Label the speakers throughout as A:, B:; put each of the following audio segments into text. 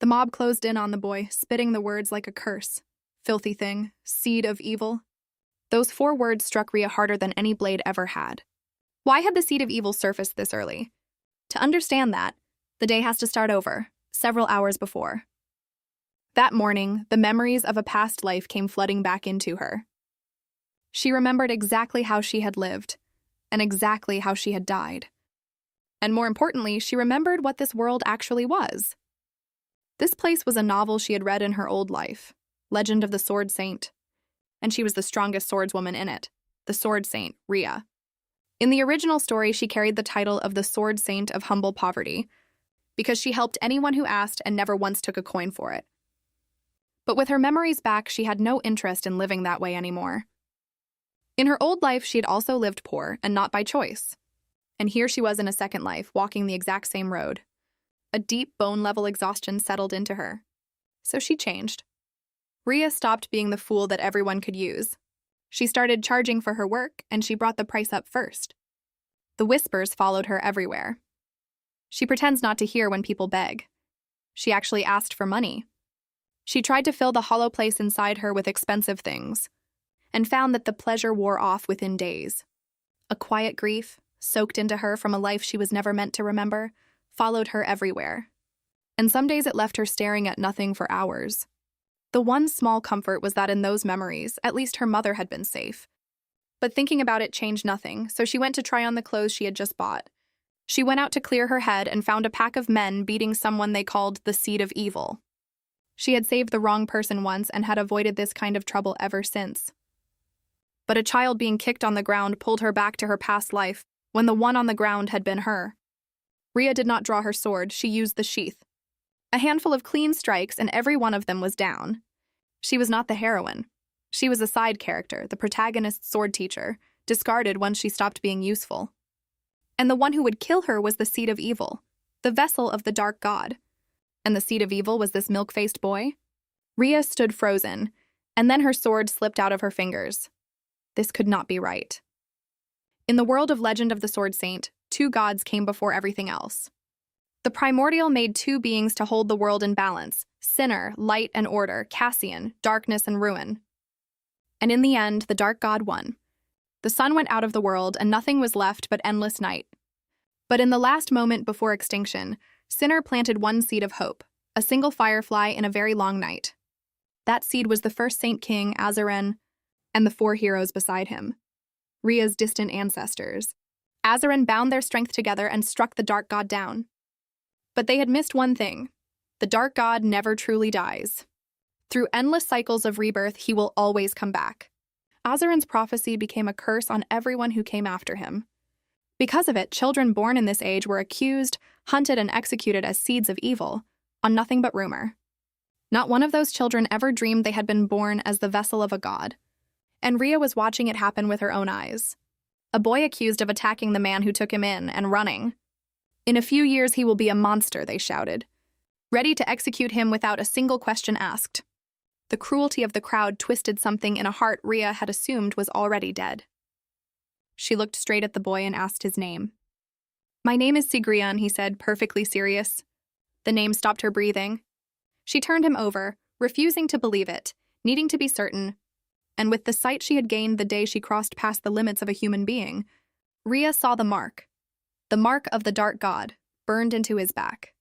A: The mob closed in on the boy, spitting the words like a curse. Filthy thing, seed of evil. Those 4 words struck Rhea harder than any blade ever had. Why had the seed of evil surfaced this early? To understand that, the day has to start over, several hours before. That morning, the memories of a past life came flooding back into her. She remembered exactly how she had lived, and exactly how she had died. And more importantly, she remembered what this world actually was. This place was a novel she had read in her old life, Legend of the Sword Saint, and she was the strongest swordswoman in it, the Sword Saint, Rhea. In the original story, she carried the title of the Sword Saint of Humble Poverty, because she helped anyone who asked and never once took a coin for it. But with her memories back, she had no interest in living that way anymore. In her old life, she had also lived poor, and not by choice. And here she was in a second life, walking the exact same road. A deep, bone-level exhaustion settled into her. So she changed. Rhea stopped being the fool that everyone could use. She started charging for her work, and she brought the price up first. The whispers followed her everywhere. She pretends not to hear when people beg. She actually asked for money. She tried to fill the hollow place inside her with expensive things, and found that the pleasure wore off within days. A quiet grief, soaked into her from a life she was never meant to remember, followed her everywhere. And some days it left her staring at nothing for hours. The one small comfort was that in those memories, at least her mother had been safe. But thinking about it changed nothing, so she went to try on the clothes she had just bought. She went out to clear her head and found a pack of men beating someone they called the Seed of Evil. She had saved the wrong person once and had avoided this kind of trouble ever since. But a child being kicked on the ground pulled her back to her past life, when the one on the ground had been her. Rhea did not draw her sword, she used the sheath. A handful of clean strikes, and every one of them was down. She was not the heroine. She was a side character, the protagonist's sword teacher, discarded once she stopped being useful. And the one who would kill her was the Seed of Evil, the vessel of the Dark God. And the Seed of Evil was this milk-faced boy? Rhea stood frozen, and then her sword slipped out of her fingers. This could not be right. In the world of Legend of the Sword Saint, 2 gods came before everything else. The Primordial made 2 beings to hold the world in balance: Sinner, light and order; Cassian, darkness and ruin. And in the end, the Dark God won. The sun went out of the world, and nothing was left but endless night. But in the last moment before extinction, Sinner planted one seed of hope, a single firefly in a very long night. That seed was the first Saint King, Azaren, and the 4 heroes beside him, Rhea's distant ancestors. Azaren bound their strength together and struck the Dark God down. But they had missed one thing. The Dark God never truly dies. Through endless cycles of rebirth, he will always come back. Azaren's prophecy became a curse on everyone who came after him. Because of it, children born in this age were accused, hunted, and executed as seeds of evil, on nothing but rumor. Not one of those children ever dreamed they had been born as the vessel of a god. And Rhea was watching it happen with her own eyes. A boy accused of attacking the man who took him in and running. In a few years he will be a monster, they shouted, ready to execute him without a single question asked. The cruelty of the crowd twisted something in a heart Rhea had assumed was already dead. She looked straight at the boy and asked his name. "My name is Sigrian," he said, perfectly serious. The name stopped her breathing. She turned him over, refusing to believe it, needing to be certain. And with the sight she had gained the day she crossed past the limits of a human being, Rhea saw the mark of the Dark God, burned into his back.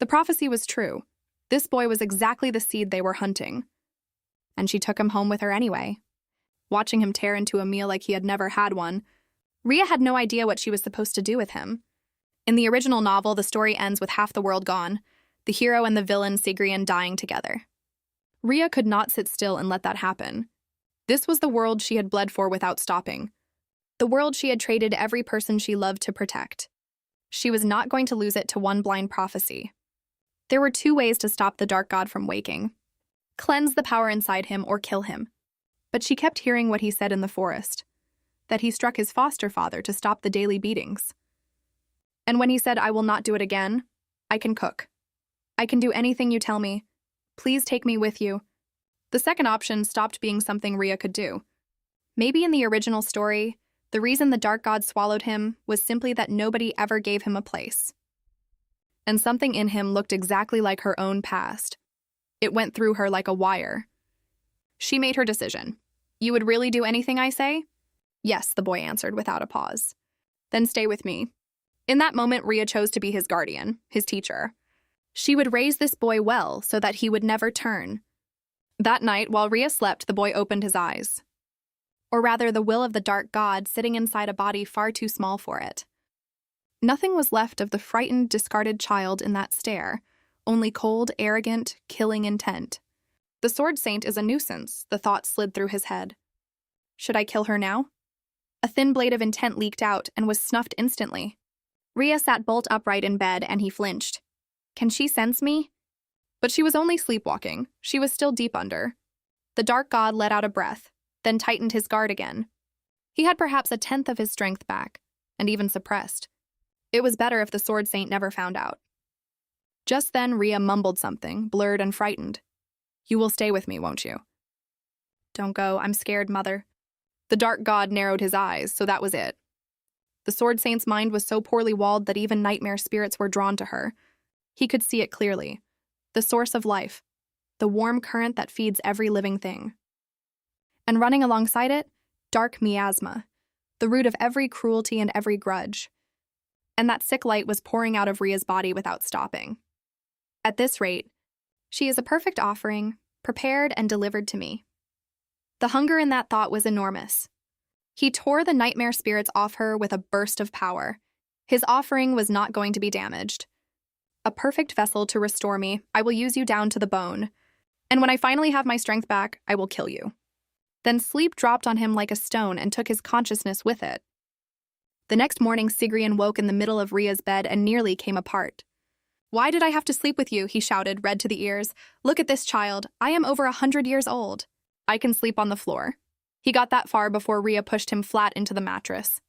A: The prophecy was true. This boy was exactly the seed they were hunting. And she took him home with her anyway. Watching him tear into a meal like he had never had one, Rhea had no idea what she was supposed to do with him. In the original novel, the story ends with half the world gone, the hero and the villain Sigrian dying together. Rhea could not sit still and let that happen. This was the world she had bled for without stopping. The world she had traded every person she loved to protect. She was not going to lose it to one blind prophecy. There were 2 ways to stop the Dark God from waking: cleanse the power inside him or kill him. But she kept hearing what he said in the forest, that he struck his foster father to stop the daily beatings. And when he said, "I will not do it again, I can cook. I can do anything you tell me. Please take me with you." The second option stopped being something Rhea could do. Maybe in the original story, the reason the Dark God swallowed him was simply that nobody ever gave him a place. and something in him looked exactly like her own past. It went through her like a wire. She made her decision. You would really do anything I say? Yes, the boy answered without a pause. Then stay with me. In that moment, Rhea chose to be his guardian, his teacher. She would raise this boy well so that he would never turn. That night, while Rhea slept, the boy opened his eyes. Or rather, the will of the dark god sitting inside a body far too small for it. Nothing was left of the frightened, discarded child in that stare, only cold, arrogant, killing intent. The Sword Saint is a nuisance, the thought slid through his head. Should I kill her now? A thin blade of intent leaked out and was snuffed instantly. Rhea sat bolt upright in bed and he flinched. Can she sense me? But she was only sleepwalking. She was still deep under. The dark god let out a breath, then tightened his guard again. He had perhaps a tenth of his strength back, and even suppressed. It was better if the Sword Saint never found out. Just then, Rhea mumbled something, blurred and frightened. You will stay with me, won't you? Don't go, I'm scared, mother. The dark god narrowed his eyes, so that was it. The Sword Saint's mind was so poorly walled that even nightmare spirits were drawn to her. He could see it clearly. The source of life. The warm current that feeds every living thing. And running alongside it, dark miasma. The root of every cruelty and every grudge. And that sick light was pouring out of Rhea's body without stopping. At this rate, she is a perfect offering, prepared and delivered to me. The hunger in that thought was enormous. He tore the nightmare spirits off her with a burst of power. His offering was not going to be damaged. A perfect vessel to restore me, I will use you down to the bone. And when I finally have my strength back, I will kill you. Then sleep dropped on him like a stone and took his consciousness with it. The next morning, Sigrian woke in the middle of Rhea's bed and nearly came apart. Why did I have to sleep with you? He shouted, red to the ears. Look at this child. I am over 100 years old. I can sleep on the floor. He got that far before Rhea pushed him flat into the mattress.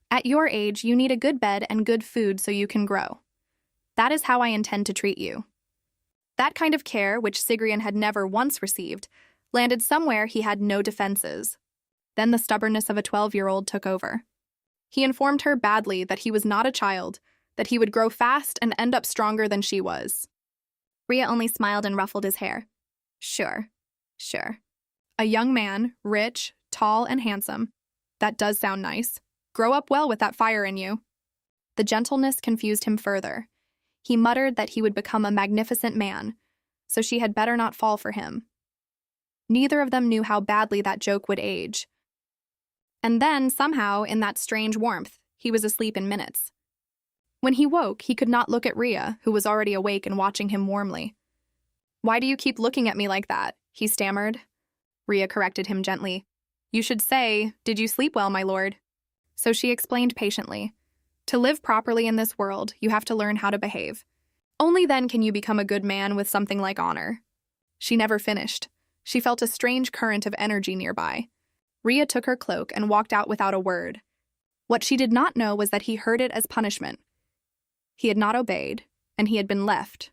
A: At your age, you need a good bed and good food so you can grow. That is how I intend to treat you. That kind of care, which Sigrian had never once received, landed somewhere he had no defenses. Then the stubbornness of a 12-year-old took over. He informed her badly that he was not a child, that he would grow fast and end up stronger than she was. Rhea only smiled and ruffled his hair. Sure. A young man, rich, tall, and handsome. That does sound nice. Grow up well with that fire in you. The gentleness confused him further. He muttered that he would become a magnificent man, so she had better not fall for him. Neither of them knew how badly that joke would age. And then, somehow, in that strange warmth, he was asleep in minutes. When he woke, he could not look at Rhea, who was already awake and watching him warmly. Why do you keep looking at me like that? He stammered. Rhea corrected him gently. You should say, did you sleep well, my lord? So she explained patiently. To live properly in this world, you have to learn how to behave. Only then can you become a good man with something like honor. She never finished. She felt a strange current of energy nearby. Rhea took her cloak and walked out without a word. What she did not know was that he heard it as punishment. He had not obeyed, and he had been left.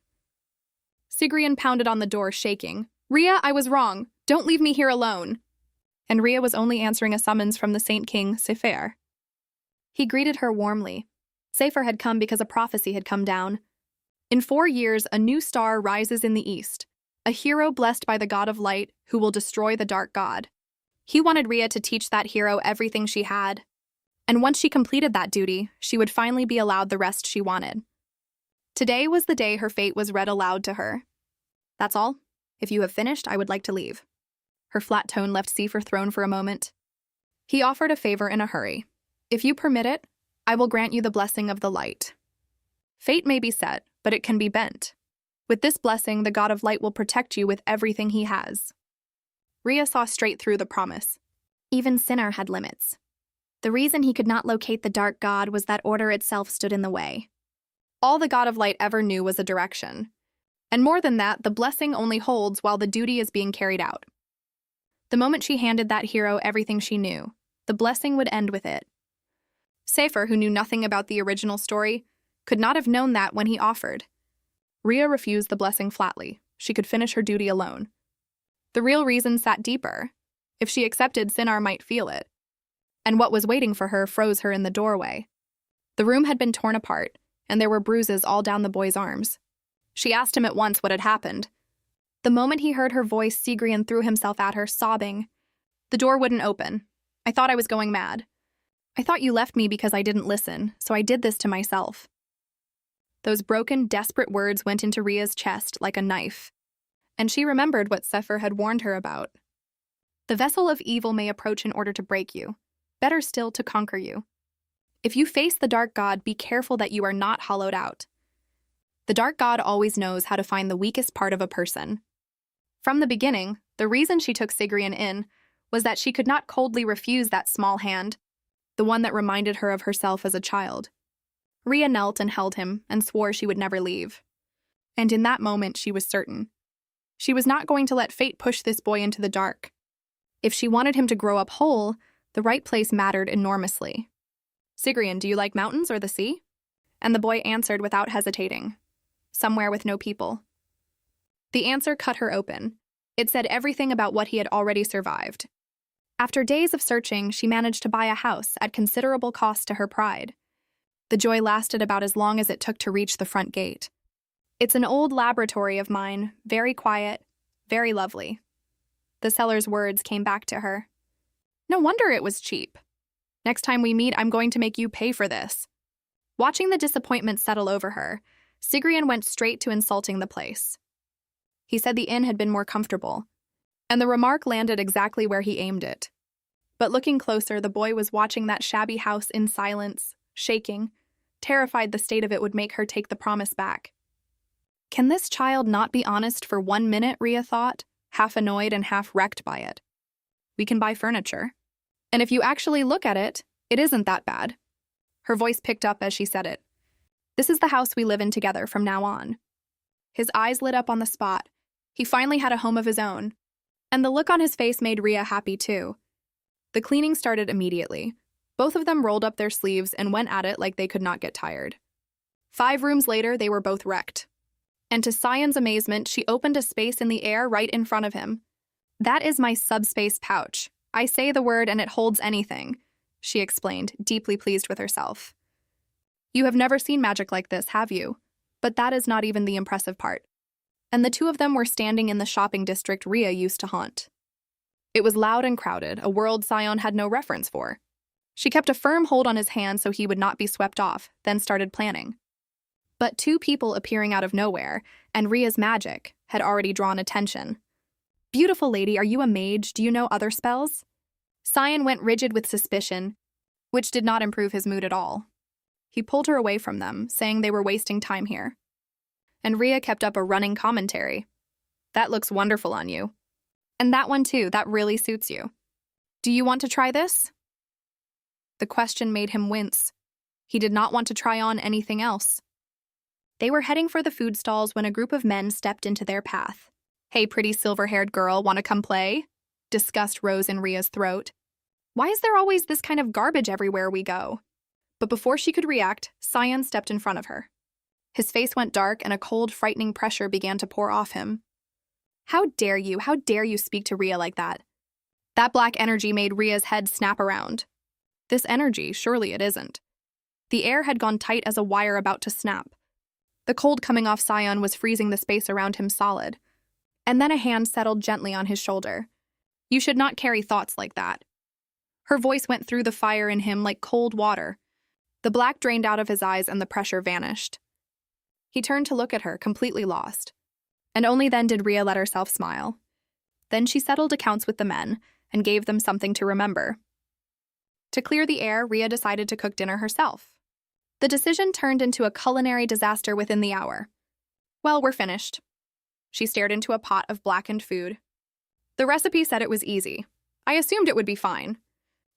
A: Sigrian pounded on the door, shaking. Rhea, I was wrong. Don't leave me here alone. And Rhea was only answering a summons from the Saint King, Sefer. He greeted her warmly. Sefer had come because a prophecy had come down. In 4 years, a new star rises in the east, a hero blessed by the god of light who will destroy the dark god. He wanted Rhea to teach that hero everything she had. And once she completed that duty, she would finally be allowed the rest she wanted. Today was the day her fate was read aloud to her. That's all. If you have finished, I would like to leave. Her flat tone left Sefer thrown for a moment. He offered a favor in a hurry. If you permit it, I will grant you the blessing of the light. Fate may be set, but it can be bent. With this blessing, the god of light will protect you with everything he has. Rhea saw straight through the promise. Even Sinner had limits. The reason he could not locate the dark god was that order itself stood in the way. All the god of light ever knew was a direction. And more than that, the blessing only holds while the duty is being carried out. The moment she handed that hero everything she knew, the blessing would end with it. Sefer, who knew nothing about the original story, could not have known that when he offered. Rhea refused the blessing flatly. She could finish her duty alone. The real reason sat deeper. If she accepted, Sinar might feel it. And what was waiting for her froze her in the doorway. The room had been torn apart, and there were bruises all down the boy's arms. She asked him at once what had happened. The moment he heard her voice, Sigrian threw himself at her, sobbing. The door wouldn't open. I thought I was going mad. I thought you left me because I didn't listen, so I did this to myself. Those broken, desperate words went into Ria's chest like a knife, and she remembered what Sefer had warned her about. The vessel of evil may approach in order to break you, better still to conquer you. If you face the Dark God, be careful that you are not hollowed out. The Dark God always knows how to find the weakest part of a person. From the beginning, the reason she took Sigrian in was that she could not coldly refuse that small hand, the one that reminded her of herself as a child. Ria knelt and held him and swore she would never leave. And in that moment, she was certain. She was not going to let fate push this boy into the dark. If she wanted him to grow up whole, the right place mattered enormously. Sigrian, do you like mountains or the sea? And the boy answered without hesitating. Somewhere with no people. The answer cut her open. It said everything about what he had already survived. After days of searching, she managed to buy a house at considerable cost to her pride. The joy lasted about as long as it took to reach the front gate. It's an old laboratory of mine, very quiet, very lovely. The seller's words came back to her. No wonder it was cheap. Next time we meet, I'm going to make you pay for this. Watching the disappointment settle over her, Sigrian went straight to insulting the place. He said the inn had been more comfortable, and the remark landed exactly where he aimed it. But looking closer, the boy was watching that shabby house in silence, shaking, terrified the state of it would make her take the promise back. Can this child not be honest for 1 minute, Ria thought, half annoyed and half wrecked by it. We can buy furniture. And if you actually look at it, it isn't that bad. Her voice picked up as she said it. This is the house we live in together from now on. His eyes lit up on the spot. He finally had a home of his own. And the look on his face made Ria happy too. The cleaning started immediately. Both of them rolled up their sleeves and went at it like they could not get tired. 5 rooms later, they were both wrecked. And to Sion's amazement, she opened a space in the air right in front of him. That is my subspace pouch. I say the word and it holds anything, she explained, deeply pleased with herself. You have never seen magic like this, have you? But that is not even the impressive part. And the two of them were standing in the shopping district Ria used to haunt. It was loud and crowded, a world Sion had no reference for. She kept a firm hold on his hand so he would not be swept off, then started planning. But 2 people appearing out of nowhere, and Ria's magic, had already drawn attention. Beautiful lady, are you a mage? Do you know other spells? Sion went rigid with suspicion, which did not improve his mood at all. He pulled her away from them, saying they were wasting time here. And Ria kept up a running commentary. That looks wonderful on you. And that one too, that really suits you. Do you want to try this? The question made him wince. He did not want to try on anything else. They were heading for the food stalls when a group of men stepped into their path. Hey, pretty silver-haired girl, want to come play? Disgust rose in Ria's throat. Why is there always this kind of garbage everywhere we go? But before she could react, Sion stepped in front of her. His face went dark and a cold, frightening pressure began to pour off him. How dare you speak to Ria like that? That black energy made Ria's head snap around. This energy, surely it isn't. The air had gone tight as a wire about to snap. The cold coming off Sion was freezing the space around him solid. And then a hand settled gently on his shoulder. You should not carry thoughts like that. Her voice went through the fire in him like cold water. The black drained out of his eyes and the pressure vanished. He turned to look at her, completely lost. And only then did Ria let herself smile. Then she settled accounts with the men and gave them something to remember. To clear the air, Ria decided to cook dinner herself. The decision turned into a culinary disaster within the hour. Well, we're finished. She stared into a pot of blackened food. The recipe said it was easy. I assumed it would be fine.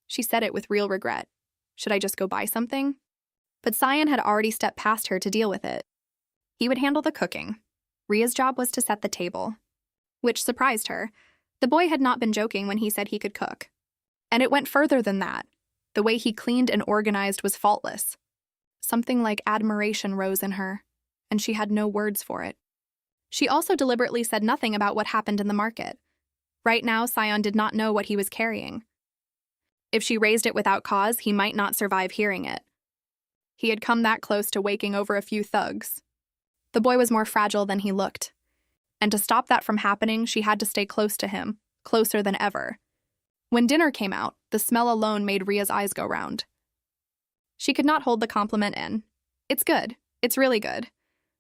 A: She said it with real regret. Should I just go buy something? But Sion had already stepped past her to deal with it. He would handle the cooking. Ria's job was to set the table. Which surprised her. The boy had not been joking when he said he could cook. And it went further than that. The way he cleaned and organized was faultless. Something like admiration rose in her, and she had no words for it. She also deliberately said nothing about what happened in the market. Right now, Sion did not know what he was carrying. If she raised it without cause, he might not survive hearing it. He had come that close to waking over a few thugs. The boy was more fragile than he looked. And to stop that from happening, she had to stay close to him, closer than ever. When dinner came out, the smell alone made Ria's eyes go round. She could not hold the compliment in. It's good. It's really good.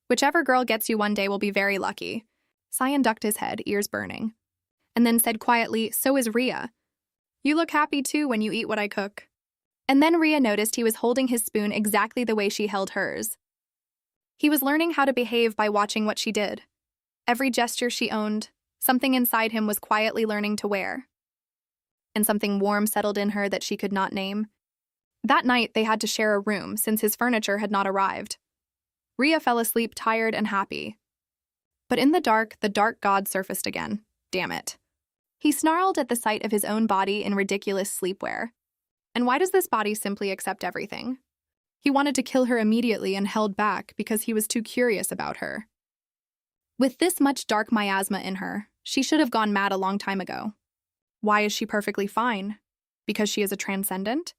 A: Whichever girl gets you one day will be very lucky. Cyan ducked his head, ears burning, and then said quietly, "So is Ria. You look happy too when you eat what I cook." And then Ria noticed he was holding his spoon exactly the way she held hers. He was learning how to behave by watching what she did. Every gesture she owned, something inside him was quietly learning to wear. And something warm settled in her that she could not name. That night, they had to share a room since his furniture had not arrived. Ria fell asleep tired and happy. But in the dark god surfaced again. Damn it. He snarled at the sight of his own body in ridiculous sleepwear. And why does this body simply accept everything? He wanted to kill her immediately and held back because he was too curious about her. With this much dark miasma in her, she should have gone mad a long time ago. Why is she perfectly fine? Because she is a transcendent?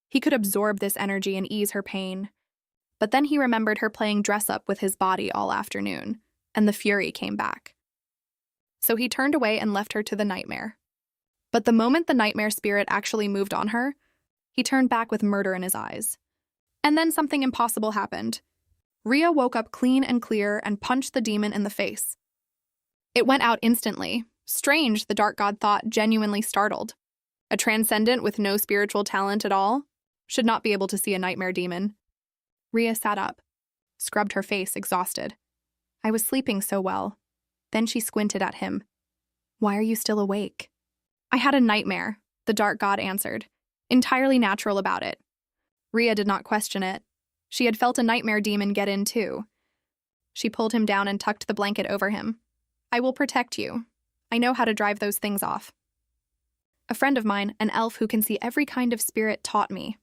A: He could absorb this energy and ease her pain. But then he remembered her playing dress-up with his body all afternoon, and the fury came back. So he turned away and left her to the nightmare. But the moment the nightmare spirit actually moved on her, he turned back with murder in his eyes. And then something impossible happened. Ria woke up clean and clear and punched the demon in the face. It went out instantly. Strange, the dark god thought, genuinely startled. A transcendent with no spiritual talent at all should not be able to see a nightmare demon. Ria sat up, scrubbed her face, exhausted. I was sleeping so well. Then she squinted at him. Why are you still awake? I had a nightmare, the dark god answered, entirely natural about it. Ria did not question it. She had felt a nightmare demon get in too. She pulled him down and tucked the blanket over him. I will protect you. I know how to drive those things off. A friend of mine, an elf who can see every kind of spirit, taught me.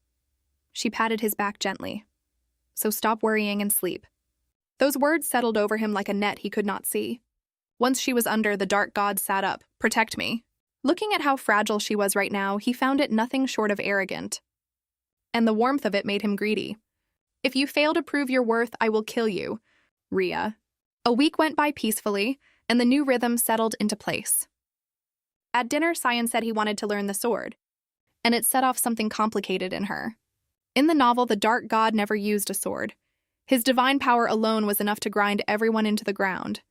A: She patted his back gently. So stop worrying and sleep. Those words settled over him like a net he could not see. Once she was under, the dark god sat up. Protect me. Looking at how fragile she was right now, he found it nothing short of arrogant. And the warmth of it made him greedy. If you fail to prove your worth, I will kill you, Ria. A week went by peacefully, and the new rhythm settled into place. At dinner, Cyan said he wanted to learn the sword, and it set off something complicated in her. In the novel, the dark god never used a sword. His divine power alone was enough to grind everyone into the ground.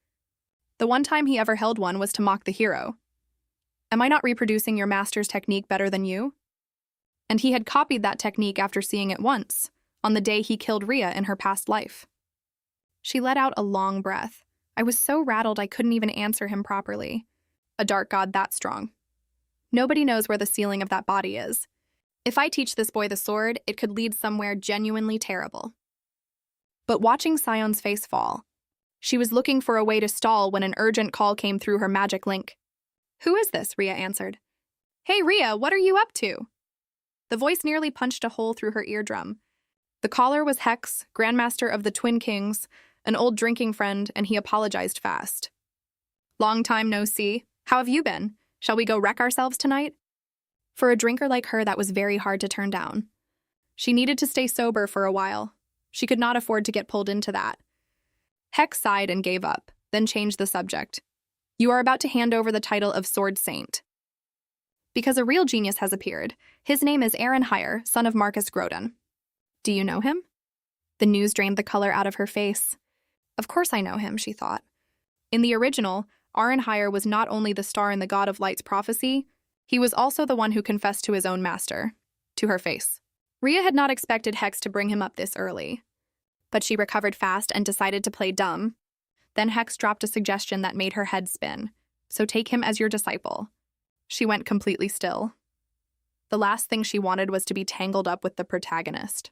A: The one time he ever held one was to mock the hero. Am I not reproducing your master's technique better than you? And he had copied that technique after seeing it once, on the day he killed Ria in her past life. She let out a long breath. I was so rattled I couldn't even answer him properly. A dark god that strong. Nobody knows where the ceiling of that body is. If I teach this boy the sword, it could lead somewhere genuinely terrible. But watching Cyan's face fall, she was looking for a way to stall when an urgent call came through her magic link. Who is this? Ria answered. Hey Ria, what are you up to? The voice nearly punched a hole through her eardrum. The caller was Hex, Grandmaster of the Twin Kings, an old drinking friend, and he apologized fast. Long time no see. How have you been? Shall we go wreck ourselves tonight? For a drinker like her, that was very hard to turn down. She needed to stay sober for a while. She could not afford to get pulled into that. Hex sighed and gave up, then changed the subject. You are about to hand over the title of Sword Saint. Because a real genius has appeared. His name is Aaron Hire, son of Marcus Grodon. Do you know him? The news drained the color out of her face. Of course I know him, she thought. In the original, Aaron Hire was not only the star in the God of Light's prophecy, he was also the one who confessed to his own master, to her face. Ria had not expected Hex to bring him up this early, but she recovered fast and decided to play dumb. Then Hex dropped a suggestion that made her head spin. So take him as your disciple. She went completely still. The last thing she wanted was to be tangled up with the protagonist.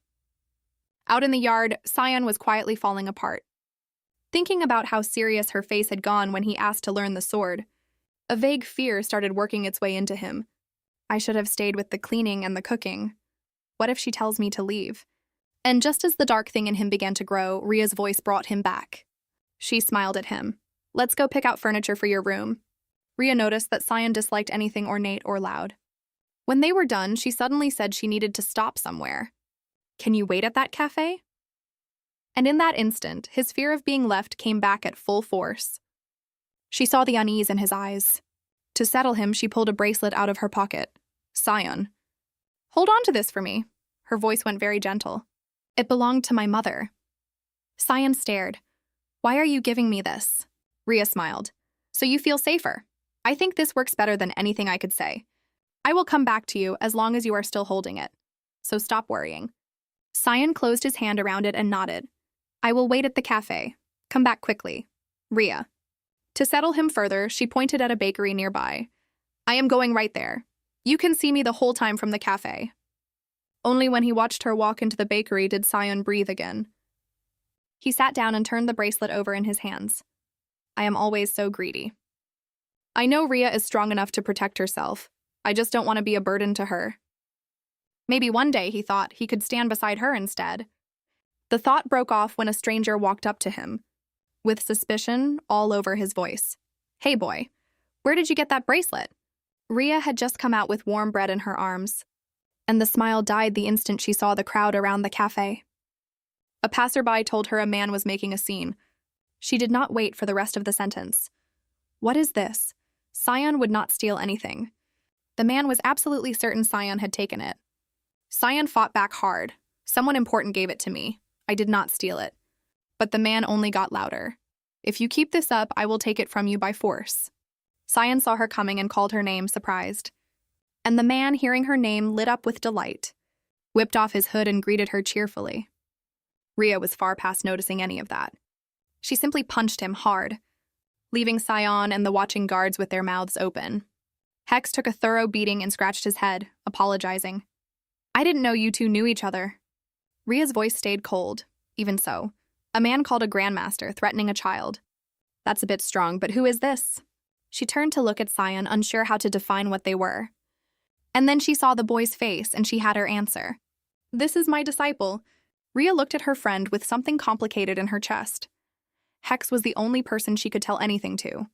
A: Out in the yard, Cyan was quietly falling apart. Thinking about how serious her face had gone when he asked to learn the sword, a vague fear started working its way into him. I should have stayed with the cleaning and the cooking. What if she tells me to leave? And just as the dark thing in him began to grow, Ria's voice brought him back. She smiled at him. Let's go pick out furniture for your room. Ria noticed that Cyan disliked anything ornate or loud. When they were done, she suddenly said she needed to stop somewhere. Can you wait at that cafe? And in that instant, his fear of being left came back at full force. She saw the unease in his eyes. To settle him, she pulled a bracelet out of her pocket. Sion. Hold on to this for me. Her voice went very gentle. It belonged to my mother. Sion stared. Why are you giving me this? Rhea smiled. So you feel safer. I think this works better than anything I could say. I will come back to you as long as you are still holding it. So stop worrying. Sion closed his hand around it and nodded. I will wait at the cafe. Come back quickly. Rhea. To settle him further, she pointed at a bakery nearby. I am going right there. You can see me the whole time from the cafe. Only when he watched her walk into the bakery did Sion breathe again. He sat down and turned the bracelet over in his hands. I am always so greedy. I know Rhea is strong enough to protect herself. I just don't want to be a burden to her. Maybe one day, he thought, he could stand beside her instead. The thought broke off when a stranger walked up to him, with suspicion all over his voice. Hey boy, where did you get that bracelet? Rhea had just come out with warm bread in her arms, and the smile died the instant she saw the crowd around the cafe. A passerby told her a man was making a scene. She did not wait for the rest of the sentence. What is this? Sion would not steal anything. The man was absolutely certain Sion had taken it. Sion fought back hard. Someone important gave it to me. I did not steal it. But the man only got louder. If you keep this up, I will take it from you by force. Sion saw her coming and called her name, surprised. And the man, hearing her name, lit up with delight, whipped off his hood and greeted her cheerfully. Rhea was far past noticing any of that. She simply punched him hard, leaving Sion and the watching guards with their mouths open. Hex took a thorough beating and scratched his head, apologizing. I didn't know you two knew each other. Rhea's voice stayed cold. Even so, a man called a grandmaster, threatening a child. That's a bit strong, but who is this? She turned to look at Sion, unsure how to define what they were. And then she saw the boy's face, and she had her answer. This is my disciple. Rhea looked at her friend with something complicated in her chest. Hex was the only person she could tell anything to.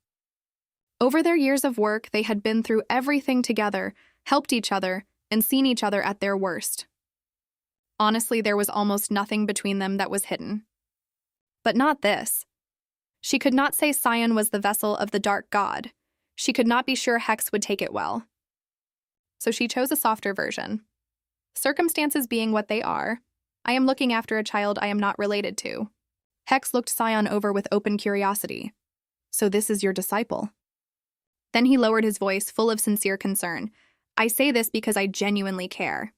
A: Over their years of work, they had been through everything together, helped each other, and seen each other at their worst. Honestly, there was almost nothing between them that was hidden. But not this. She could not say Sion was the vessel of the dark god. She could not be sure Hex would take it well. So she chose a softer version. Circumstances being what they are, I am looking after a child I am not related to. Hex looked Sion over with open curiosity. So this is your disciple? Then he lowered his voice, full of sincere concern. I say this because I genuinely care.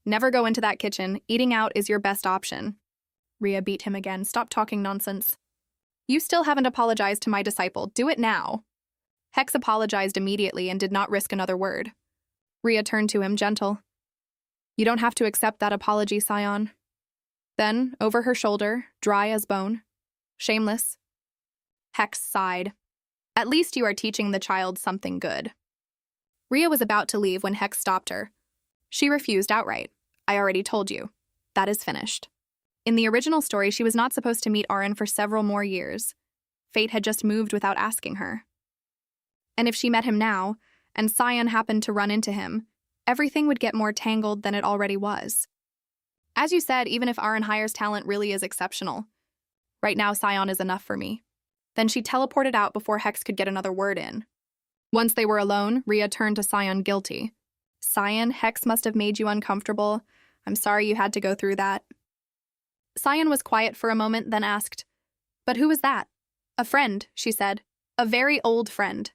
A: Never go into that kitchen. Eating out is your best option. Rhea beat him again. Stop talking nonsense. You still haven't apologized to my disciple. Do it now. Hex apologized immediately and did not risk another word. Rhea turned to him, gentle. You don't have to accept that apology, Sion. Then, over her shoulder, dry as bone. Shameless. Hex sighed. At least you are teaching the child something good. Rhea was about to leave when Hex stopped her. She refused outright. I already told you. That is finished. In the original story, she was not supposed to meet Aren for several more years. Fate had just moved without asking her. And if she met him now, and Sion happened to run into him, everything would get more tangled than it already was. As you said, even if Aren hires talent really is exceptional. Right now, Sion is enough for me. Then she teleported out before Hex could get another word in. Once they were alone, Rhea turned to Sion guilty. Sion, Hex must have made you uncomfortable. I'm sorry you had to go through that. Sion was quiet for a moment, then asked, But who was that? A friend, she said. A very old friend.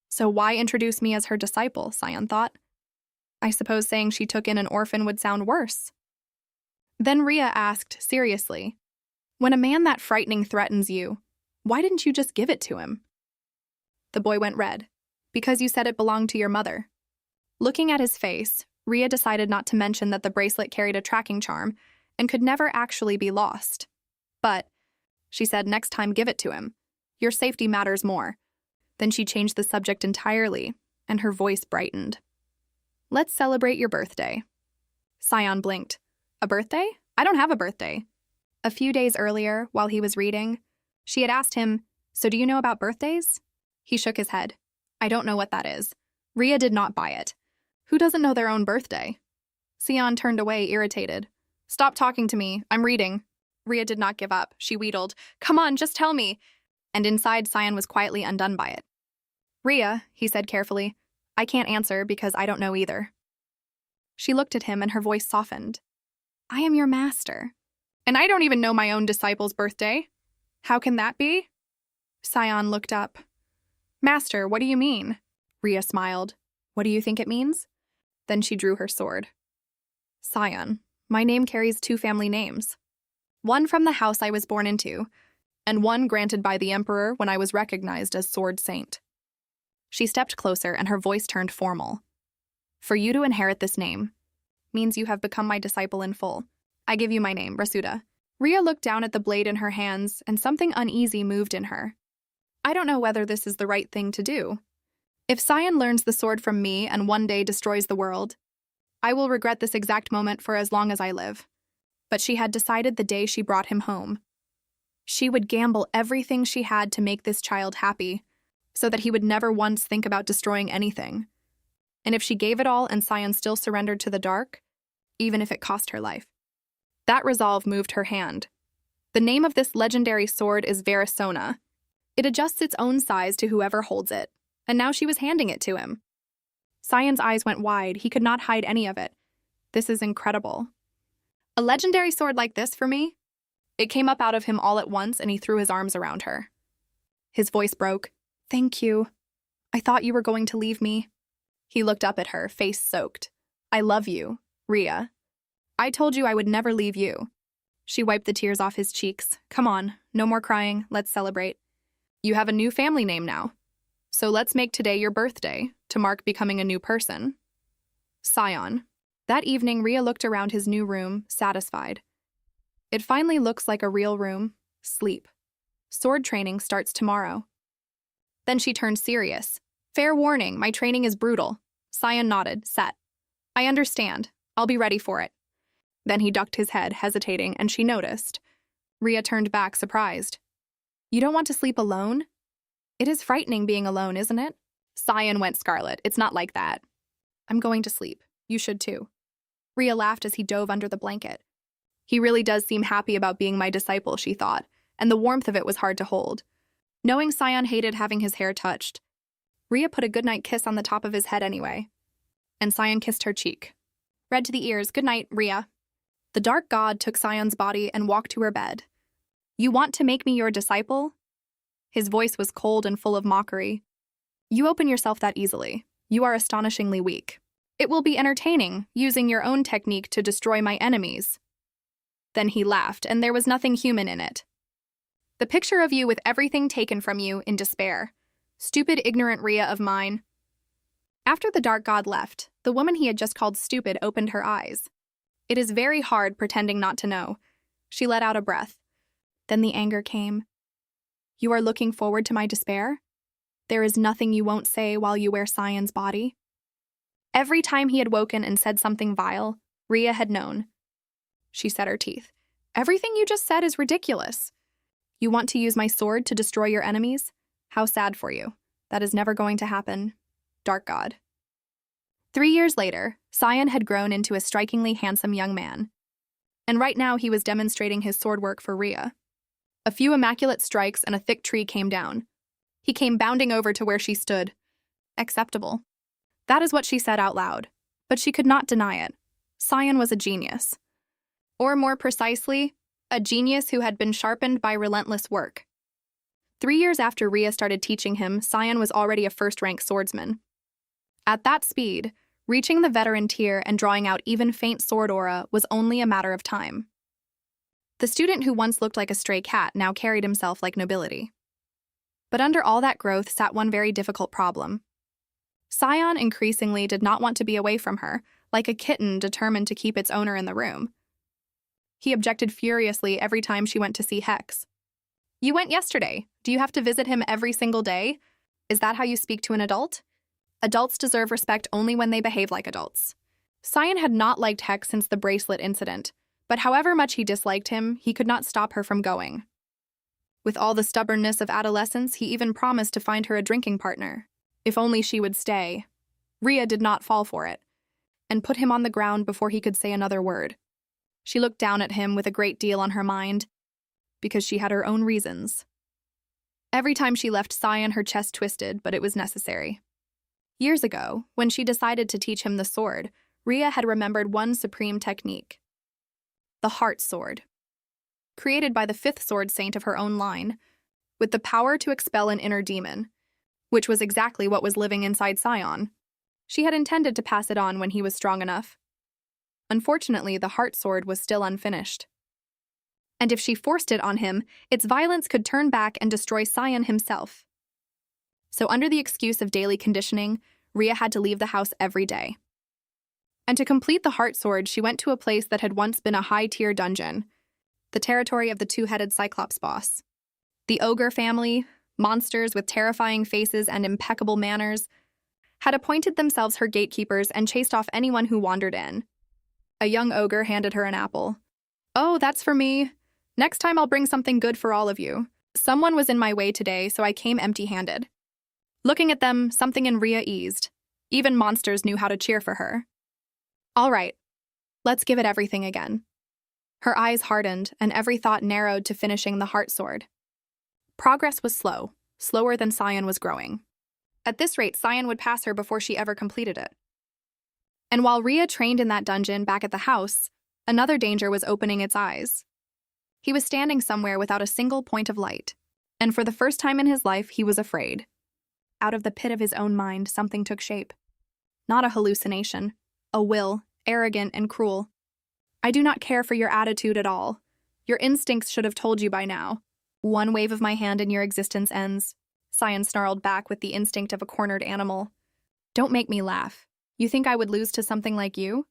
A: So why introduce me as her disciple, Sion thought. I suppose saying she took in an orphan would sound worse. Then Rhea asked, seriously, when a man that frightening threatens you, why didn't you just give it to him? The boy went red. Because you said it belonged to your mother. Looking at his face, Rhea decided not to mention that the bracelet carried a tracking charm and could never actually be lost. But, she said, next time give it to him. Your safety matters more. Then she changed the subject entirely, and her voice brightened. Let's celebrate your birthday. Sion blinked. A birthday? I don't have a birthday. A few days earlier, while he was reading, she had asked him, So do you know about birthdays? He shook his head. I don't know what that is. Rhea did not buy it. Who doesn't know their own birthday? Sion turned away, irritated. Stop talking to me. I'm reading. Rhea did not give up. She wheedled, "Come on, just tell me." And inside, Cyan was quietly undone by it. "Rhea," he said carefully, "I can't answer because I don't know either." She looked at him and her voice softened. "I am your master. And I don't even know my own disciple's birthday. How can that be?" Cyan looked up. "Master, what do you mean?" Rhea smiled. "What do you think it means?" Then she drew her sword. "Cyan, my name carries 2 family names. One from the house I was born into, and one granted by the Emperor when I was recognized as Sword Saint." She stepped closer and her voice turned formal. "For you to inherit this name means you have become my disciple in full. I give you my name, Rasuda." Rhea looked down at the blade in her hands and something uneasy moved in her. "I don't know whether this is the right thing to do. If Cyan learns the sword from me and one day destroys the world, I will regret this exact moment for as long as I live." But she had decided the day she brought him home. She would gamble everything she had to make this child happy, so that he would never once think about destroying anything. And if she gave it all and Cyan still surrendered to the dark, even if it cost her life. That resolve moved her hand. The name of this legendary sword is Verisona. It adjusts its own size to whoever holds it, and now she was handing it to him. Cyan's eyes went wide. He could not hide any of it. This is incredible. A legendary sword like this for me? It came up out of him all at once, and he threw his arms around her. His voice broke. "Thank you. I thought you were going to leave me." He looked up at her, face soaked. "I love you, Rhea. I told you I would never leave you." She wiped the tears off his cheeks. "Come on, no more crying. Let's celebrate. You have a new family name now. So let's make today your birthday, to mark becoming a new person." Cyan. That evening, Rhea looked around his new room, satisfied. It finally looks like a real room. Sleep. Sword training starts tomorrow. Then she turned serious. "Fair warning, my training is brutal." Cyan nodded, set. "I understand. I'll be ready for it." Then he ducked his head, hesitating, and she noticed. Rhea turned back, surprised. "You don't want to sleep alone?" "It is frightening being alone, isn't it?" Cyan went scarlet. "It's not like that." "I'm going to sleep. You should too." Rhea laughed as he dove under the blanket. He really does seem happy about being my disciple, she thought, and the warmth of it was hard to hold. Knowing Cyan hated having his hair touched, Rhea put a goodnight kiss on the top of his head anyway. And Cyan kissed her cheek. Red to the ears, "Good night, Rhea." The dark god took Cyan's body and walked to her bed. "You want to make me your disciple?" His voice was cold and full of mockery. "You open yourself that easily. You are astonishingly weak. It will be entertaining, using your own technique to destroy my enemies." Then he laughed, and there was nothing human in it. "The picture of you with everything taken from you in despair. Stupid, ignorant Rhea of mine." After the dark god left, the woman he had just called stupid opened her eyes. It is very hard pretending not to know. She let out a breath. Then the anger came. "You are looking forward to my despair? There is nothing you won't say while you wear Cyan's body." Every time he had woken and said something vile, Rhea had known. She set her teeth. "Everything you just said is ridiculous. You want to use my sword to destroy your enemies? How sad for you. That is never going to happen. Dark God." 3 years later, Cyan had grown into a strikingly handsome young man. And right now he was demonstrating his sword work for Rhea. A few immaculate strikes and a thick tree came down. He came bounding over to where she stood. Acceptable. That is what she said out loud. But she could not deny it. Cyan was a genius. Or more precisely, a genius who had been sharpened by relentless work. 3 years after Rhea started teaching him, Cyan was already a first-rank swordsman. At that speed, reaching the veteran tier and drawing out even faint sword aura was only a matter of time. The student who once looked like a stray cat now carried himself like nobility. But under all that growth sat one very difficult problem. Cyan increasingly did not want to be away from her, like a kitten determined to keep its owner in the room. He objected furiously every time she went to see Hex. "You went yesterday. Do you have to visit him every single day? Is that how you speak to an adult? Adults deserve respect only when they behave like adults." Cyan had not liked Hex since the bracelet incident, but however much he disliked him, he could not stop her from going. With all the stubbornness of adolescence, he even promised to find her a drinking partner, if only she would stay. Rhea did not fall for it, and put him on the ground before he could say another word. She looked down at him with a great deal on her mind, because she had her own reasons. Every time she left Sion, her chest twisted, but it was necessary. Years ago, when she decided to teach him the sword, Rhea had remembered one supreme technique. The Heart Sword. Created by the fifth sword saint of her own line, with the power to expel an inner demon, which was exactly what was living inside Sion. She had intended to pass it on when he was strong enough. Unfortunately, the Heart Sword was still unfinished. And if she forced it on him, its violence could turn back and destroy Sion himself. So under the excuse of daily conditioning, Rhea had to leave the house every day. And to complete the Heart Sword, she went to a place that had once been a high-tier dungeon, the territory of the two-headed Cyclops boss. The ogre family, monsters with terrifying faces and impeccable manners, had appointed themselves her gatekeepers and chased off anyone who wandered in. A young ogre handed her an apple. "Oh, that's for me. Next time I'll bring something good for all of you. Someone was in my way today, so I came empty-handed." Looking at them, something in Rhea eased. Even monsters knew how to cheer for her. All right, let's give it everything again. Her eyes hardened, and every thought narrowed to finishing the Heart Sword. Progress was slow, slower than Sion was growing. At this rate, Sion would pass her before she ever completed it. And while Rhea trained in that dungeon back at the house, another danger was opening its eyes. He was standing somewhere without a single point of light, and for the first time in his life, he was afraid. Out of the pit of his own mind, something took shape. Not a hallucination, a will, arrogant and cruel. "I do not care for your attitude at all. Your instincts should have told you by now. One wave of my hand and your existence ends," Sion snarled back with the instinct of a cornered animal. "Don't make me laugh. You think I would lose to something like you?"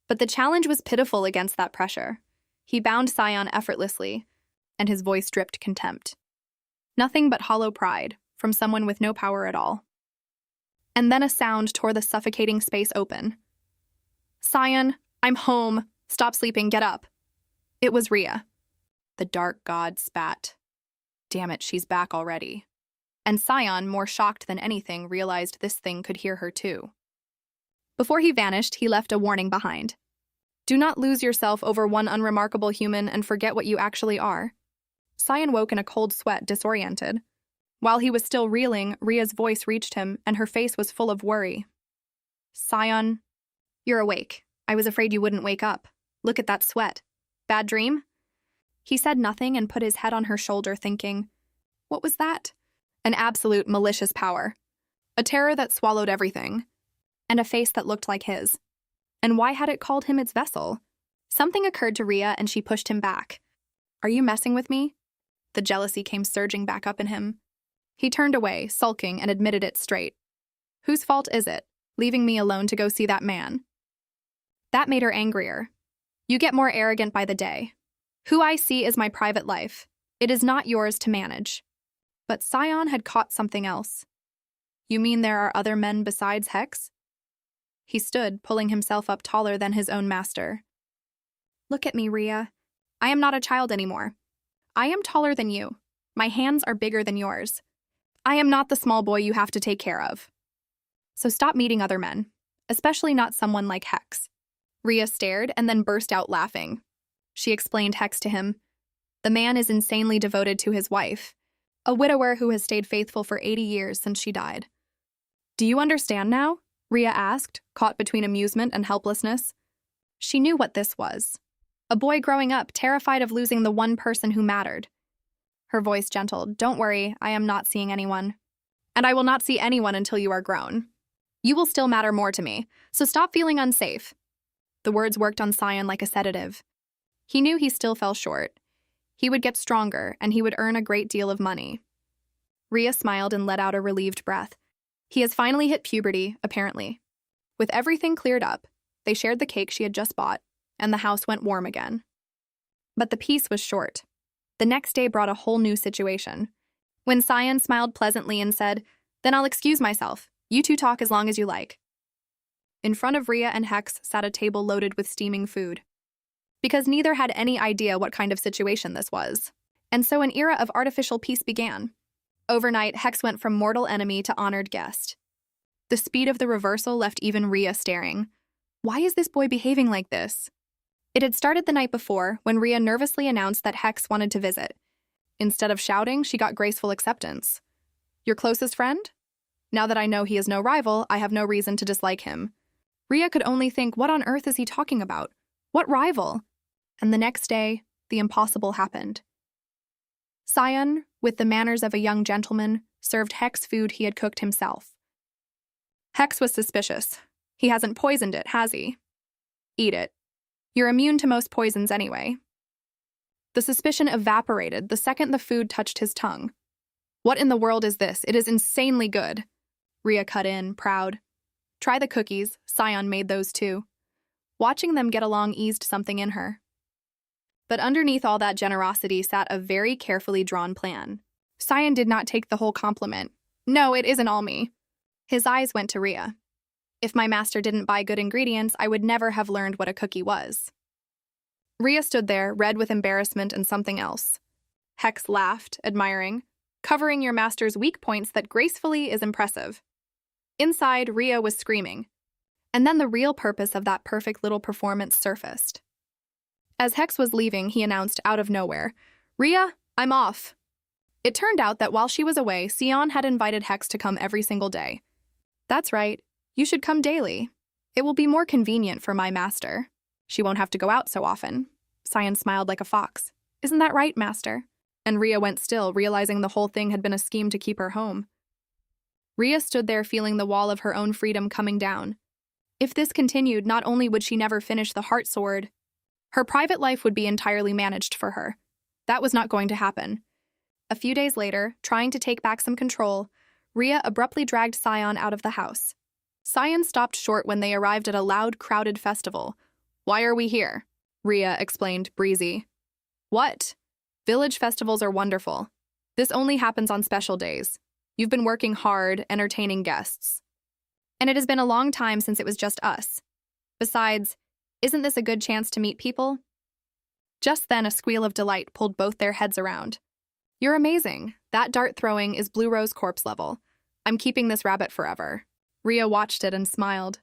A: But the challenge was pitiful against that pressure. He bound Sion effortlessly, and his voice dripped contempt. Nothing but hollow pride, from someone with no power at all. And then a sound tore the suffocating space open. "Sion, I'm home. Stop sleeping, get up." It was Rhea. The dark god spat. Damn it, she's back already. And Sion, more shocked than anything, realized this thing could hear her too. Before he vanished, he left a warning behind. Do not lose yourself over one unremarkable human and forget what you actually are. Sion woke in a cold sweat, disoriented. While he was still reeling, Rhea's voice reached him, and her face was full of worry. "Sion, you're awake. I was afraid you wouldn't wake up. Look at that sweat. Bad dream?" He said nothing and put his head on her shoulder, thinking, what was that? An absolute malicious power. A terror that swallowed everything. And a face that looked like his. And why had it called him its vessel? Something occurred to Rhea, and she pushed him back. "Are you messing with me?" The jealousy came surging back up in him. He turned away, sulking, and admitted it straight. "Whose fault is it, leaving me alone to go see that man?" That made her angrier. "You get more arrogant by the day. Who I see is my private life. It is not yours to manage." But Sion had caught something else. "You mean there are other men besides Hex?" He stood, pulling himself up taller than his own master. "Look at me, Rhea. I am not a child anymore. I am taller than you. My hands are bigger than yours. I am not the small boy you have to take care of. So stop meeting other men, especially not someone like Hex." Rhea stared and then burst out laughing. She explained Hex to him. The man is insanely devoted to his wife, a widower who has stayed faithful for 80 years since she died. "Do you understand now?" Rhea asked, caught between amusement and helplessness. She knew what this was. A boy growing up, terrified of losing the one person who mattered. Her voice gentled. "Don't worry, I am not seeing anyone. And I will not see anyone until you are grown. You will still matter more to me, so stop feeling unsafe." The words worked on Sion like a sedative. He knew he still fell short. He would get stronger, and he would earn a great deal of money. Rhea smiled and let out a relieved breath. He has finally hit puberty, apparently. With everything cleared up, they shared the cake she had just bought, and the house went warm again. But the peace was short. The next day brought a whole new situation. When Sion smiled pleasantly and said, "Then I'll excuse myself. You two talk as long as you like." In front of Rhea and Hex sat a table loaded with steaming food. Because neither had any idea what kind of situation this was. And so an era of artificial peace began. Overnight, Hex went from mortal enemy to honored guest. The speed of the reversal left even Rhea staring. Why is this boy behaving like this? It had started the night before when Rhea nervously announced that Hex wanted to visit. Instead of shouting, she got graceful acceptance. Your closest friend? Now that I know he is no rival, I have no reason to dislike him. Rhea could only think, what on earth is he talking about? What rival? And the next day, the impossible happened. Sion, with the manners of a young gentleman, served Hex food he had cooked himself. Hex was suspicious. He hasn't poisoned it, has he? Eat it. You're immune to most poisons anyway. The suspicion evaporated the second the food touched his tongue. What in the world is this? It is insanely good. Rhea cut in, proud. Try the cookies. Sion made those too. Watching them get along eased something in her. But underneath all that generosity sat a very carefully drawn plan. Sion did not take the whole compliment. No, it isn't all me. His eyes went to Rhea. If my master didn't buy good ingredients, I would never have learned what a cookie was. Rhea stood there, red with embarrassment and something else. Hex laughed, admiring. Covering your master's weak points that gracefully is impressive. Inside, Rhea was screaming. And then the real purpose of that perfect little performance surfaced. As Hex was leaving, he announced out of nowhere, Rhea, I'm off. It turned out that while she was away, Sion had invited Hex to come every single day. That's right, you should come daily. It will be more convenient for my master. She won't have to go out so often. Sion smiled like a fox. Isn't that right, master? And Rhea went still, realizing the whole thing had been a scheme to keep her home. Rhea stood there feeling the wall of her own freedom coming down. If this continued, not only would she never finish the Heart Sword, her private life would be entirely managed for her. That was not going to happen. A few days later, trying to take back some control, Rhea abruptly dragged Sion out of the house. Sion stopped short when they arrived at a loud, crowded festival. Why are we here? Rhea explained, breezy. What? Village festivals are wonderful. This only happens on special days. You've been working hard, entertaining guests. And it has been a long time since it was just us. Besides, isn't this a good chance to meet people? Just then, a squeal of delight pulled both their heads around. You're amazing. That dart throwing is Blue Rose Corpse level. I'm keeping this rabbit forever. Rhea watched it and smiled.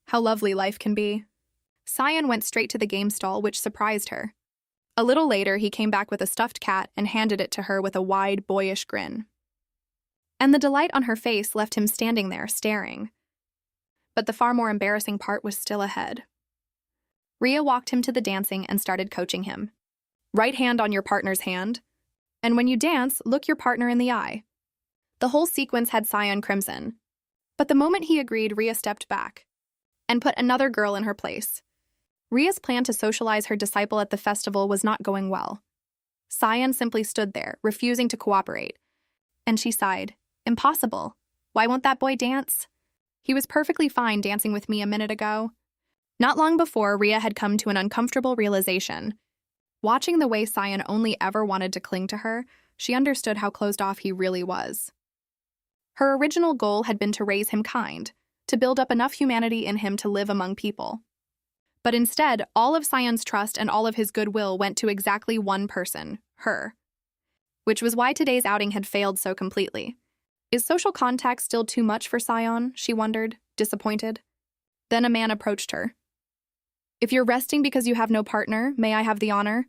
A: How lovely life can be. Sion went straight to the game stall, which surprised her. A little later, he came back with a stuffed cat and handed it to her with a wide, boyish grin. And the delight on her face left him standing there, staring. But the far more embarrassing part was still ahead. Rhea walked him to the dancing and started coaching him. Right hand on your partner's hand. And when you dance, look your partner in the eye. The whole sequence had Sion crimson. But the moment he agreed, Rhea stepped back and put another girl in her place. Rhea's plan to socialize her disciple at the festival was not going well. Sion simply stood there, refusing to cooperate. And she sighed. Impossible. Why won't that boy dance? He was perfectly fine dancing with me a minute ago. Not long before, Rhea had come to an uncomfortable realization. Watching the way Sion only ever wanted to cling to her, she understood how closed off he really was. Her original goal had been to raise him kind, to build up enough humanity in him to live among people. But instead, all of Sion's trust and all of his goodwill went to exactly one person, her. Which was why today's outing had failed so completely. Is social contact still too much for Sion? She wondered, disappointed. Then a man approached her. If you're resting because you have no partner, may I have the honor?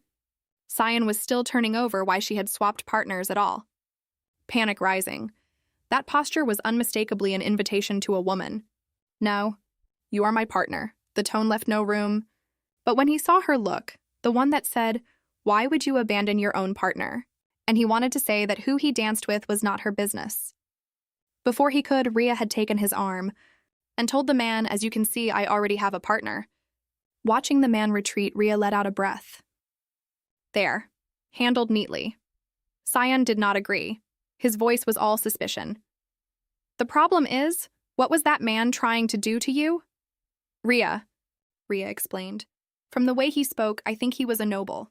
A: Sion was still turning over why she had swapped partners at all. Panic rising. That posture was unmistakably an invitation to a woman. No, you are my partner. The tone left no room. But when he saw her look, the one that said, why would you abandon your own partner? And he wanted to say that who he danced with was not her business. Before he could, Rhea had taken his arm and told the man, as you can see, I already have a partner. Watching the man retreat, Rhea let out a breath. There. Handled neatly. Sion did not agree. His voice was all suspicion. The problem is, what was that man trying to do to you? Rhea explained. From the way he spoke, I think he was a noble.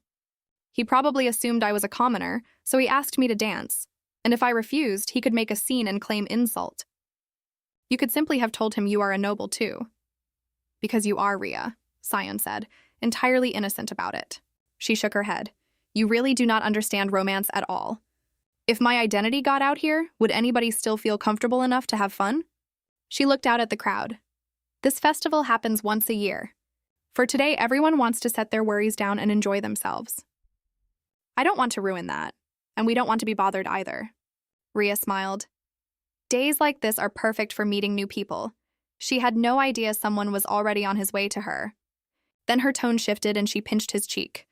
A: He probably assumed I was a commoner, so he asked me to dance. And if I refused, he could make a scene and claim insult. You could simply have told him you are a noble too. Because you are, Rhea, Sion said, entirely innocent about it. She shook her head. You really do not understand romance at all. If my identity got out here, would anybody still feel comfortable enough to have fun? She looked out at the crowd. This festival happens once a year. For today, everyone wants to set their worries down and enjoy themselves. I don't want to ruin that, and we don't want to be bothered either. Rhea smiled. Days like this are perfect for meeting new people. She had no idea someone was already on his way to her. Then her tone shifted and she pinched his cheek.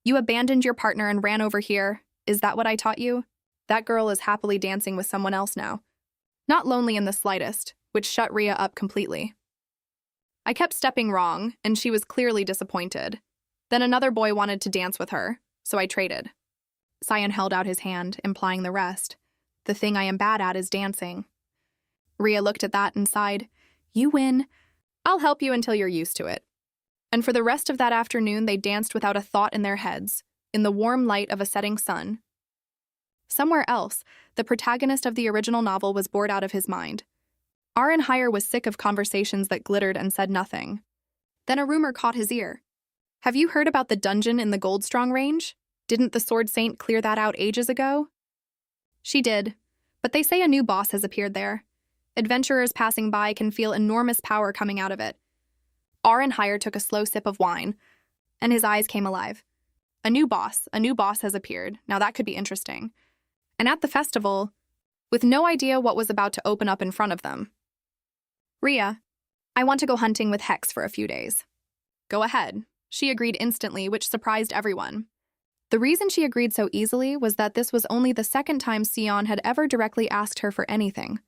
A: You abandoned your partner and ran over here. Is that what I taught you? That girl is happily dancing with someone else now. Not lonely in the slightest, which shut Rhea up completely. I kept stepping wrong, and she was clearly disappointed. Then another boy wanted to dance with her, so I traded. Sion held out his hand, implying the rest. The thing I am bad at is dancing. Rhea looked at that and sighed. You win. I'll help you until you're used to it. And for the rest of that afternoon, they danced without a thought in their heads, in the warm light of a setting sun. Somewhere else, the protagonist of the original novel was bored out of his mind. Aaron Heyer was sick of conversations that glittered and said nothing. Then a rumor caught his ear. Have you heard about the dungeon in the Goldstrong Range? Didn't the Sword Saint clear that out ages ago? She did, but they say a new boss has appeared there. Adventurers passing by can feel enormous power coming out of it. Aaron Heyer took a slow sip of wine, and his eyes came alive. A new boss has appeared. Now that could be interesting. And at the festival, with no idea what was about to open up in front of them. Rhea, I want to go hunting with Hex for a few days. Go ahead. She agreed instantly, which surprised everyone. The reason she agreed so easily was that this was only the second time Sion had ever directly asked her for anything.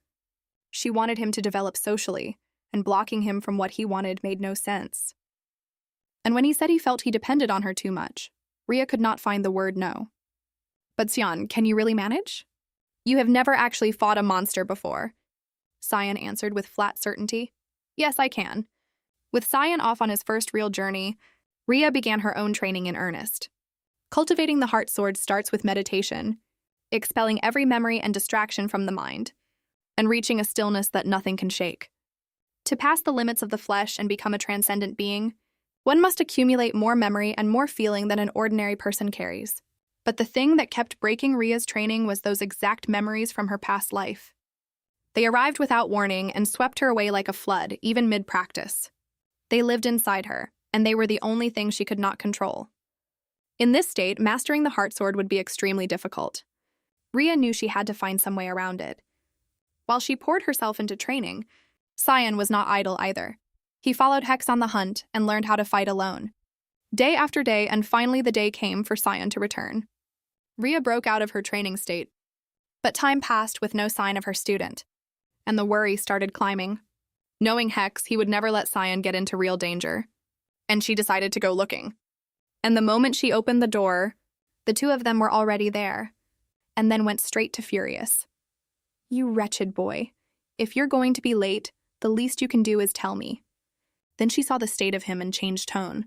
A: She wanted him to develop socially, and blocking him from what he wanted made no sense. And when he said he felt he depended on her too much, Rhea could not find the word no. But Sion, can you really manage? You have never actually fought a monster before. Sion answered with flat certainty. Yes, I can. With Sion off on his first real journey, Rhea began her own training in earnest. Cultivating the heart sword starts with meditation, expelling every memory and distraction from the mind, and reaching a stillness that nothing can shake. To pass the limits of the flesh and become a transcendent being, one must accumulate more memory and more feeling than an ordinary person carries. But the thing that kept breaking Rhea's training was those exact memories from her past life. They arrived without warning and swept her away like a flood, even mid-practice. They lived inside her, and they were the only thing she could not control. In this state, mastering the heart sword would be extremely difficult. Rhea knew she had to find some way around it. While she poured herself into training, Sion was not idle either. He followed Hex on the hunt and learned how to fight alone. Day after day, and finally the day came for Sion to return. Rhea broke out of her training state, but time passed with no sign of her student, and the worry started climbing. Knowing Hex, he would never let Sion get into real danger, and she decided to go looking. And the moment she opened the door, the two of them were already there, and then went straight to Furious. You wretched boy. If you're going to be late, the least you can do is tell me. Then she saw the state of him and changed tone.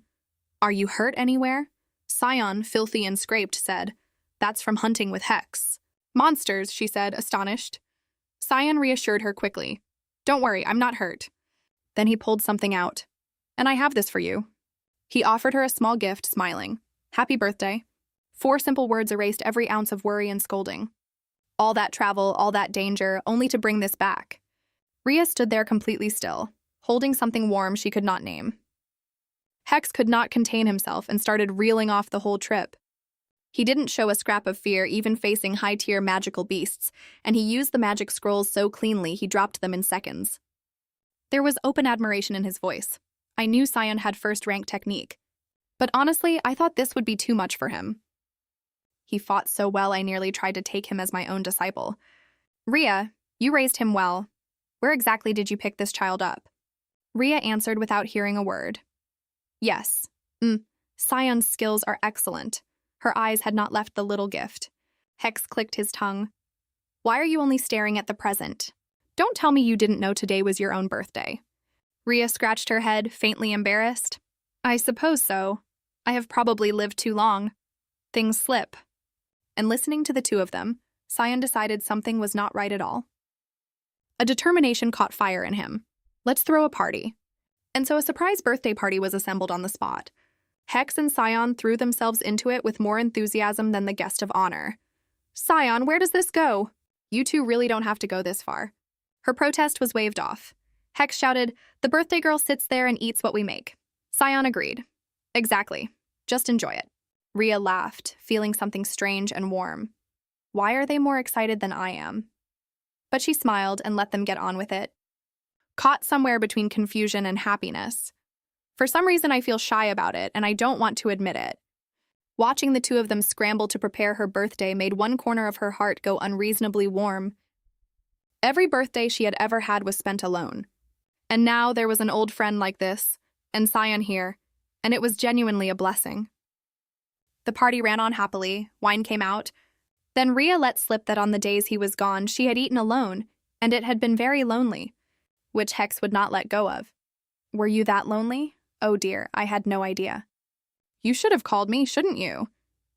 A: Are you hurt anywhere? Sion, filthy and scraped, said, That's from hunting with Hex. Monsters, she said, astonished. Sion reassured her quickly. Don't worry, I'm not hurt. Then he pulled something out. And I have this for you. He offered her a small gift, smiling. Happy birthday. 4 simple words erased every ounce of worry and scolding. All that travel, all that danger, only to bring this back. Rhea stood there completely still, holding something warm she could not name. Hex could not contain himself and started reeling off the whole trip. He didn't show a scrap of fear even facing high-tier magical beasts, and he used the magic scrolls so cleanly he dropped them in seconds. There was open admiration in his voice. I knew Sion had first-rank technique, but honestly, I thought this would be too much for him. He fought so well I nearly tried to take him as my own disciple. Rhea, you raised him well. Where exactly did you pick this child up? Rhea answered without hearing a word. Yes. Sion's skills are excellent. Her eyes had not left the little gift. Hex clicked his tongue. Why are you only staring at the present? Don't tell me you didn't know today was your own birthday. Rhea scratched her head, faintly embarrassed. I suppose so. I have probably lived too long. Things slip. And listening to the two of them, Sion decided something was not right at all. A determination caught fire in him. Let's throw a party. And so a surprise birthday party was assembled on the spot. Hex and Sion threw themselves into it with more enthusiasm than the guest of honor. Sion, where does this go? You two really don't have to go this far. Her protest was waved off. Hex shouted, The birthday girl sits there and eats what we make. Sion agreed. Exactly. Just enjoy it. Rhea laughed, feeling something strange and warm. Why are they more excited than I am? But she smiled and let them get on with it. Caught somewhere between confusion and happiness. For some reason, I feel shy about it, and I don't want to admit it. Watching the two of them scramble to prepare her birthday made one corner of her heart go unreasonably warm. Every birthday she had ever had was spent alone. And now there was an old friend like this, and Sion here, and it was genuinely a blessing. The party ran on happily, wine came out. Then Rhea let slip that on the days he was gone, she had eaten alone, and it had been very lonely, which Hex would not let go of. Were you that lonely? Oh dear, I had no idea. You should have called me, shouldn't you?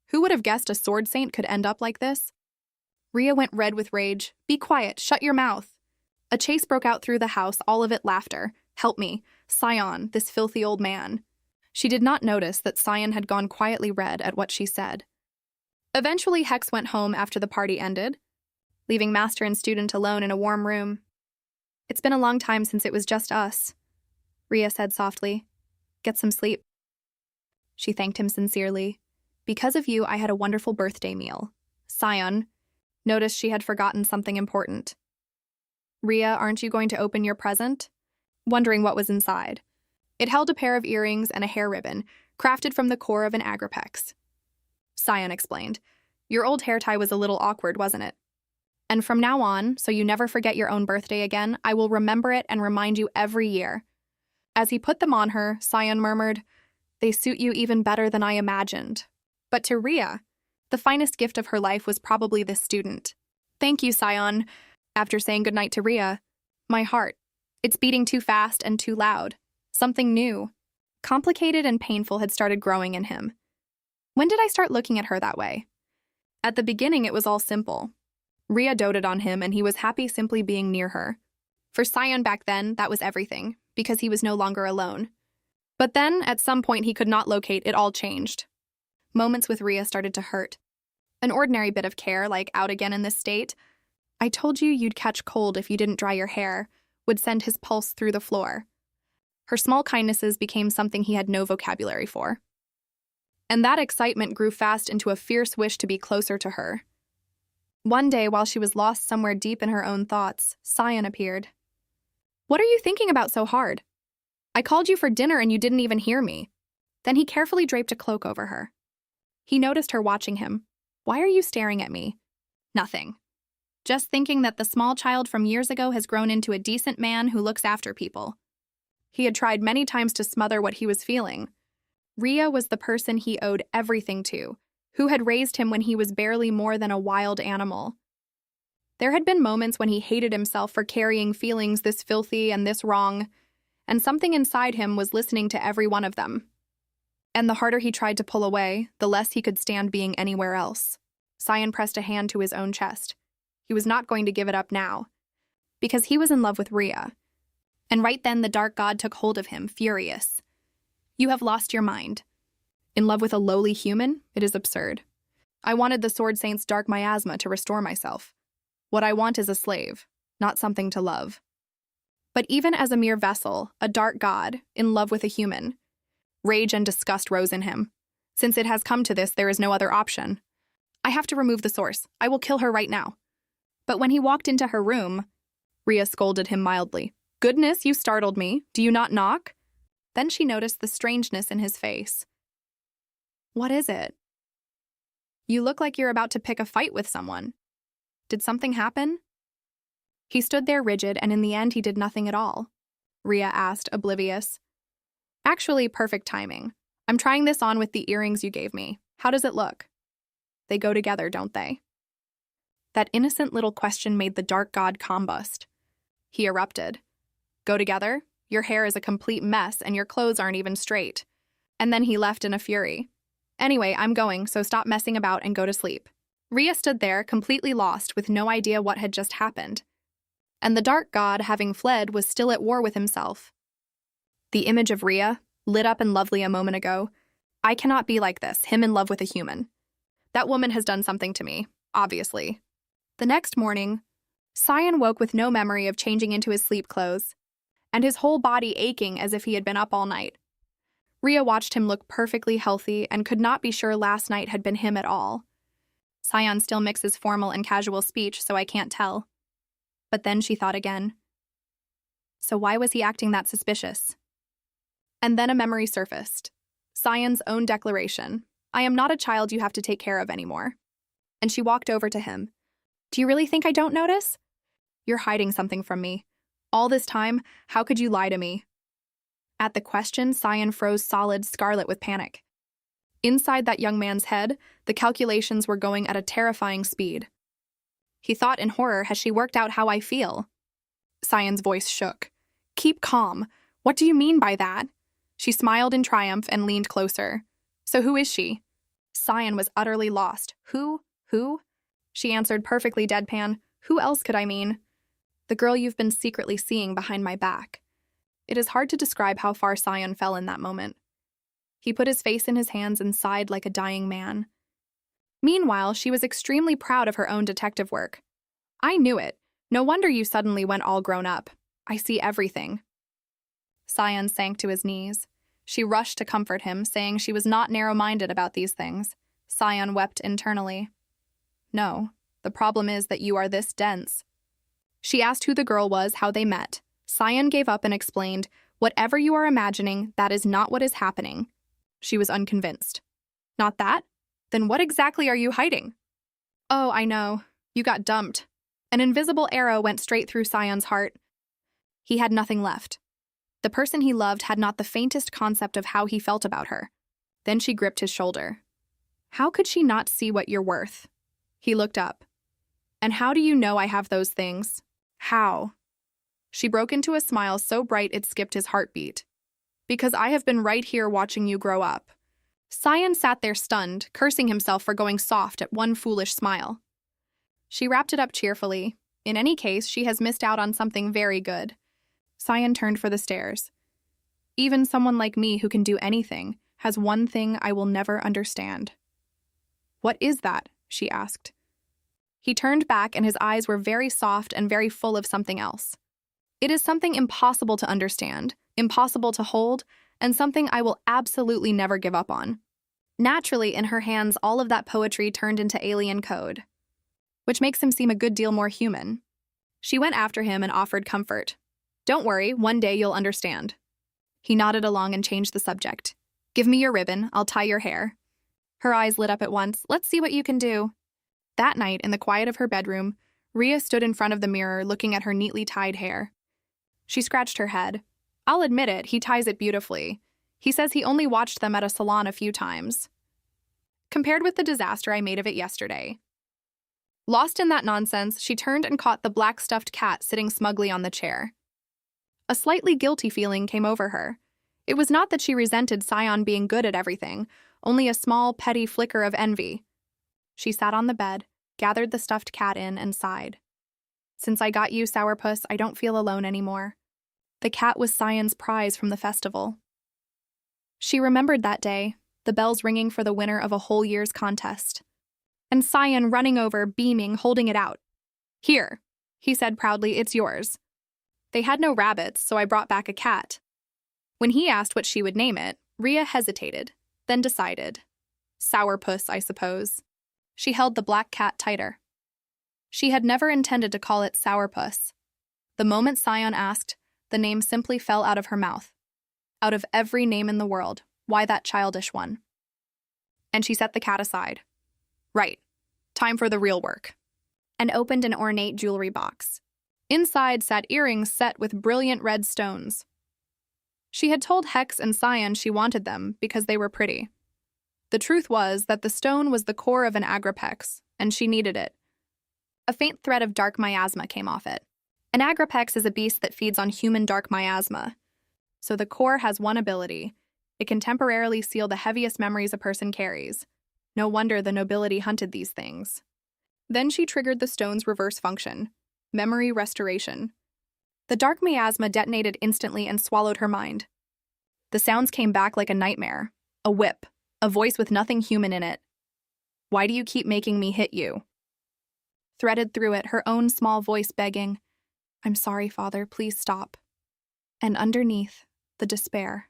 A: Who would have guessed a sword saint could end up like this? Rhea went red with rage. Be quiet, shut your mouth. A chase broke out through the house, all of it laughter. Help me, Sion, this filthy old man. She did not notice that Sion had gone quietly red at what she said. Eventually, Hex went home after the party ended, leaving master and student alone in a warm room. It's been a long time since it was just us, Rhea said softly. Get some sleep. She thanked him sincerely. Because of you, I had a wonderful birthday meal. Sion noticed she had forgotten something important. Rhea, aren't you going to open your present? Wondering what was inside. It held a pair of earrings and a hair ribbon, crafted from the core of an agripex. Sion explained. Your old hair tie was a little awkward, wasn't it? And from now on, so you never forget your own birthday again, I will remember it and remind you every year. As he put them on her, Sion murmured, They suit you even better than I imagined. But to Rhea, the finest gift of her life was probably this student. Thank you, Sion. After saying goodnight to Rhea, my heart, it's beating too fast and too loud. Something new, complicated and painful had started growing in him. When did I start looking at her that way? At the beginning, it was all simple. Rhea doted on him, and he was happy simply being near her. For Sion back then, that was everything, because he was no longer alone. But then, at some point he could not locate, it all changed. Moments with Rhea started to hurt. An ordinary bit of care, like out again in this state. I told you you'd catch cold if you didn't dry your hair, would send his pulse through the floor. Her small kindnesses became something he had no vocabulary for. And that excitement grew fast into a fierce wish to be closer to her. One day, while she was lost somewhere deep in her own thoughts, Sion appeared. What are you thinking about so hard? I called you for dinner and you didn't even hear me. Then he carefully draped a cloak over her. He noticed her watching him. Why are you staring at me? Nothing. Just thinking that the small child from years ago has grown into a decent man who looks after people. He had tried many times to smother what he was feeling. Rhea was the person he owed everything to, who had raised him when he was barely more than a wild animal. There had been moments when he hated himself for carrying feelings this filthy and this wrong, and something inside him was listening to every one of them. And the harder he tried to pull away, the less he could stand being anywhere else. Sion pressed a hand to his own chest. He was not going to give it up now, because he was in love with Rhea. And right then the dark god took hold of him, furious. You have lost your mind. In love with a lowly human? It is absurd. I wanted the Sword Saint's dark miasma to restore myself. What I want is a slave, not something to love. But even as a mere vessel, a dark god, in love with a human, rage and disgust rose in him. Since it has come to this, there is no other option. I have to remove the source. I will kill her right now. But when he walked into her room, Rhea scolded him mildly. Goodness, you startled me. Do you not knock? Then she noticed the strangeness in his face. What is it? You look like you're about to pick a fight with someone. Did something happen? He stood there rigid, and in the end he did nothing at all. Rhea asked, oblivious. Actually, perfect timing. I'm trying this on with the earrings you gave me. How does it look? They go together, don't they? That innocent little question made the dark god combust. He erupted. Go together? Your hair is a complete mess, and your clothes aren't even straight. And then he left in a fury. Anyway, I'm going, so stop messing about and go to sleep. Rhea stood there, completely lost, with no idea what had just happened. And the dark god, having fled, was still at war with himself. The image of Rhea, lit up and lovely a moment ago. I cannot be like this, him in love with a human. That woman has done something to me, obviously. The next morning, Sion woke with no memory of changing into his sleep clothes, and his whole body aching as if he had been up all night. Rhea watched him look perfectly healthy and could not be sure last night had been him at all. Sion still mixes formal and casual speech, so I can't tell. But then she thought again. So why was he acting that suspicious? And then a memory surfaced. Sion's own declaration. I am not a child you have to take care of anymore. And she walked over to him. Do you really think I don't notice? You're hiding something from me. All this time, how could you lie to me? At the question, Sion froze solid, scarlet with panic. Inside that young man's head, the calculations were going at a terrifying speed. He thought in horror, has she worked out how I feel? Sion's voice shook. Keep calm. What do you mean by that? She smiled in triumph and leaned closer. So who is she? Sion was utterly lost. Who? She answered perfectly deadpan. Who else could I mean? The girl you've been secretly seeing behind my back. It is hard to describe how far Sion fell in that moment. He put his face in his hands and sighed like a dying man. Meanwhile, she was extremely proud of her own detective work. I knew it. No wonder you suddenly went all grown up. I see everything. Sion sank to his knees. She rushed to comfort him, saying she was not narrow-minded about these things. Sion wept internally. No, the problem is that you are this dense. She asked who the girl was, how they met. Sion gave up and explained, whatever you are imagining, that is not what is happening. She was unconvinced. Not that? Then what exactly are you hiding? Oh, I know. You got dumped. An invisible arrow went straight through Sion's heart. He had nothing left. The person he loved had not the faintest concept of how he felt about her. Then she gripped his shoulder. How could she not see what you're worth? He looked up. And how do you know I have those things? How? She broke into a smile so bright it skipped his heartbeat. Because I have been right here watching you grow up. Sion sat there stunned, cursing himself for going soft at one foolish smile. She wrapped it up cheerfully. In any case, she has missed out on something very good. Sion turned for the stairs. Even someone like me who can do anything has one thing I will never understand. What is that? She asked. He turned back and his eyes were very soft and very full of something else. It is something impossible to understand, impossible to hold, and something I will absolutely never give up on. Naturally, in her hands, all of that poetry turned into alien code, which makes him seem a good deal more human. She went after him and offered comfort. Don't worry, one day you'll understand. He nodded along and changed the subject. Give me your ribbon, I'll tie your hair. Her eyes lit up at once. Let's see what you can do. That night, in the quiet of her bedroom, Rhea stood in front of the mirror looking at her neatly tied hair. She scratched her head. I'll admit it, he ties it beautifully. He says he only watched them at a salon a few times. Compared with the disaster I made of it yesterday. Lost in that nonsense, she turned and caught the black stuffed cat sitting smugly on the chair. A slightly guilty feeling came over her. It was not that she resented Sion being good at everything, only a small, petty flicker of envy. She sat on the bed, gathered the stuffed cat in, and sighed. Since I got you, Sourpuss, I don't feel alone anymore. The cat was Sion's prize from the festival. She remembered that day, the bells ringing for the winner of a whole year's contest. And Sion running over, beaming, holding it out. Here, he said proudly, it's yours. They had no rabbits, so I brought back a cat. When he asked what she would name it, Rhea hesitated, then decided. Sourpuss, I suppose. She held the black cat tighter. She had never intended to call it Sourpuss. The moment Sion asked, the name simply fell out of her mouth. Out of every name in the world, why that childish one? And she set the cat aside. Right, time for the real work. And opened an ornate jewelry box. Inside sat earrings set with brilliant red stones. She had told Hex and Sion she wanted them because they were pretty. The truth was that the stone was the core of an Agripex, and she needed it. A faint thread of dark miasma came off it. An Agripex is a beast that feeds on human dark miasma. So the core has one ability. It can temporarily seal the heaviest memories a person carries. No wonder the nobility hunted these things. Then she triggered the stone's reverse function, memory restoration. The dark miasma detonated instantly and swallowed her mind. The sounds came back like a nightmare, a whip, a voice with nothing human in it. Why do you keep making me hit you? Threaded through it, her own small voice begging, I'm sorry, Father, please stop. And underneath, the despair.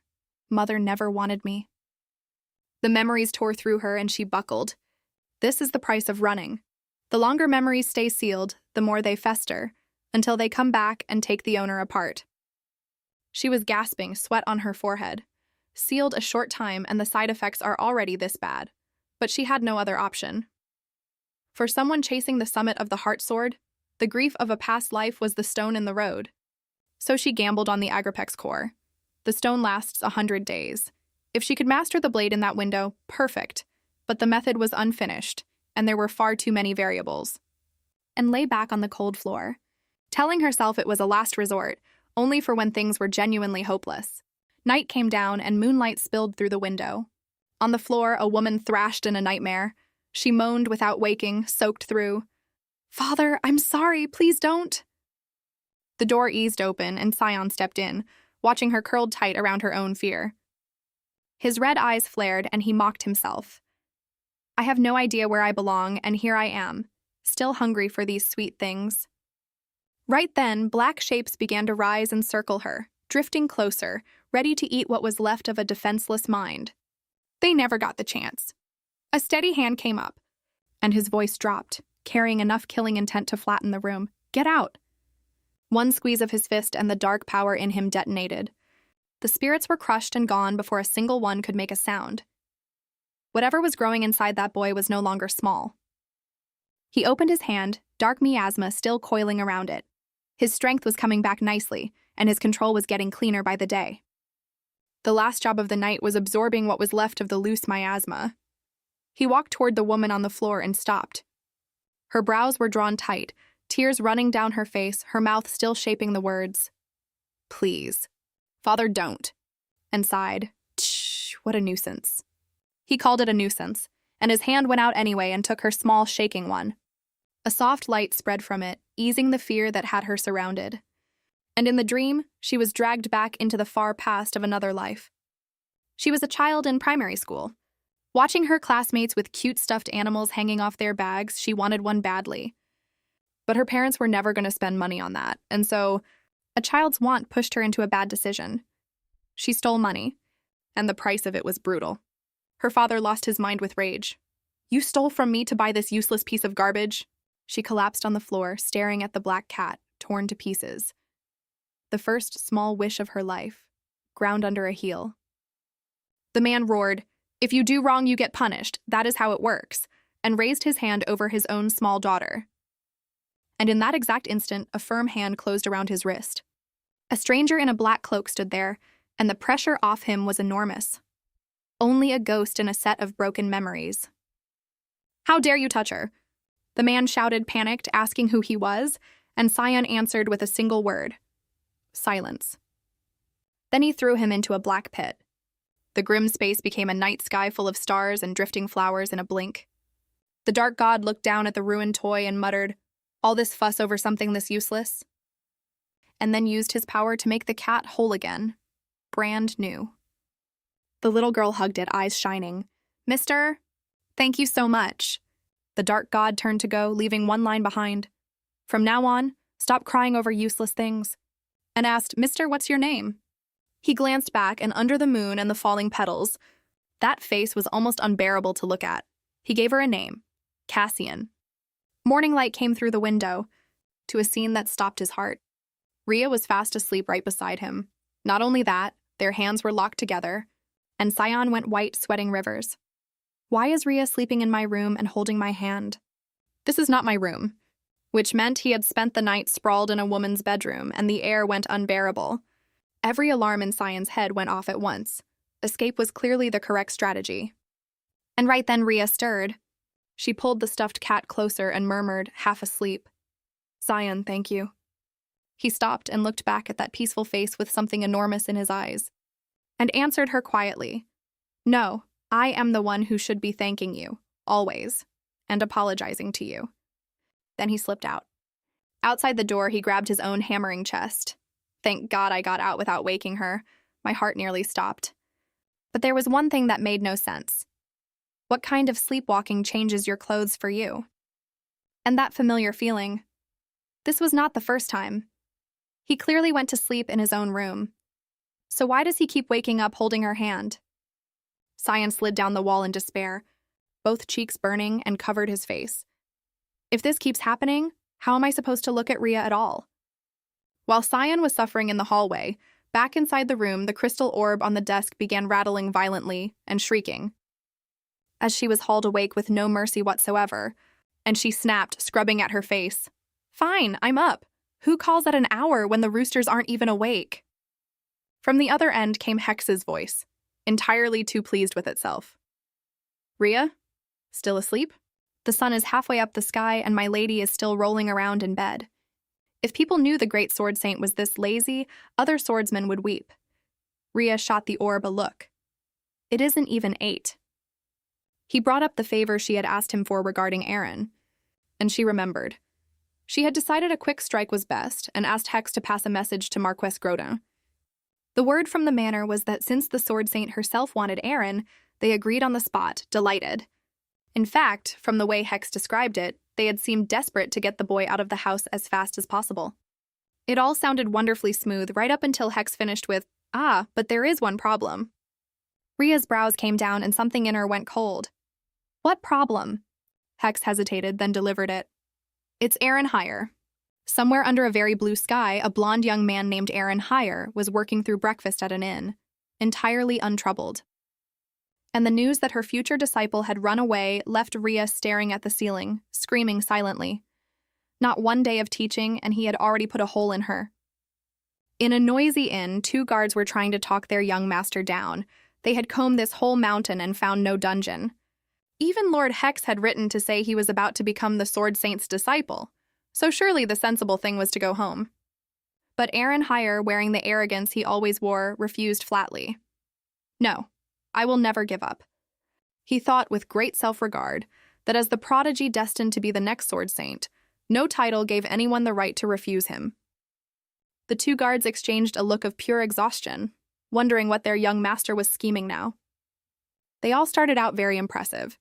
A: Mother never wanted me. The memories tore through her and she buckled. This is the price of running. The longer memories stay sealed, the more they fester, until they come back and take the owner apart. She was gasping, sweat on her forehead. Sealed a short time and the side effects are already this bad. But she had no other option. For someone chasing the summit of the heart sword, the grief of a past life was the stone in the road. So she gambled on the Agripex core. The stone lasts 100 days. If she could master the blade in that window, perfect. But the method was unfinished, and there were far too many variables. And lay back on the cold floor, telling herself it was a last resort, only for when things were genuinely hopeless. Night came down and moonlight spilled through the window. On the floor, a woman thrashed in a nightmare. She moaned without waking, soaked through. "Father, I'm sorry, please don't." The door eased open and Sion stepped in, watching her curled tight around her own fear. His red eyes flared and he mocked himself. "I have no idea where I belong, and here I am, still hungry for these sweet things." Right then, black shapes began to rise and circle her, drifting closer, ready to eat what was left of a defenseless mind. They never got the chance. A steady hand came up, and his voice dropped, carrying enough killing intent to flatten the room. "Get out!" One squeeze of his fist and the dark power in him detonated. The spirits were crushed and gone before a single one could make a sound. Whatever was growing inside that boy was no longer small. He opened his hand, dark miasma still coiling around it. His strength was coming back nicely, and his control was getting cleaner by the day. The last job of the night was absorbing what was left of the loose miasma. He walked toward the woman on the floor and stopped. Her brows were drawn tight, tears running down her face, her mouth still shaping the words, "Please, Father, don't," and sighed, "Tsh, what a nuisance." He called it a nuisance, and his hand went out anyway and took her small, shaking one. A soft light spread from it, easing the fear that had her surrounded. And in the dream, she was dragged back into the far past of another life. She was a child in primary school. Watching her classmates with cute stuffed animals hanging off their bags, she wanted one badly. But her parents were never going to spend money on that, and so a child's want pushed her into a bad decision. She stole money, and the price of it was brutal. Her father lost his mind with rage. "You stole from me to buy this useless piece of garbage?" She collapsed on the floor, staring at the black cat, torn to pieces. The first small wish of her life, ground under a heel. The man roared, "If you do wrong, you get punished. That is how it works," and raised his hand over his own small daughter. And in that exact instant, a firm hand closed around his wrist. A stranger in a black cloak stood there, and the pressure off him was enormous. Only a ghost in a set of broken memories. "How dare you touch her?" The man shouted, panicked, asking who he was, and Sion answered with a single word. Silence. Then he threw him into a black pit. The grim space became a night sky full of stars and drifting flowers in a blink. The dark god looked down at the ruined toy and muttered, "All this fuss over something this useless?" And then used his power to make the cat whole again, brand new. The little girl hugged it, eyes shining. "Mister, thank you so much." The dark god turned to go, leaving one line behind. "From now on, stop crying over useless things." And asked, "Mister, what's your name?" He glanced back, and under the moon and the falling petals, that face was almost unbearable to look at. He gave her a name, Cassian. Morning light came through the window, to a scene that stopped his heart. Rhea was fast asleep right beside him. Not only that, their hands were locked together, and Sion went white, sweating rivers. Why is Rhea sleeping in my room and holding my hand? This is not my room, which meant he had spent the night sprawled in a woman's bedroom, and the air went unbearable. Every alarm in Sion's head went off at once. Escape was clearly the correct strategy. And right then Rhea stirred. She pulled the stuffed cat closer and murmured, half asleep, "Sion, thank you." He stopped and looked back at that peaceful face with something enormous in his eyes, and answered her quietly, "No, I am the one who should be thanking you, always, and apologizing to you." Then he slipped out. Outside the door, he grabbed his own hammering chest. Thank God I got out without waking her. My heart nearly stopped. But there was one thing that made no sense. What kind of sleepwalking changes your clothes for you? And that familiar feeling. This was not the first time. He clearly went to sleep in his own room. So why does he keep waking up holding her hand? Sion slid down the wall in despair, both cheeks burning, and covered his face. If this keeps happening, how am I supposed to look at Rhea at all? While Sion was suffering in the hallway, back inside the room, the crystal orb on the desk began rattling violently and shrieking. As she was hauled awake with no mercy whatsoever, and she snapped, scrubbing at her face. Fine, I'm up. Who calls at an hour when the roosters aren't even awake? From the other end came Hex's voice, entirely too pleased with itself. Rhea? Still asleep? The sun is halfway up the sky and my lady is still rolling around in bed. If people knew the great sword saint was this lazy, other swordsmen would weep. Rhea shot the orb a look. It isn't even 8. He brought up the favor she had asked him for regarding Aaron, and she remembered. She had decided a quick strike was best and asked Hex to pass a message to Marquess Grodin. The word from the manor was that since the sword saint herself wanted Aaron, they agreed on the spot, delighted. In fact, from the way Hex described it, they had seemed desperate to get the boy out of the house as fast as possible. It all sounded wonderfully smooth right up until Hex finished with, but there is one problem. Rhea's brows came down and something in her went cold. What problem? Hex hesitated, then delivered it. It's Aaron Hire. Somewhere under a very blue sky, a blonde young man named Aaron Hire was working through breakfast at an inn, entirely untroubled. And the news that her future disciple had run away left Rhea staring at the ceiling, screaming silently. Not one day of teaching, and he had already put a hole in her. In a noisy inn, 2 guards were trying to talk their young master down. They had combed this whole mountain and found no dungeon. Even Lord Hex had written to say he was about to become the Sword Saint's disciple, so surely the sensible thing was to go home. But Aaron Hire, wearing the arrogance he always wore, refused flatly. No, I will never give up. He thought with great self-regard that as the prodigy destined to be the next Sword Saint, no title gave anyone the right to refuse him. The 2 guards exchanged a look of pure exhaustion, wondering what their young master was scheming now. They all started out very impressive,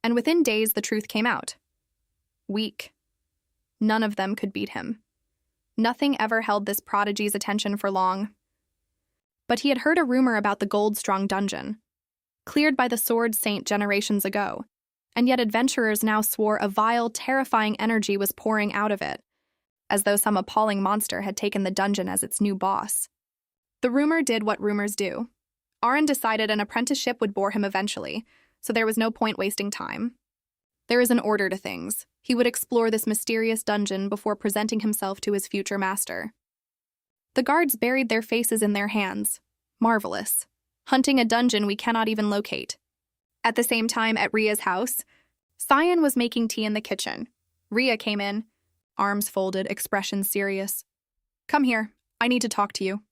A: and within days the truth came out. Weak. None of them could beat him. Nothing ever held this prodigy's attention for long. But he had heard a rumor about the Goldstrong dungeon, cleared by the Sword Saint generations ago, and yet adventurers now swore a vile, terrifying energy was pouring out of it, as though some appalling monster had taken the dungeon as its new boss. The rumor did what rumors do. Aaron decided an apprenticeship would bore him eventually, so there was no point wasting time. There is an order to things. He would explore this mysterious dungeon before presenting himself to his future master. The guards buried their faces in their hands. Marvelous. Hunting a dungeon we cannot even locate. At the same time, at Rhea's house, Sion was making tea in the kitchen. Rhea came in, arms folded, expression serious. Come here, I need to talk to you.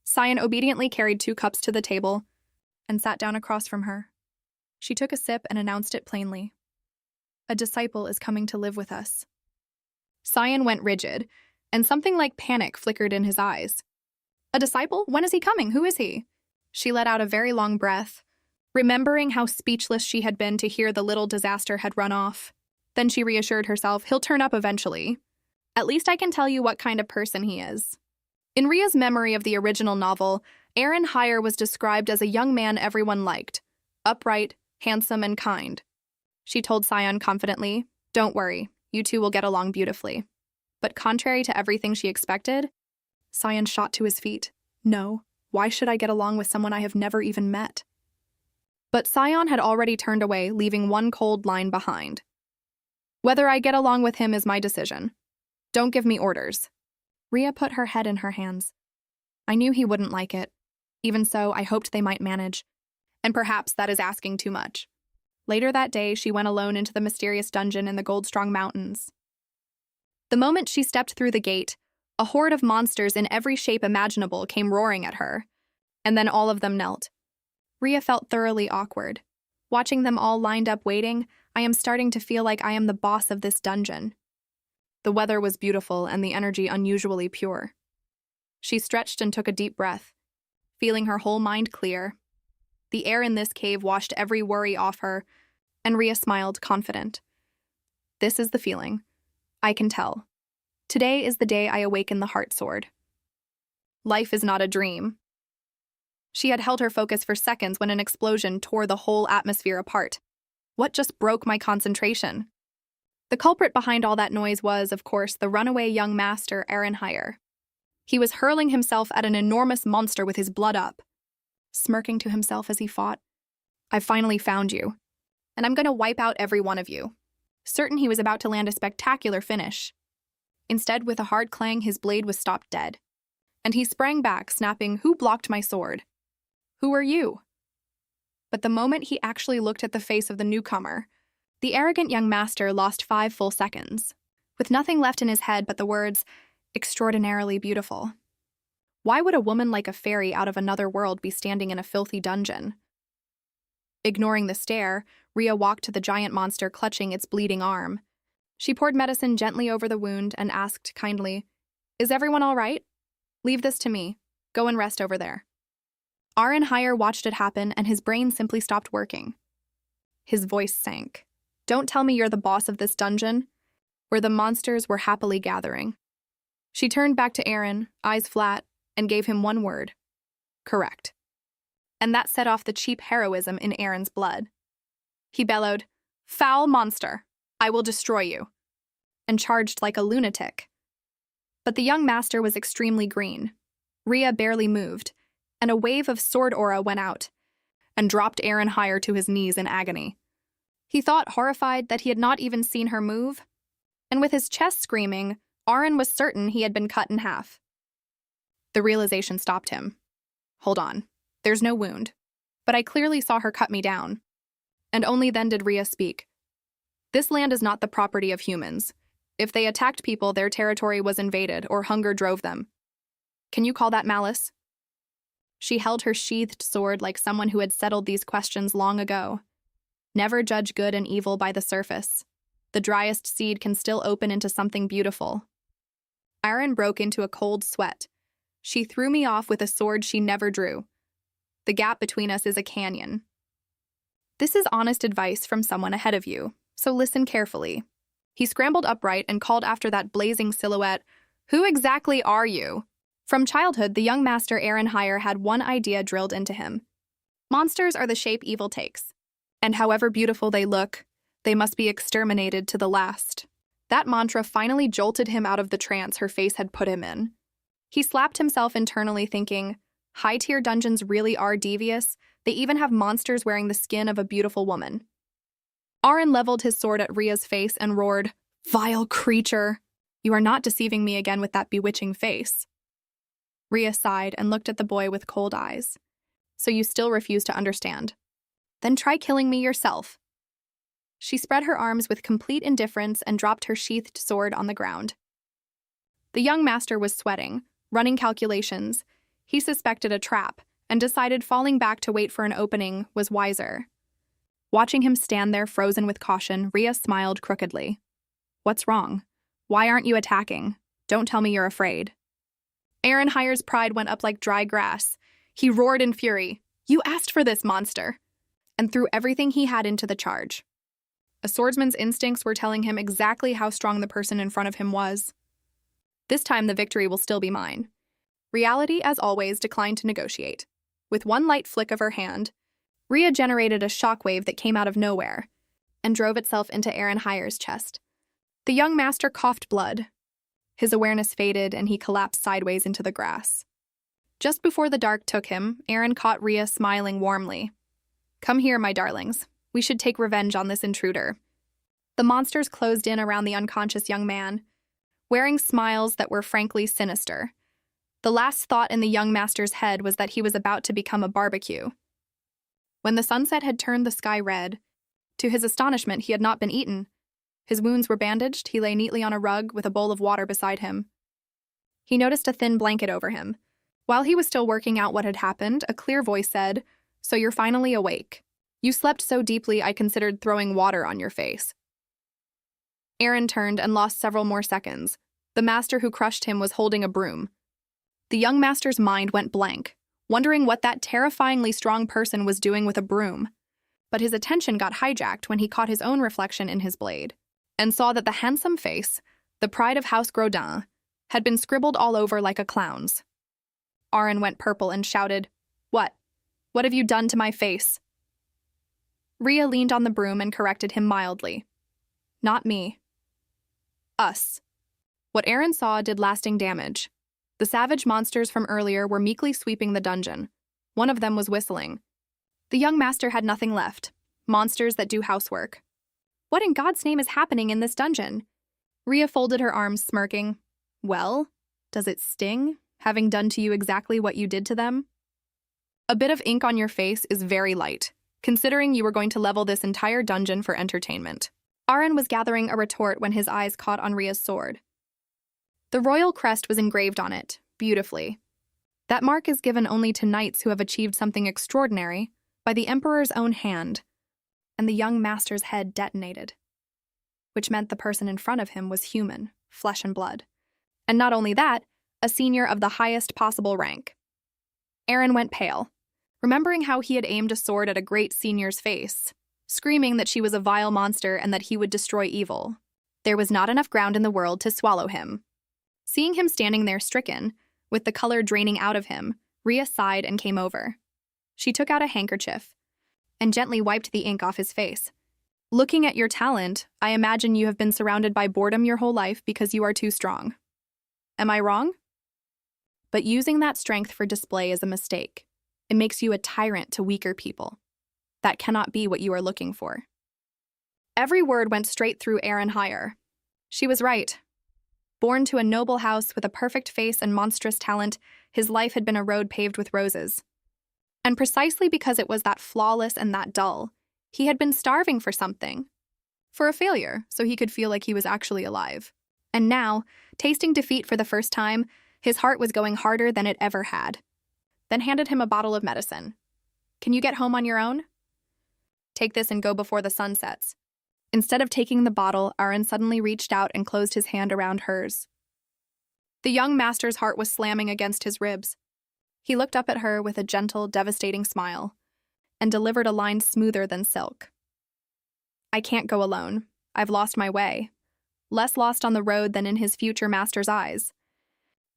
A: Sion obediently carried 2 cups to the table and sat down across from her. She took a sip and announced it plainly. A disciple is coming to live with us. Sion went rigid, and something like panic flickered in his eyes. A disciple? When is he coming? Who is he? She let out a very long breath, remembering how speechless she had been to hear the little disaster had run off. Then she reassured herself, he'll turn up eventually. At least I can tell you what kind of person he is. In Rhea's memory of the original novel, Aaron Hire was described as a young man everyone liked, upright, handsome, and kind. She told Sion confidently, don't worry, you 2 will get along beautifully. But contrary to everything she expected, Sion shot to his feet. No, why should I get along with someone I have never even met? But Sion had already turned away, leaving one cold line behind. Whether I get along with him is my decision. Don't give me orders. Rhea put her head in her hands. I knew he wouldn't like it. Even so, I hoped they might manage. And perhaps that is asking too much. Later that day, she went alone into the mysterious dungeon in the Goldstrong Mountains. The moment she stepped through the gate, a horde of monsters in every shape imaginable came roaring at her, and then all of them knelt. Rhea felt thoroughly awkward. Watching them all lined up waiting, I am starting to feel like I am the boss of this dungeon. The weather was beautiful and the energy unusually pure. She stretched and took a deep breath, feeling her whole mind clear. The air in this cave washed every worry off her, and Rhea smiled, confident. This is the feeling. I can tell. Today is the day I awaken the Heart Sword. Life is not a dream. She had held her focus for seconds when an explosion tore the whole atmosphere apart. What just broke my concentration? The culprit behind all that noise was, of course, the runaway young master, Ehrenheier. He was hurling himself at an enormous monster with his blood up, smirking to himself as he fought. "I've finally found you, and I'm going to wipe out every one of you." Certain he was about to land a spectacular finish. Instead, with a hard clang, his blade was stopped dead. And he sprang back, snapping, "Who blocked my sword? Who are you?" But the moment he actually looked at the face of the newcomer, the arrogant young master lost 5 full seconds, with nothing left in his head but the words, "Extraordinarily beautiful." Why would a woman like a fairy out of another world be standing in a filthy dungeon? Ignoring the stare, Rhea walked to the giant monster clutching its bleeding arm. She poured medicine gently over the wound and asked kindly, "Is everyone all right? Leave this to me. Go and rest over there." Ehrenheier watched it happen, and his brain simply stopped working. His voice sank. "Don't tell me you're the boss of this dungeon," where the monsters were happily gathering. She turned back to Aaron, eyes flat, and gave him one word: "Correct." And that set off the cheap heroism in Aaron's blood. He bellowed, "Foul monster! I will destroy you," and charged like a lunatic. But the young master was extremely green. Rhea barely moved, and a wave of sword aura went out and dropped Ehrenheier to his knees in agony. He thought, horrified, that he had not even seen her move, and with his chest screaming, Aaron was certain he had been cut in half. The realization stopped him. Hold on. There's no wound, but I clearly saw her cut me down. And only then did Rhea speak. "This land is not the property of humans. If they attacked people, their territory was invaded or hunger drove them. Can you call that malice?" She held her sheathed sword like someone who had settled these questions long ago. Never judge good and evil by the surface. The driest seed can still open into something beautiful. Aaron broke into a cold sweat. She threw me off with a sword she never drew. The gap between us is a canyon. This is honest advice from someone ahead of you, so listen carefully. He scrambled upright and called after that blazing silhouette, "Who exactly are you?" From childhood, the young master Ehrenheier had one idea drilled into him. Monsters are the shape evil takes, and however beautiful they look, they must be exterminated to the last. That mantra finally jolted him out of the trance her face had put him in. He slapped himself internally, thinking, high-tier dungeons really are devious. They even have monsters wearing the skin of a beautiful woman. Aaron leveled his sword at Rhea's face and roared, "Vile creature! You are not deceiving me again with that bewitching face." Rhea sighed and looked at the boy with cold eyes. "So you still refuse to understand? Then try killing me yourself." She spread her arms with complete indifference and dropped her sheathed sword on the ground. The young master was sweating, running calculations. He suspected a trap, and decided falling back to wait for an opening was wiser. Watching him stand there frozen with caution, Rhea smiled crookedly. "What's wrong? Why aren't you attacking? Don't tell me you're afraid." Ehrenheier's pride went up like dry grass. He roared in fury, "You asked for this, monster!" and threw everything he had into the charge. A swordsman's instincts were telling him exactly how strong the person in front of him was. This time the victory will still be mine. Reality, as always, declined to negotiate. With one light flick of her hand, Rhea generated a shockwave that came out of nowhere and drove itself into Ehrenheier's chest. The young master coughed blood. His awareness faded and he collapsed sideways into the grass. Just before the dark took him, Aaron caught Rhea smiling warmly. "Come here, my darlings. We should take revenge on this intruder." The monsters closed in around the unconscious young man, wearing smiles that were frankly sinister. The last thought in the young master's head was that he was about to become a barbecue. When the sunset had turned the sky red, to his astonishment, he had not been eaten. His wounds were bandaged, he lay neatly on a rug with a bowl of water beside him. He noticed a thin blanket over him. While he was still working out what had happened, a clear voice said, "So you're finally awake. You slept so deeply I considered throwing water on your face." Aaron turned and lost several more seconds. The master who crushed him was holding a broom. The young master's mind went blank, wondering what that terrifyingly strong person was doing with a broom. But his attention got hijacked when he caught his own reflection in his blade, and saw that the handsome face, the pride of House Grodin, had been scribbled all over like a clown's. Aaron went purple and shouted, "What? What have you done to my face? Rhea leaned on the broom and corrected him mildly. Not me. Us. What Aaron saw did lasting damage. The savage monsters from earlier were meekly sweeping the dungeon. One of them was whistling. The young master had nothing left. Monsters that do housework. What in God's name is happening in this dungeon? Rhea folded her arms, smirking. Well, does it sting, having done to you exactly what you did to them? A bit of ink on your face is very light, considering you were going to level this entire dungeon for entertainment. Aaron was gathering a retort when his eyes caught on Rhea's sword. The royal crest was engraved on it, beautifully. That mark is given only to knights who have achieved something extraordinary by the Emperor's own hand, and the young master's head detonated, which meant the person in front of him was human, flesh and blood. And not only that, a senior of the highest possible rank. Aaron went pale, remembering how he had aimed a sword at a great senior's face, screaming that she was a vile monster and that he would destroy evil. There was not enough ground in the world to swallow him. Seeing him standing there stricken, with the color draining out of him, Rhea sighed and came over. She took out a handkerchief and gently wiped the ink off his face. Looking at your talent, I imagine you have been surrounded by boredom your whole life because you are too strong. Am I wrong? But using that strength for display is a mistake. It makes you a tyrant to weaker people. That cannot be what you are looking for. Every word went straight through Aaron Hire. She was right. Born to a noble house with a perfect face and monstrous talent, his life had been a road paved with roses. And precisely because it was that flawless and that dull, he had been starving for something. For a failure, so he could feel like he was actually alive. And now, tasting defeat for the first time, his heart was going harder than it ever had. Then handed him a bottle of medicine. Can you get home on your own? Take this and go before the sun sets. Instead of taking the bottle, Aaron suddenly reached out and closed his hand around hers. The young master's heart was slamming against his ribs. He looked up at her with a gentle, devastating smile, and delivered a line smoother than silk. I can't go alone. I've lost my way. Less lost on the road than in his future master's eyes.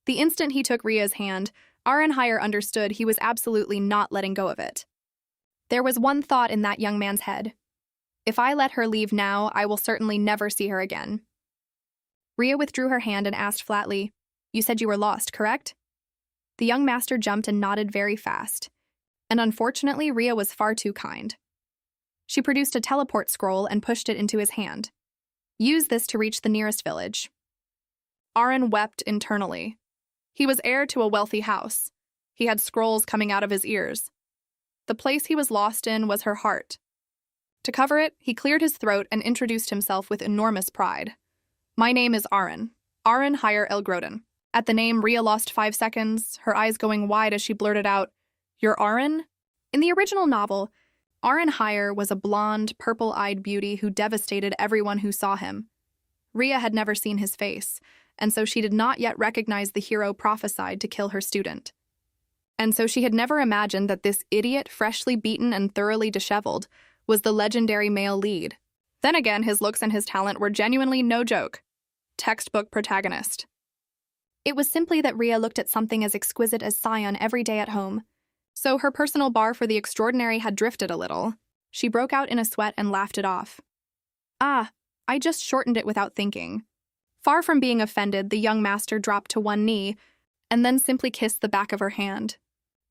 A: The instant he took Rhea's hand, Aaron Hire understood he was absolutely not letting go of it. There was one thought in that young man's head. If I let her leave now, I will certainly never see her again. Rhea withdrew her hand and asked flatly, You said you were lost, correct? The young master jumped and nodded very fast. And unfortunately, Rhea was far too kind. She produced a teleport scroll and pushed it into his hand. Use this to reach the nearest village. Aaron wept internally. He was heir to a wealthy house. He had scrolls coming out of his ears. The place he was lost in was her heart. To cover it, he cleared his throat and introduced himself with enormous pride. My name is Aaron Hire Elgroden. At the name, Rhea lost 5 seconds, her eyes going wide as she blurted out, You're Aaron? In the original novel, Aaron Hire was a blonde, purple-eyed beauty who devastated everyone who saw him. Rhea had never seen his face, and so she did not yet recognize the hero prophesied to kill her student. And so she had never imagined that this idiot, freshly beaten and thoroughly disheveled, was the legendary male lead. Then again, his looks and his talent were genuinely no joke. Textbook protagonist. It was simply that Rhea looked at something as exquisite as Scion every day at home. So her personal bar for the extraordinary had drifted a little. She broke out in a sweat and laughed it off. I just shortened it without thinking. Far from being offended, the young master dropped to one knee and then simply kissed the back of her hand.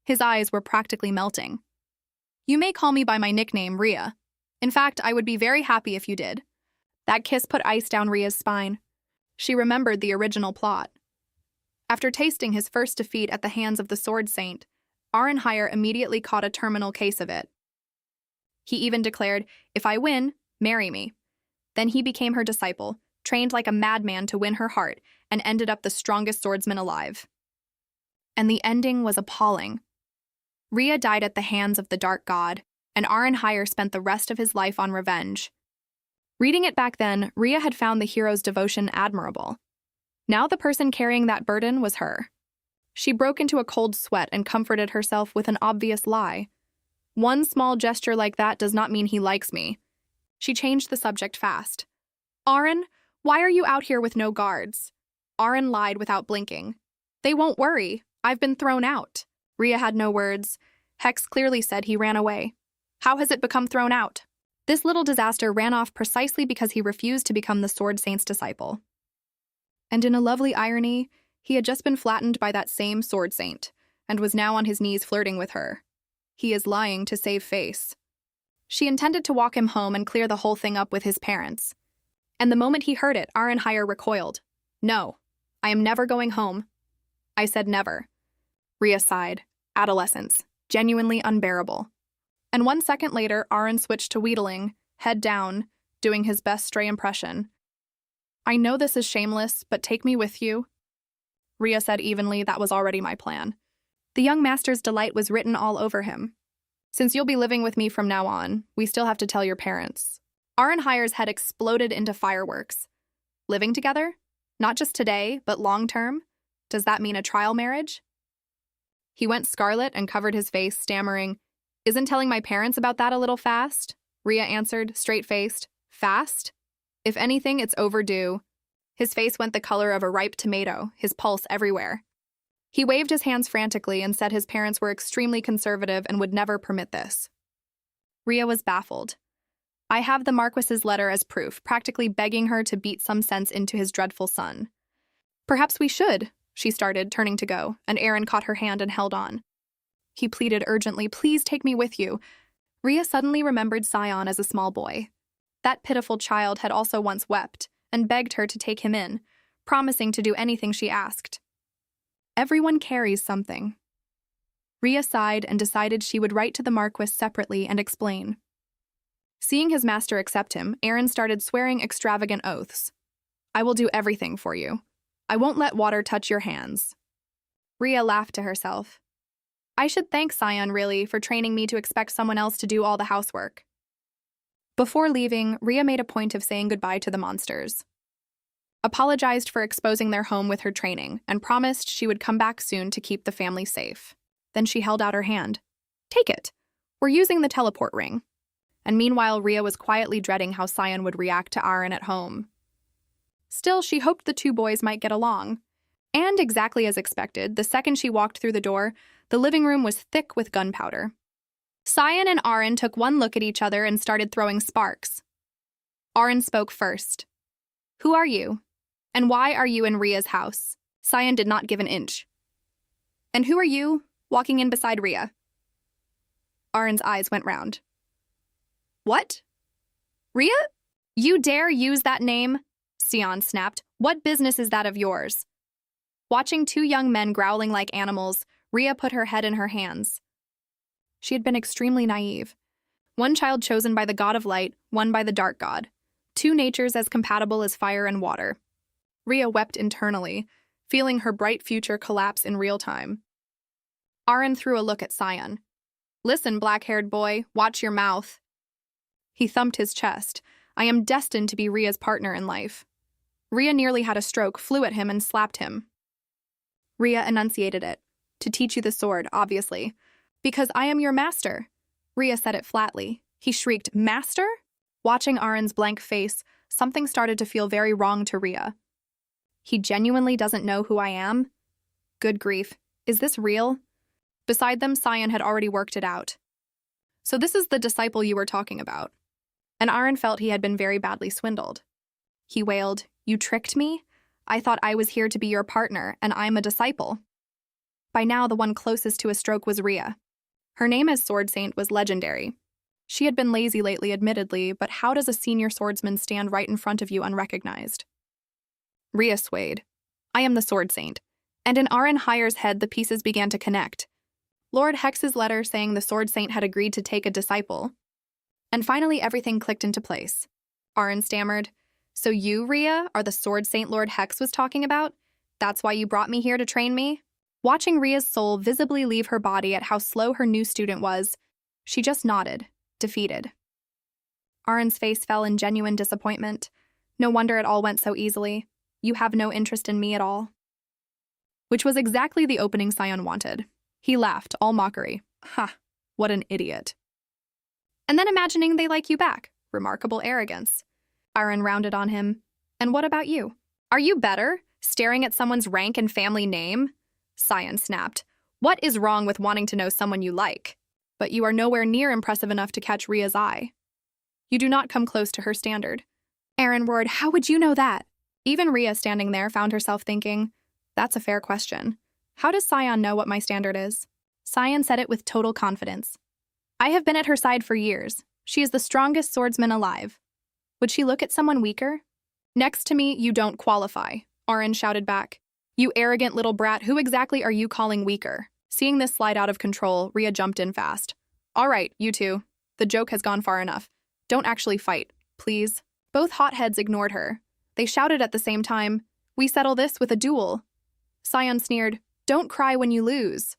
A: His eyes were practically melting. You may call me by my nickname, Rhea. In fact, I would be very happy if you did. That kiss put ice down Rhea's spine. She remembered the original plot. After tasting his first defeat at the hands of the Sword Saint, Aaron Hire immediately caught a terminal case of it. He even declared, If I win, marry me. Then he became her disciple, trained like a madman to win her heart, and ended up the strongest swordsman alive. And the ending was appalling. Rhea died at the hands of the Dark God, and Aaron Hire spent the rest of his life on revenge. Reading it back then, Rhea had found the hero's devotion admirable. Now the person carrying that burden was her. She broke into a cold sweat and comforted herself with an obvious lie. One small gesture like that does not mean he likes me. She changed the subject fast. Aaron, why are you out here with no guards? Aaron lied without blinking. They won't worry. I've been thrown out. Rhea had no words. Hex clearly said he ran away. How has it become thrown out? This little disaster ran off precisely because he refused to become the Sword Saint's disciple. And in a lovely irony, he had just been flattened by that same Sword Saint, and was now on his knees flirting with her. He is lying to save face. She intended to walk him home and clear the whole thing up with his parents. And the moment he heard it, Arenheier recoiled. No, I am never going home. I said never. Rhea sighed. Adolescence. Genuinely unbearable. And 1 second later, Aren switched to wheedling, head down, doing his best stray impression. I know this is shameless, but take me with you. Rhea said evenly that was already my plan. The young master's delight was written all over him. Since you'll be living with me from now on, we still have to tell your parents. Arenheier's head exploded into fireworks. Living together? Not just today, but long-term? Does that mean a trial marriage? He went scarlet and covered his face, stammering, Isn't telling my parents about that a little fast? Rhea answered, straight-faced. Fast? If anything, it's overdue. His face went the color of a ripe tomato, his pulse everywhere. He waved his hands frantically and said his parents were extremely conservative and would never permit this. Rhea was baffled. I have the Marquis's letter as proof, practically begging her to beat some sense into his dreadful son. Perhaps we should, she started, turning to go, and Aren caught her hand and held on. He pleaded urgently, please take me with you. Rhea suddenly remembered Sion as a small boy. That pitiful child had also once wept, and begged her to take him in, promising to do anything she asked. Everyone carries something. Rhea sighed and decided she would write to the Marquis separately and explain. Seeing his master accept him, Aren started swearing extravagant oaths. I will do everything for you. I won't let water touch your hands. Rhea laughed to herself. I should thank Sion, really, for training me to expect someone else to do all the housework. Before leaving, Rhea made a point of saying goodbye to the monsters. Apologized for exposing their home with her training, and promised she would come back soon to keep the family safe. Then she held out her hand. Take it. We're using the teleport ring. And meanwhile, Rhea was quietly dreading how Sion would react to Aren at home. Still, she hoped the two boys might get along. And exactly as expected, the second she walked through the door, the living room was thick with gunpowder. Sion and Aren took one look at each other and started throwing sparks. Aren spoke first. Who are you? And why are you in Rhea's house? Sion did not give an inch. And who are you, walking in beside Rhea? Aren's eyes went round. What? Rhea? You dare use that name? Sion snapped. What business is that of yours? Watching two young men growling like animals, Rhea put her head in her hands. She had been extremely naive. One child chosen by the god of light, one by the dark god. Two natures as compatible as fire and water. Rhea wept internally, feeling her bright future collapse in real time. Aren threw a look at Sion. Listen, black-haired boy, watch your mouth. He thumped his chest. I am destined to be Rhea's partner in life. Rhea nearly had a stroke, flew at him, and slapped him. Rhea enunciated it. To teach you the sword, obviously. Because I am your master. Rhea said it flatly. He shrieked, Master? Watching Aren's blank face, something started to feel very wrong to Rhea. He genuinely doesn't know who I am? Good grief. Is this real? Beside them, Sion had already worked it out. So this is the disciple you were talking about. And Aren felt he had been very badly swindled. He wailed, You tricked me? I thought I was here to be your partner, and I'm a disciple. By now, the one closest to a stroke was Rhea. Her name as Sword Saint was legendary. She had been lazy lately, admittedly, but how does a senior swordsman stand right in front of you unrecognized? Rhea swayed. I am the Sword Saint. And in Arenheier's head, the pieces began to connect. Lord Hex's letter saying the Sword Saint had agreed to take a disciple. And finally, everything clicked into place. Aren stammered, So you, Rhea, are the Sword Saint Lord Hex was talking about? That's why you brought me here to train me? Watching Rhea's soul visibly leave her body at how slow her new student was, she just nodded, defeated. Aren's face fell in genuine disappointment. No wonder it all went so easily. You have no interest in me at all. Which was exactly the opening Sion wanted. He laughed, all mockery. Ha, what an idiot. And then imagining they like you back. Remarkable arrogance. Aren rounded on him. And what about you? Are you better, staring at someone's rank and family name? Sion snapped. What is wrong with wanting to know someone you like? but you are nowhere near impressive enough to catch Ria's eye. You do not come close to her standard. Aaron roared, "How would you know that?" Even Ria, standing there, found herself thinking, that's a fair question. How does Sion know what my standard is? Sion said it with total confidence. I have been at her side for years. She is the strongest swordsman alive. Would she look at someone weaker? Next to me, you don't qualify, Aaron shouted back. You arrogant little brat, who exactly are you calling weaker? Seeing this slide out of control, Ria jumped in fast. All right, you two. The joke has gone far enough. Don't actually fight, please. Both hotheads ignored her. They shouted at the same time, we settle this with a duel. Sion sneered, don't cry when you lose.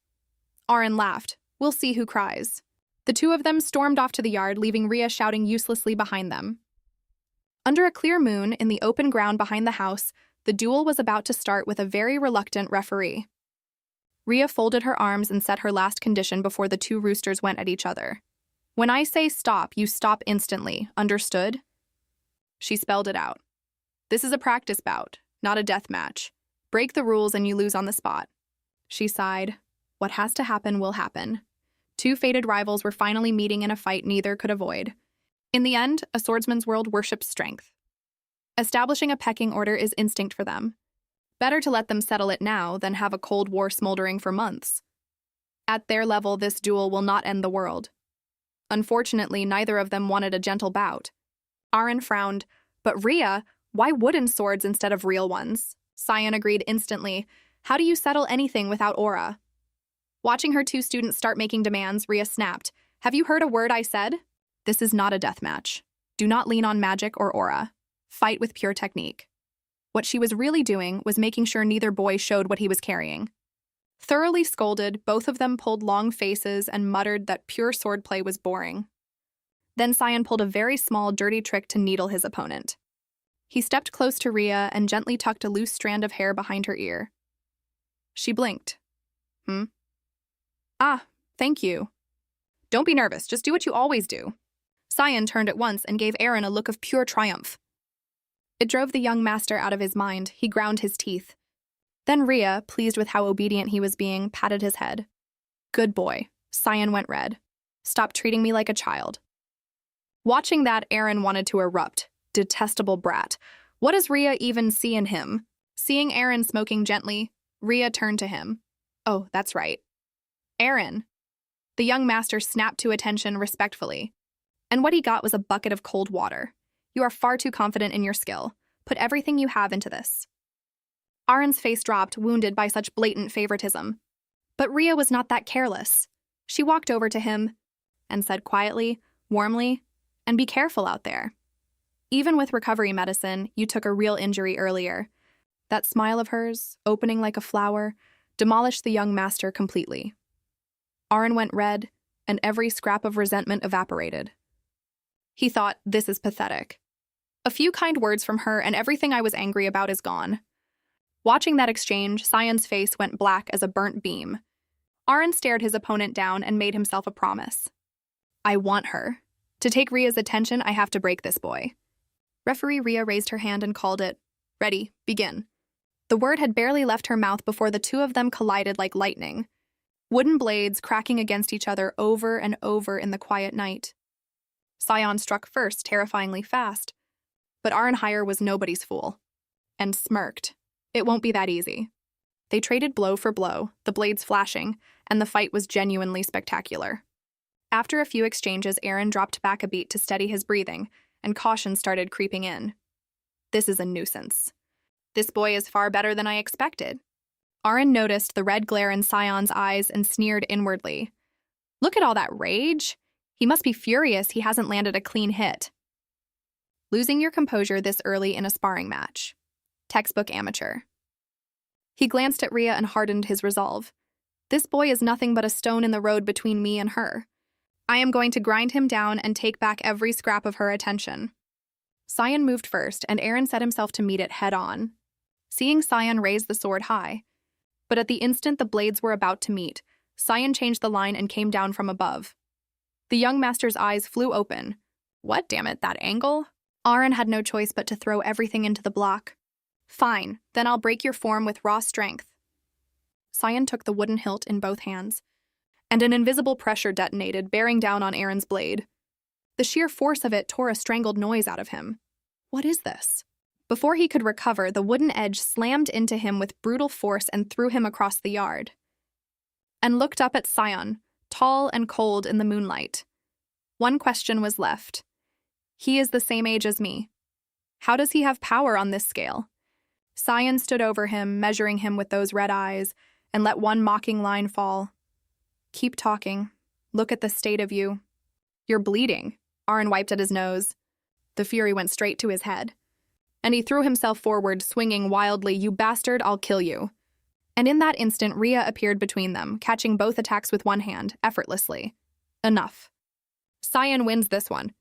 A: Aaron laughed, we'll see who cries. The two of them stormed off to the yard, leaving Ria shouting uselessly behind them. Under a clear moon, in the open ground behind the house, the duel was about to start with a very reluctant referee. Ria folded her arms and set her last condition before the two roosters went at each other. When I say stop, you stop instantly, understood? She spelled it out. This is a practice bout, not a death match. Break the rules and you lose on the spot. She sighed. What has to happen will happen. Two fated rivals were finally meeting in a fight neither could avoid. In the end, a swordsman's world worships strength. Establishing a pecking order is instinct for them. Better to let them settle it now than have a cold war smoldering for months. At their level, this duel will not end the world. Unfortunately, neither of them wanted a gentle bout. Aaron frowned, but Ria, why wooden swords instead of real ones? Sion agreed instantly. How do you settle anything without aura? Watching her two students start making demands, Ria snapped. Have you heard a word I said? This is not a death match. Do not lean on magic or aura. Fight with pure technique. What she was really doing was making sure neither boy showed what he was carrying. Thoroughly scolded, both of them pulled long faces and muttered that pure swordplay was boring. Then Sion pulled a very small, dirty trick to needle his opponent. He stepped close to Ria and gently tucked a loose strand of hair behind her ear. She blinked. Ah, thank you. Don't be nervous, just do what you always do. Sion turned at once and gave Aaron a look of pure triumph. It drove the young master out of his mind. He ground his teeth. Then Ria, pleased with how obedient he was being, patted his head. Good boy. Sion went red. Stop treating me like a child. Watching that, Aaron wanted to erupt. Detestable brat. What does Ria even see in him? Seeing Aaron smoking gently, Ria turned to him. Oh, that's right. Aaron. The young master snapped to attention respectfully. And what he got was a bucket of cold water. You are far too confident in your skill. Put everything you have into this. Aaron's face dropped, wounded by such blatant favoritism. But Ria was not that careless. She walked over to him and said quietly, warmly, and be careful out there. Even with recovery medicine, you took a real injury earlier. That smile of hers, opening like a flower, demolished the young master completely. Aaron went red, and every scrap of resentment evaporated. He thought, this is pathetic. A few kind words from her and everything I was angry about is gone. Watching that exchange, Sion's face went black as a burnt beam. Aaron stared his opponent down and made himself a promise. I want her. To take Ria's attention, I have to break this boy. Referee Ria raised her hand and called it. Ready, begin. The word had barely left her mouth before the two of them collided like lightning. Wooden blades cracking against each other over and over in the quiet night. Sion struck first, terrifyingly fast. But Arenheier was nobody's fool. And smirked. It won't be that easy. They traded blow for blow, the blades flashing, and the fight was genuinely spectacular. After a few exchanges, Aaron dropped back a beat to steady his breathing, and caution started creeping in. This is a nuisance. This boy is far better than I expected. Aaron noticed the red glare in Sion's eyes and sneered inwardly. Look at all that rage. He must be furious he hasn't landed a clean hit. Losing your composure this early in a sparring match. Textbook amateur. He glanced at Ria and hardened his resolve. This boy is nothing but a stone in the road between me and her. I am going to grind him down and take back every scrap of her attention. Sion moved first, and Aaron set himself to meet it head-on. Seeing Sion raise the sword high. But at the instant the blades were about to meet, Sion changed the line and came down from above. The young master's eyes flew open. What, damn it, that angle? Aaron had no choice but to throw everything into the block. Fine, then I'll break your form with raw strength. Sion took the wooden hilt in both hands. and an invisible pressure detonated, bearing down on Aaron's blade. The sheer force of it tore a strangled noise out of him. What is this? Before he could recover, the wooden edge slammed into him with brutal force and threw him across the yard. And looked up at Sion, tall and cold in the moonlight. One question was left. He is the same age as me. How does he have power on this scale? Sion stood over him, measuring him with those red eyes, and let one mocking line fall. Keep talking. Look at the state of you. You're bleeding. Aaron wiped at his nose. The fury went straight to his head. And he threw himself forward, swinging wildly, "You bastard, I'll kill you." And in that instant, Rhea appeared between them, catching both attacks with one hand, effortlessly. Enough. Sion wins this one.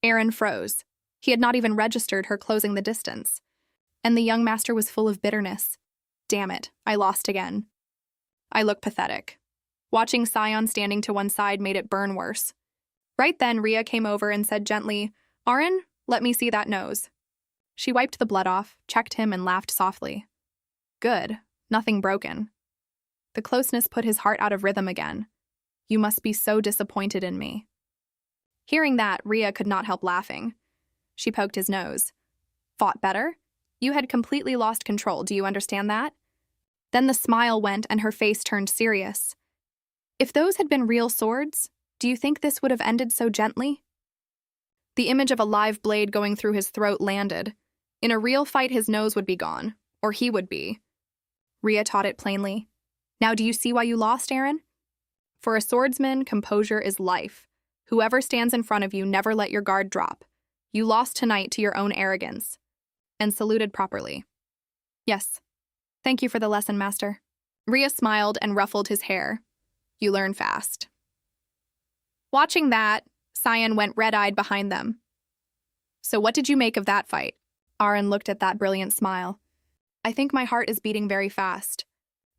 A: Aaron froze. He had not even registered her closing the distance. And the young master was full of bitterness. Damn it, I lost again. I look pathetic. Watching Sion standing to one side made it burn worse. Right then, Rhea came over and said gently, "Aaron, let me see that nose." She wiped the blood off, checked him, and laughed softly. Good, nothing broken. The closeness put his heart out of rhythm again. You must be so disappointed in me. Hearing that, Rhea could not help laughing. She poked his nose. Fought better? You had completely lost control, do you understand that? Then the smile went and her face turned serious. If those had been real swords, do you think this would have ended so gently? The image of a live blade going through his throat landed. In a real fight, his nose would be gone, or he would be. Rhea taught it plainly. Now do you see why you lost, Aaron? For a swordsman, composure is life. Whoever stands in front of you, never let your guard drop. You lost tonight to your own arrogance. And saluted properly. Yes. Thank you for the lesson, Master. Rhea smiled and ruffled his hair. You learn fast. Watching that, Sion went red-eyed behind them. So what did you make of that fight? Aaron looked at that brilliant smile. I think my heart is beating very fast.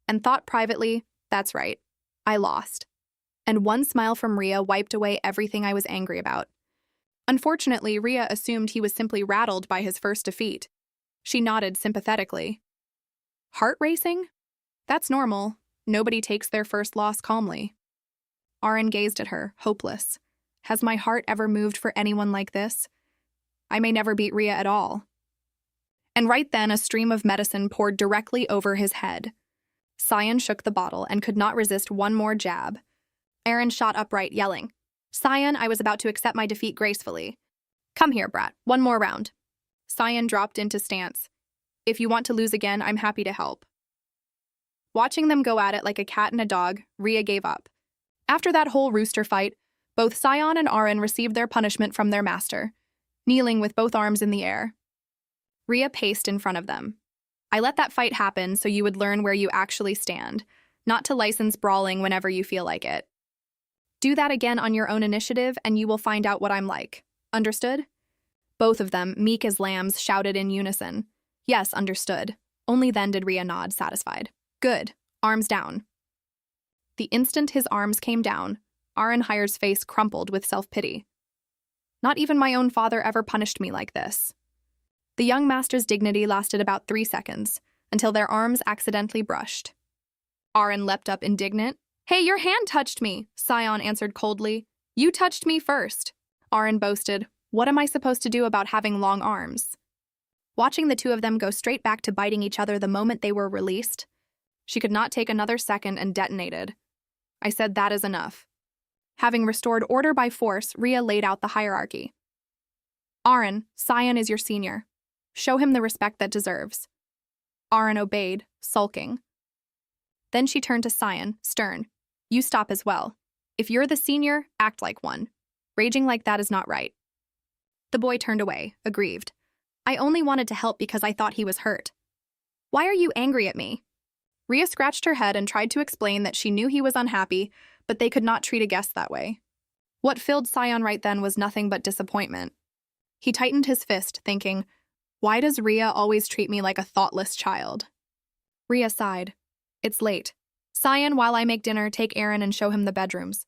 A: And thought privately, that's right. I lost. And one smile from Rhea wiped away everything I was angry about. Unfortunately, Rhea assumed he was simply rattled by his first defeat. She nodded sympathetically. Heart racing? That's normal. Nobody takes their first loss calmly. Aaron gazed at her, hopeless. Has my heart ever moved for anyone like this? I may never beat Rhea at all. And right then, a stream of medicine poured directly over his head. Sion shook the bottle and could not resist one more jab. Aaron shot upright, yelling, Sion, I was about to accept my defeat gracefully. Come here, brat, one more round. Sion dropped into stance. If you want to lose again, I'm happy to help. Watching them go at it like a cat and a dog, Rhea gave up. After that whole rooster fight, both Sion and Aaron received their punishment from their master, kneeling with both arms in the air. Rhea paced in front of them. I let that fight happen so you would learn where you actually stand, not to license brawling whenever you feel like it. Do that again on your own initiative and you will find out what I'm like. Understood? Both of them, meek as lambs, shouted in unison. Yes, understood. Only then did Rhea nod, satisfied. Good. Arms down. The instant his arms came down, Aaron Hire's face crumpled with self-pity. Not even my own father ever punished me like this. The young master's dignity lasted about 3 seconds, until their arms accidentally brushed. Aaron leapt up indignant. Hey, your hand touched me, Sion answered coldly. You touched me first. Aaron boasted. What am I supposed to do about having long arms? Watching the two of them go straight back to biting each other the moment they were released, she could not take another second and detonated. I said that is enough. Having restored order by force, Rhea laid out the hierarchy. Aaron, Sion is your senior. Show him the respect that deserves. Aaron obeyed, sulking. Then she turned to Sion, stern. You stop as well. If you're the senior, act like one. Raging like that is not right. The boy turned away, aggrieved. I only wanted to help because I thought he was hurt. Why are you angry at me? Rhea scratched her head and tried to explain that she knew he was unhappy, but they could not treat a guest that way. What filled Sion right then was nothing but disappointment. He tightened his fist, thinking, why does Rhea always treat me like a thoughtless child? Rhea sighed. It's late. Sion, while I make dinner, take Aaron and show him the bedrooms.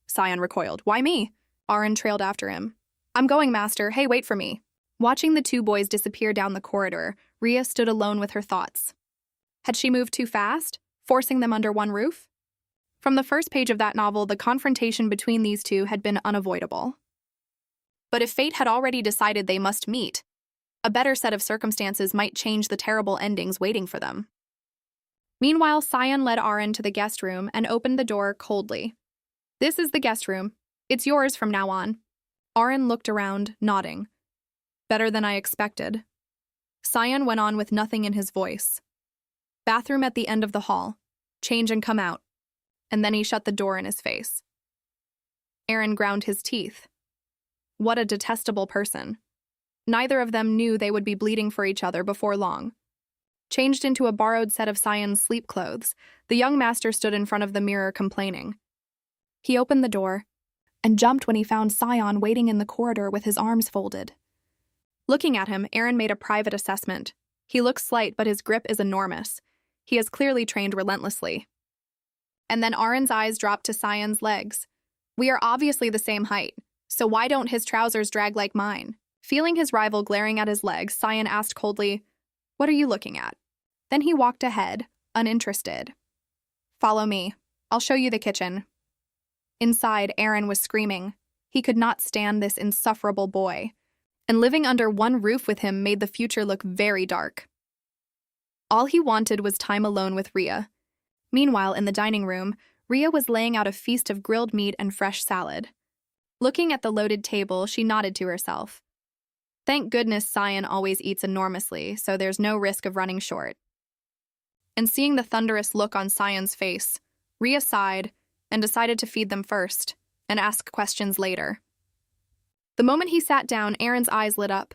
A: Sion recoiled. Why me? Aaron trailed after him. I'm going, master. Hey, wait for me. Watching the two boys disappear down the corridor, Rhea stood alone with her thoughts. Had she moved too fast, forcing them under one roof? From the first page of that novel, the confrontation between these two had been unavoidable. But if fate had already decided they must meet, a better set of circumstances might change the terrible endings waiting for them. Meanwhile, Sion led Aaron to the guest room and opened the door coldly. "This is the guest room. It's yours from now on." Aaron looked around, nodding. "Better than I expected." Sion went on with nothing in his voice. "Bathroom at the end of the hall. Change and come out." And then he shut the door in his face. Aaron ground his teeth. What a detestable person. Neither of them knew they would be bleeding for each other before long. Changed into a borrowed set of Sion's sleep clothes, the young master stood in front of the mirror complaining. He opened the door and jumped when he found Sion waiting in the corridor with his arms folded. Looking at him, Aaron made a private assessment. He looks slight, but his grip is enormous. He has clearly trained relentlessly. And then Aaron's eyes dropped to Sion's legs. "We are obviously the same height, so why don't his trousers drag like mine?" Feeling his rival glaring at his legs, Sion asked coldly, "What are you looking at?" Then he walked ahead, uninterested. "Follow me. I'll show you the kitchen." Inside, Aaron was screaming. He could not stand this insufferable boy, and living under one roof with him made the future look very dark. All he wanted was time alone with Rhea. Meanwhile, in the dining room, Rhea was laying out a feast of grilled meat and fresh salad. Looking at the loaded table, she nodded to herself. Thank goodness Sion always eats enormously, so there's no risk of running short. And seeing the thunderous look on Sion's face, Rhea sighed and decided to feed them first and ask questions later. The moment he sat down, Aaron's eyes lit up.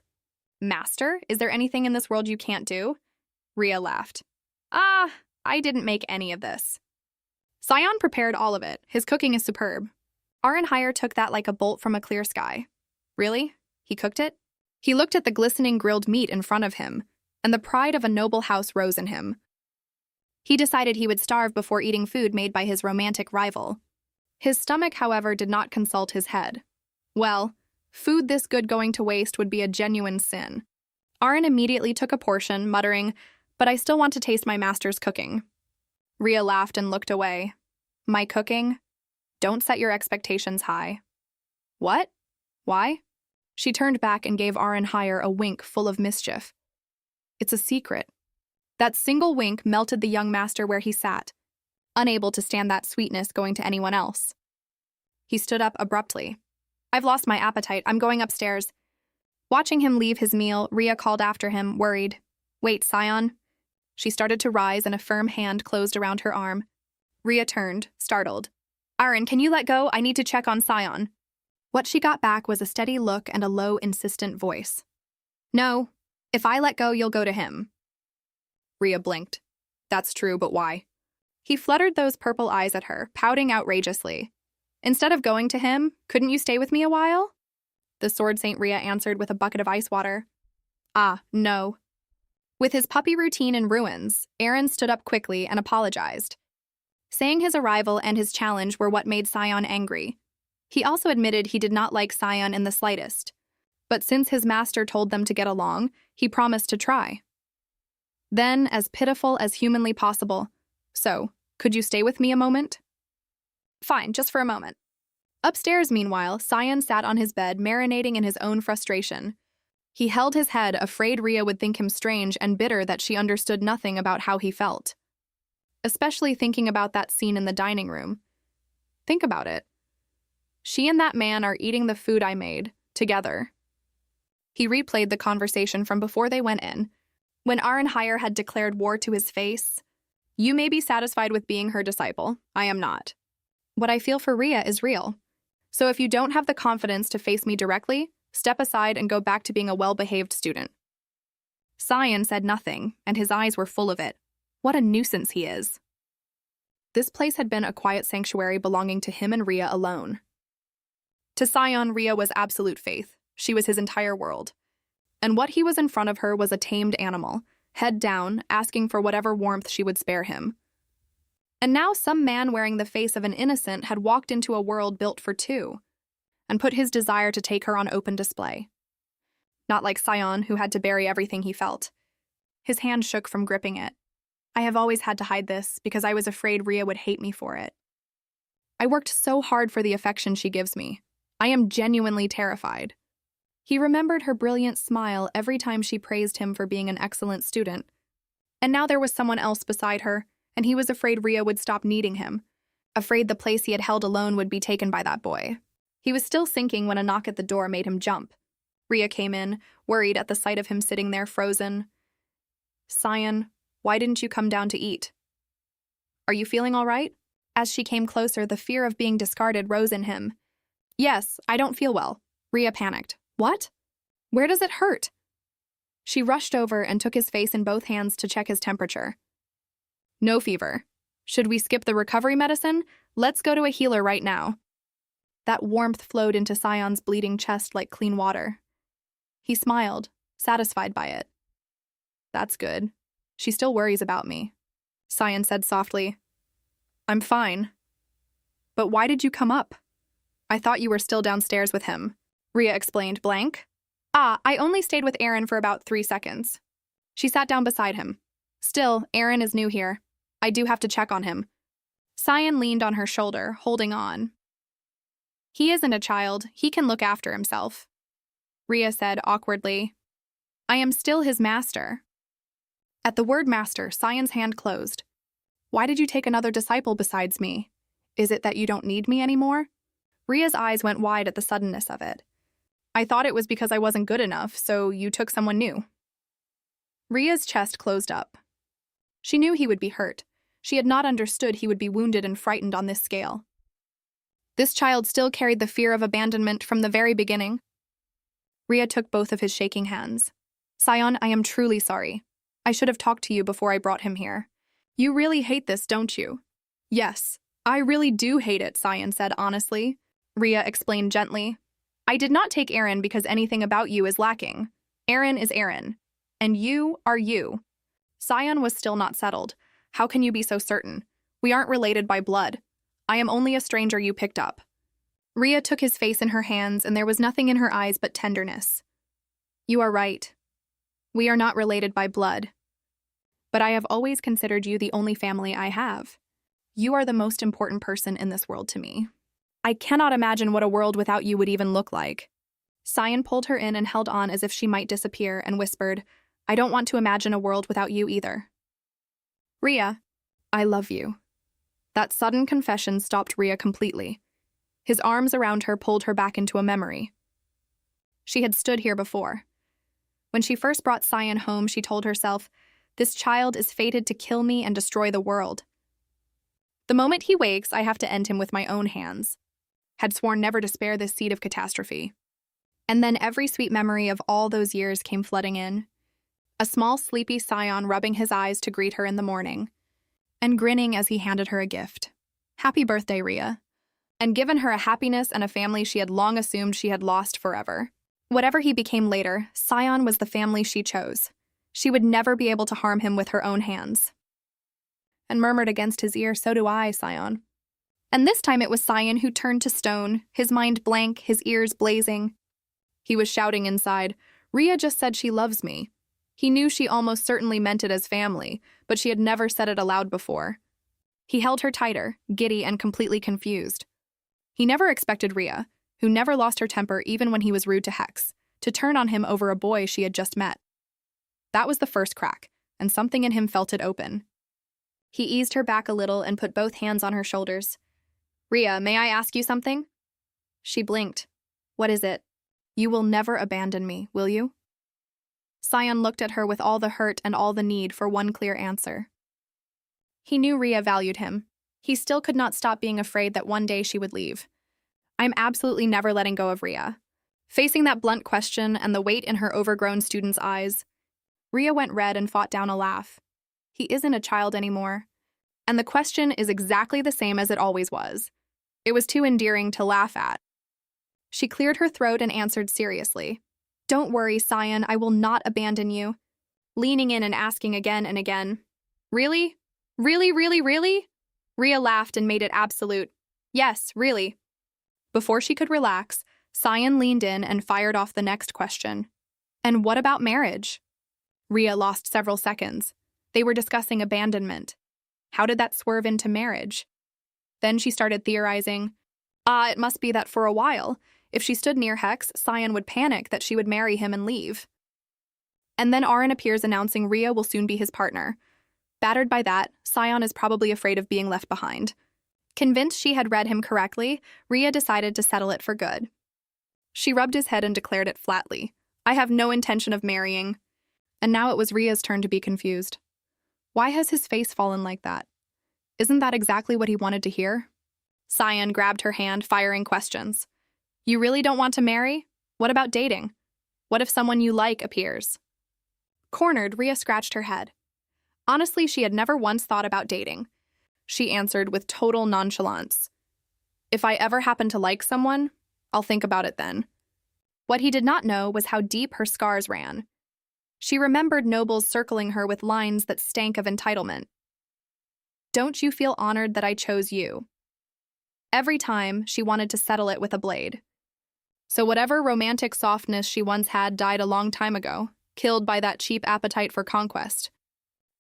A: "Master, is there anything in this world you can't do?" Rhea laughed. I didn't make any of this." Sion prepared all of it. His cooking is superb. Arenheier took that like a bolt from a clear sky. "Really? He cooked it?" He looked at the glistening grilled meat in front of him, and the pride of a noble house rose in him. He decided he would starve before eating food made by his romantic rival. His stomach, however, did not consult his head. Well, food this good going to waste would be a genuine sin. Aaron immediately took a portion, muttering, "But I still want to taste my master's cooking." Rhea laughed and looked away. "My cooking? Don't set your expectations high." "What? Why?" She turned back and gave Arenheier a wink full of mischief. "It's a secret." That single wink melted the young master where he sat, unable to stand that sweetness going to anyone else. He stood up abruptly. "I've lost my appetite. I'm going upstairs." Watching him leave his meal, Rhea called after him, worried. "Wait, Sion." She started to rise and a firm hand closed around her arm. Rhea turned, startled. "Aaron, can you let go? I need to check on Sion." What she got back was a steady look and a low, insistent voice. "No, if I let go, you'll go to him." Rhea blinked. "That's true, but why?" He fluttered those purple eyes at her, pouting outrageously. "Instead of going to him, couldn't you stay with me a while?" The Sword Saint Rhea answered with a bucket of ice water. No." With his puppy routine in ruins, Aaron stood up quickly and apologized. Saying his arrival and his challenge were what made Sion angry. He also admitted he did not like Sion in the slightest. But since his master told them to get along, he promised to try. Then, as pitiful as humanly possible, "So, could you stay with me a moment?" "Fine, just for a moment." Upstairs, meanwhile, Sion sat on his bed, marinating in his own frustration. He held his head, afraid Rhea would think him strange and bitter that she understood nothing about how he felt. Especially thinking about that scene in the dining room. Think about it. She and that man are eating the food I made, together. He replayed the conversation from before they went in, when Arenheier had declared war to his face. "You may be satisfied with being her disciple. I am not. What I feel for Rhea is real. So if you don't have the confidence to face me directly, step aside and go back to being a well-behaved student." Sion said nothing, and his eyes were full of it. What a nuisance he is. This place had been a quiet sanctuary belonging to him and Rhea alone. To Sion, Rhea was absolute faith. She was his entire world. And what he was in front of her was a tamed animal, head down, asking for whatever warmth she would spare him. And now some man wearing the face of an innocent had walked into a world built for two, and put his desire to take her on open display. Not like Sion, who had to bury everything he felt. His hand shook from gripping it. "I have always had to hide this because I was afraid Rhea would hate me for it." I worked so hard for the affection she gives me. I am genuinely terrified. He remembered her brilliant smile every time she praised him for being an excellent student. And now there was someone else beside her, and he was afraid Rhea would stop needing him, afraid the place he had held alone would be taken by that boy. He was still sinking when a knock at the door made him jump. Rhea came in, worried at the sight of him sitting there frozen. "Sion, why didn't you come down to eat? Are you feeling all right?" As she came closer, the fear of being discarded rose in him. "Yes, I don't feel well." Rhea panicked. "What? Where does it hurt?" She rushed over and took his face in both hands to check his temperature. "No fever. Should we skip the recovery medicine? Let's go to a healer right now." That warmth flowed into Sion's bleeding chest like clean water. He smiled, satisfied by it. "That's good. She still worries about me," Sion said softly. "I'm fine. But why did you come up?" "I thought you were still downstairs with him," Rhea explained, blank. I only stayed with Aaron for about 3 seconds." She sat down beside him. "Still, Aaron is new here. I do have to check on him." Sion leaned on her shoulder, holding on. "He isn't a child. He can look after himself," Rhea said awkwardly. "I am still his master." At the word master, Sion's hand closed. "Why did you take another disciple besides me? Is it that you don't need me anymore?" Rhea's eyes went wide at the suddenness of it. "I thought it was because I wasn't good enough, so you took someone new." Rhea's chest closed up. She knew he would be hurt. She had not understood he would be wounded and frightened on this scale. This child still carried the fear of abandonment from the very beginning. Rhea took both of his shaking hands. "Sion, I am truly sorry. I should have talked to you before I brought him here. You really hate this, don't you?" "Yes, I really do hate it," Sion said honestly. Rhea explained gently. "I did not take Aaron because anything about you is lacking. Aaron is Aaron. And you are you." Sion was still not settled. "How can you be so certain? We aren't related by blood. I am only a stranger you picked up." Rhea took his face in her hands, and there was nothing in her eyes but tenderness. "You are right. We are not related by blood. But I have always considered you the only family I have. You are the most important person in this world to me. I cannot imagine what a world without you would even look like." Sion pulled her in and held on as if she might disappear and whispered, "I don't want to imagine a world without you either." "Rhea, I love you." That sudden confession stopped Rhea completely. His arms around her pulled her back into a memory. She had stood here before. When she first brought Sion home, she told herself, "This child is fated to kill me and destroy the world. The moment he wakes, I have to end him with my own hands." Had sworn never to spare this seed of catastrophe. And then every sweet memory of all those years came flooding in. A small, sleepy Sion rubbing his eyes to greet her in the morning, and grinning as he handed her a gift. "Happy birthday, Rhea." And given her a happiness and a family she had long assumed she had lost forever. Whatever he became later, Sion was the family she chose. She would never be able to harm him with her own hands. And murmured against his ear, "So do I, Sion." And this time it was Sion who turned to stone, his mind blank, his ears blazing. He was shouting inside, "Rhea just said she loves me." He knew she almost certainly meant it as family, but she had never said it aloud before. He held her tighter, giddy and completely confused. He never expected Rhea, who never lost her temper even when he was rude to Hex, to turn on him over a boy she had just met. That was the first crack, and something in him felt it open. He eased her back a little and put both hands on her shoulders. "Rhea, may I ask you something?" She blinked. "What is it?" "You will never abandon me, will you?" Sion looked at her with all the hurt and all the need for one clear answer. He knew Rhea valued him. He still could not stop being afraid that one day she would leave. "I'm absolutely never letting go of Rhea." Facing that blunt question and the weight in her overgrown student's eyes, Rhea went red and fought down a laugh. He isn't a child anymore. And the question is exactly the same as it always was. It was too endearing to laugh at. She cleared her throat and answered seriously. "Don't worry, Sion, I will not abandon you." Leaning in and asking again and again, "Really? Really, really, really?" Rhea laughed and made it absolute. "Yes, really." Before she could relax, Sion leaned in and fired off the next question. "And what about marriage?" Rhea lost several seconds. They were discussing abandonment. How did that swerve into marriage? Then she started theorizing. It must be that for a while, if she stood near Hex, Sion would panic that she would marry him and leave. And then Aaron appears announcing Rhea will soon be his partner. Battered by that, Sion is probably afraid of being left behind. Convinced she had read him correctly, Rhea decided to settle it for good. She rubbed his head and declared it flatly. I have no intention of marrying. And now it was Rhea's turn to be confused. Why has his face fallen like that? Isn't that exactly what he wanted to hear? Sion grabbed her hand, firing questions. You really don't want to marry? What about dating? What if someone you like appears? Cornered, Rhea scratched her head. Honestly, she had never once thought about dating. She answered with total nonchalance. If I ever happen to like someone, I'll think about it then. What he did not know was how deep her scars ran. She remembered nobles circling her with lines that stank of entitlement. Don't you feel honored that I chose you? Every time, she wanted to settle it with a blade. So whatever romantic softness she once had died a long time ago, killed by that cheap appetite for conquest.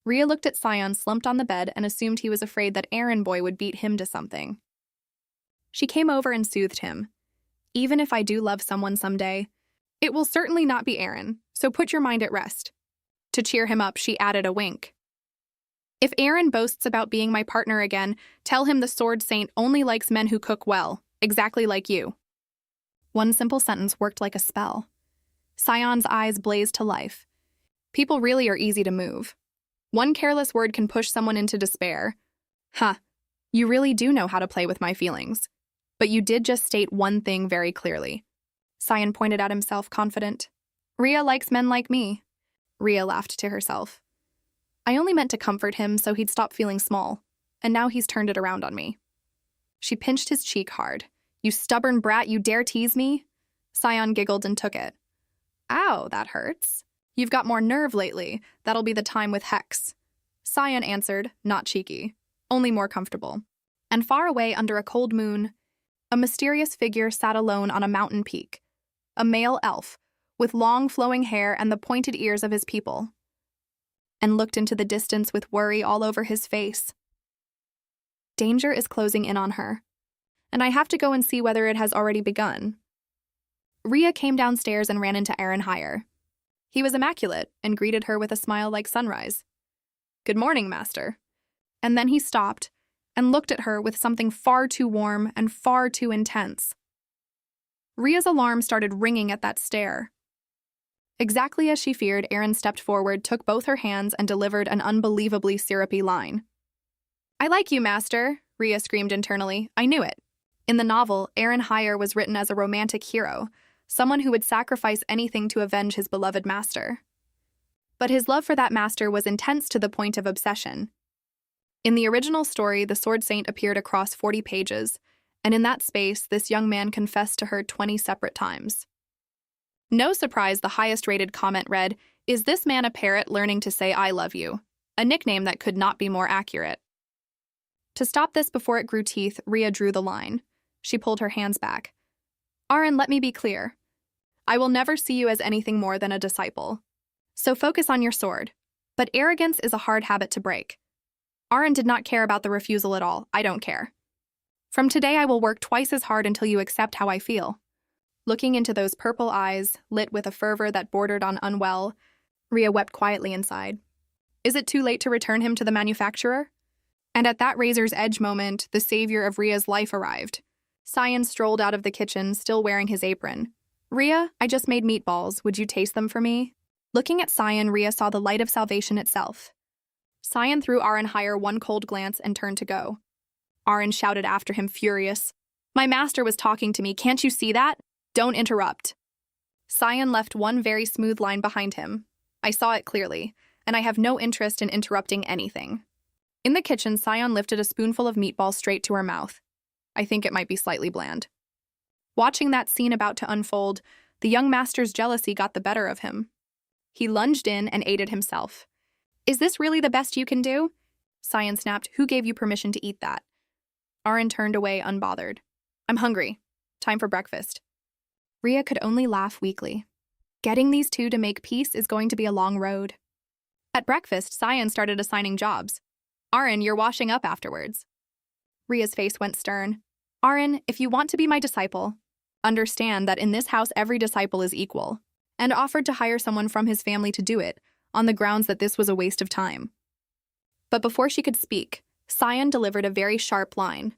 A: Rhea looked at Sion slumped on the bed and assumed he was afraid that Aaron boy would beat him to something. She came over and soothed him. Even if I do love someone someday, it will certainly not be Aaron, so put your mind at rest. To cheer him up, she added a wink. If Aaron boasts about being my partner again, tell him the Sword Saint only likes men who cook well, exactly like you. One simple sentence worked like a spell. Sion's eyes blazed to life. People really are easy to move. One careless word can push someone into despair. You really do know how to play with my feelings. But you did just state one thing very clearly. Sion pointed at himself, confident. Rhea likes men like me. Rhea laughed to herself. I only meant to comfort him so he'd stop feeling small, and now he's turned it around on me. She pinched his cheek hard. You stubborn brat, you dare tease me? Sion giggled and took it. Ow, that hurts. You've got more nerve lately. That'll be the time with Hex. Sion answered, not cheeky, only more comfortable. And far away under a cold moon, a mysterious figure sat alone on a mountain peak. A male elf, with long flowing hair and the pointed ears of his people, and looked into the distance with worry all over his face. Danger is closing in on her, and I have to go and see whether it has already begun. Rhea came downstairs and ran into Aaron Hire. He was immaculate and greeted her with a smile like sunrise. Good morning, master. And then he stopped and looked at her with something far too warm and far too intense. Rhea's alarm started ringing at that stare. Exactly as she feared, Aaron stepped forward, took both her hands, and delivered an unbelievably syrupy line. I like you, master, Rhea screamed internally. I knew it. In the novel, Aaron Hire was written as a romantic hero, someone who would sacrifice anything to avenge his beloved master. But his love for that master was intense to the point of obsession. In the original story, the Sword Saint appeared across 40 pages, and in that space, this young man confessed to her 20 separate times. No surprise, the highest-rated comment read, "Is this man a parrot learning to say I love you?" A nickname that could not be more accurate. To stop this before it grew teeth, Rhea drew the line. She pulled her hands back. Aaron, let me be clear. I will never see you as anything more than a disciple. So focus on your sword. But arrogance is a hard habit to break. Aaron did not care about the refusal at all. I don't care. From today, I will work twice as hard until you accept how I feel. Looking into those purple eyes, lit with a fervor that bordered on unwell, Rhea wept quietly inside. Is it too late to return him to the manufacturer? And at that razor's edge moment, the savior of Rhea's life arrived. Sion strolled out of the kitchen, still wearing his apron. Rhea, I just made meatballs. Would you taste them for me? Looking at Sion, Rhea saw the light of salvation itself. Sion threw Aaron Hire one cold glance and turned to go. Aaron shouted after him, furious. My master was talking to me. Can't you see that? Don't interrupt. Sion left one very smooth line behind him. I saw it clearly, and I have no interest in interrupting anything. In the kitchen, Sion lifted a spoonful of meatball straight to her mouth. I think it might be slightly bland. Watching that scene about to unfold, the young master's jealousy got the better of him. He lunged in and ate it himself. Is this really the best you can do? Sion snapped. Who gave you permission to eat that? Aaron turned away unbothered. I'm hungry. Time for breakfast. Rhea could only laugh weakly. Getting these two to make peace is going to be a long road. At breakfast, Sion started assigning jobs. Aaron, you're washing up afterwards. Ria's face went stern. Aaron, if you want to be my disciple, understand that in this house every disciple is equal, and offered to hire someone from his family to do it, on the grounds that this was a waste of time. But before she could speak, Sion delivered a very sharp line.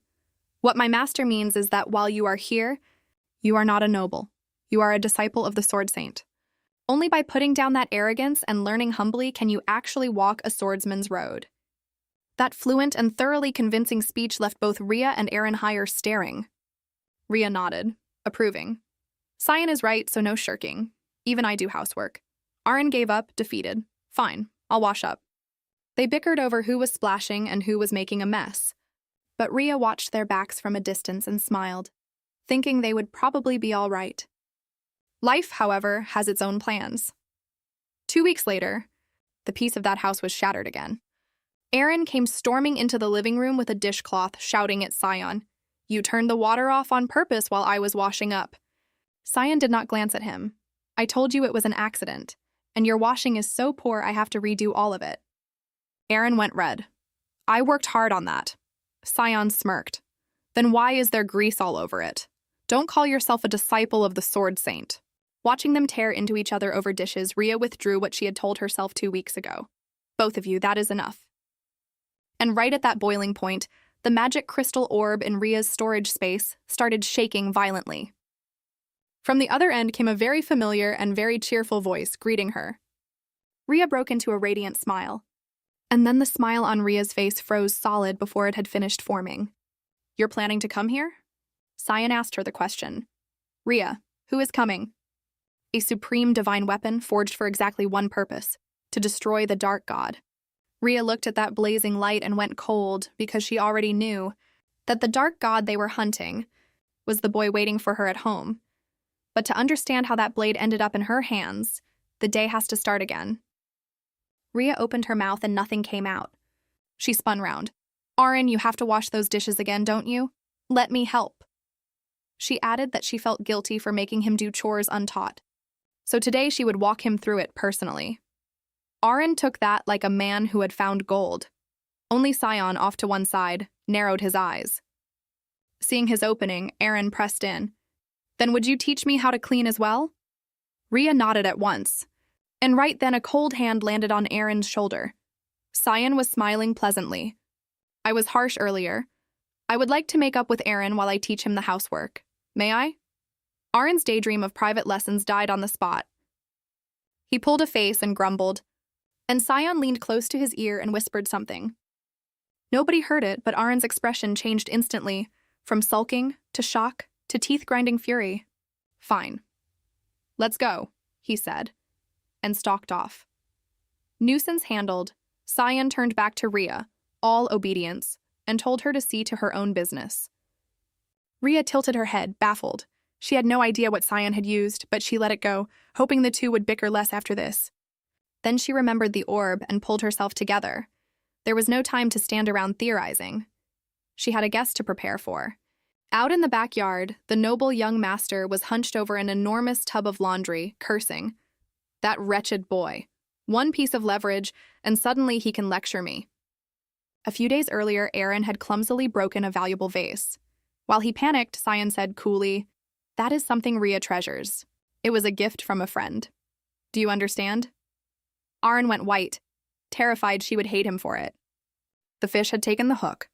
A: What my master means is that while you are here, you are not a noble. You are a disciple of the Sword Saint. Only by putting down that arrogance and learning humbly can you actually walk a swordsman's road. That fluent and thoroughly convincing speech left both Ria and Aaron Hire staring. Ria nodded, approving. Sion is right, so no shirking. Even I do housework. Aaron gave up, defeated. Fine, I'll wash up. They bickered over who was splashing and who was making a mess. But Ria watched their backs from a distance and smiled, thinking they would probably be all right. Life, however, has its own plans. 2 weeks later, the peace of that house was shattered again. Aaron came storming into the living room with a dishcloth, shouting at Sion, "You turned the water off on purpose while I was washing up." Sion did not glance at him. "I told you it was an accident, and your washing is so poor I have to redo all of it." Aaron went red. "I worked hard on that." Sion smirked. "Then why is there grease all over it? Don't call yourself a disciple of the Sword Saint." Watching them tear into each other over dishes, Ria withdrew what she had told herself 2 weeks ago. "Both of you, that is enough." And right at that boiling point, the magic crystal orb in Ria's storage space started shaking violently. From the other end came a very familiar and very cheerful voice greeting her. Ria broke into a radiant smile. And then the smile on Ria's face froze solid before it had finished forming. "You're planning to come here?" Sion asked her the question. "Ria, who is coming?" "A supreme divine weapon forged for exactly one purpose, to destroy the dark god." Ria looked at that blazing light and went cold because she already knew that the dark god they were hunting was the boy waiting for her at home. But to understand how that blade ended up in her hands, the day has to start again. Ria opened her mouth and nothing came out. She spun round. "Aaron, you have to wash those dishes again, don't you? Let me help." She added that she felt guilty for making him do chores untaught. So today she would walk him through it personally. Aaron took that like a man who had found gold. Only Sion, off to one side, narrowed his eyes. Seeing his opening, Aaron pressed in. "Then would you teach me how to clean as well?" Ria nodded at once. And right then a cold hand landed on Aaron's shoulder. Sion was smiling pleasantly. "I was harsh earlier. I would like to make up with Aaron while I teach him the housework. May I?" Aaron's daydream of private lessons died on the spot. He pulled a face and grumbled, and Sion leaned close to his ear and whispered something. Nobody heard it, but Aaron's expression changed instantly, from sulking to shock to teeth-grinding fury. "Fine. Let's go," he said, and stalked off. Nuisance handled, Sion turned back to Ria, all obedience, and told her to see to her own business. Ria tilted her head, baffled. She had no idea what Sion had used, but she let it go, hoping the two would bicker less after this. Then she remembered the orb and pulled herself together. There was no time to stand around theorizing. She had a guest to prepare for. Out in the backyard, the noble young master was hunched over an enormous tub of laundry, cursing. "That wretched boy. One piece of leverage, and suddenly he can lecture me." A few days earlier, Aaron had clumsily broken a valuable vase. While he panicked, Sion said coolly, "That is something Ria treasures. It was a gift from a friend. Do you understand?" Aaron went white, terrified she would hate him for it. The fish had taken the hook.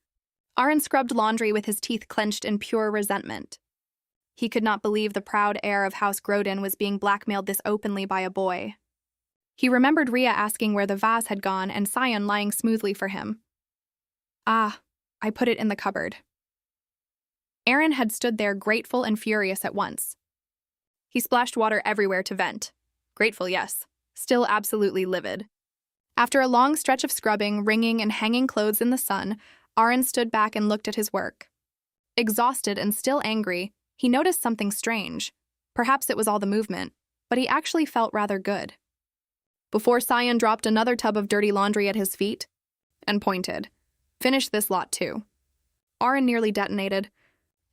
A: Aaron scrubbed laundry with his teeth clenched in pure resentment. He could not believe the proud heir of House Grodin was being blackmailed this openly by a boy. He remembered Ria asking where the vase had gone and Sion lying smoothly for him. "Ah, I put it in the cupboard." Aaron had stood there grateful and furious at once. He splashed water everywhere to vent. Grateful, yes. Still absolutely livid. After a long stretch of scrubbing, wringing, and hanging clothes in the sun, Aaron stood back and looked at his work. Exhausted and still angry, he noticed something strange. Perhaps it was all the movement, but he actually felt rather good. Before Sion dropped another tub of dirty laundry at his feet and pointed, "Finish this lot too." Aaron nearly detonated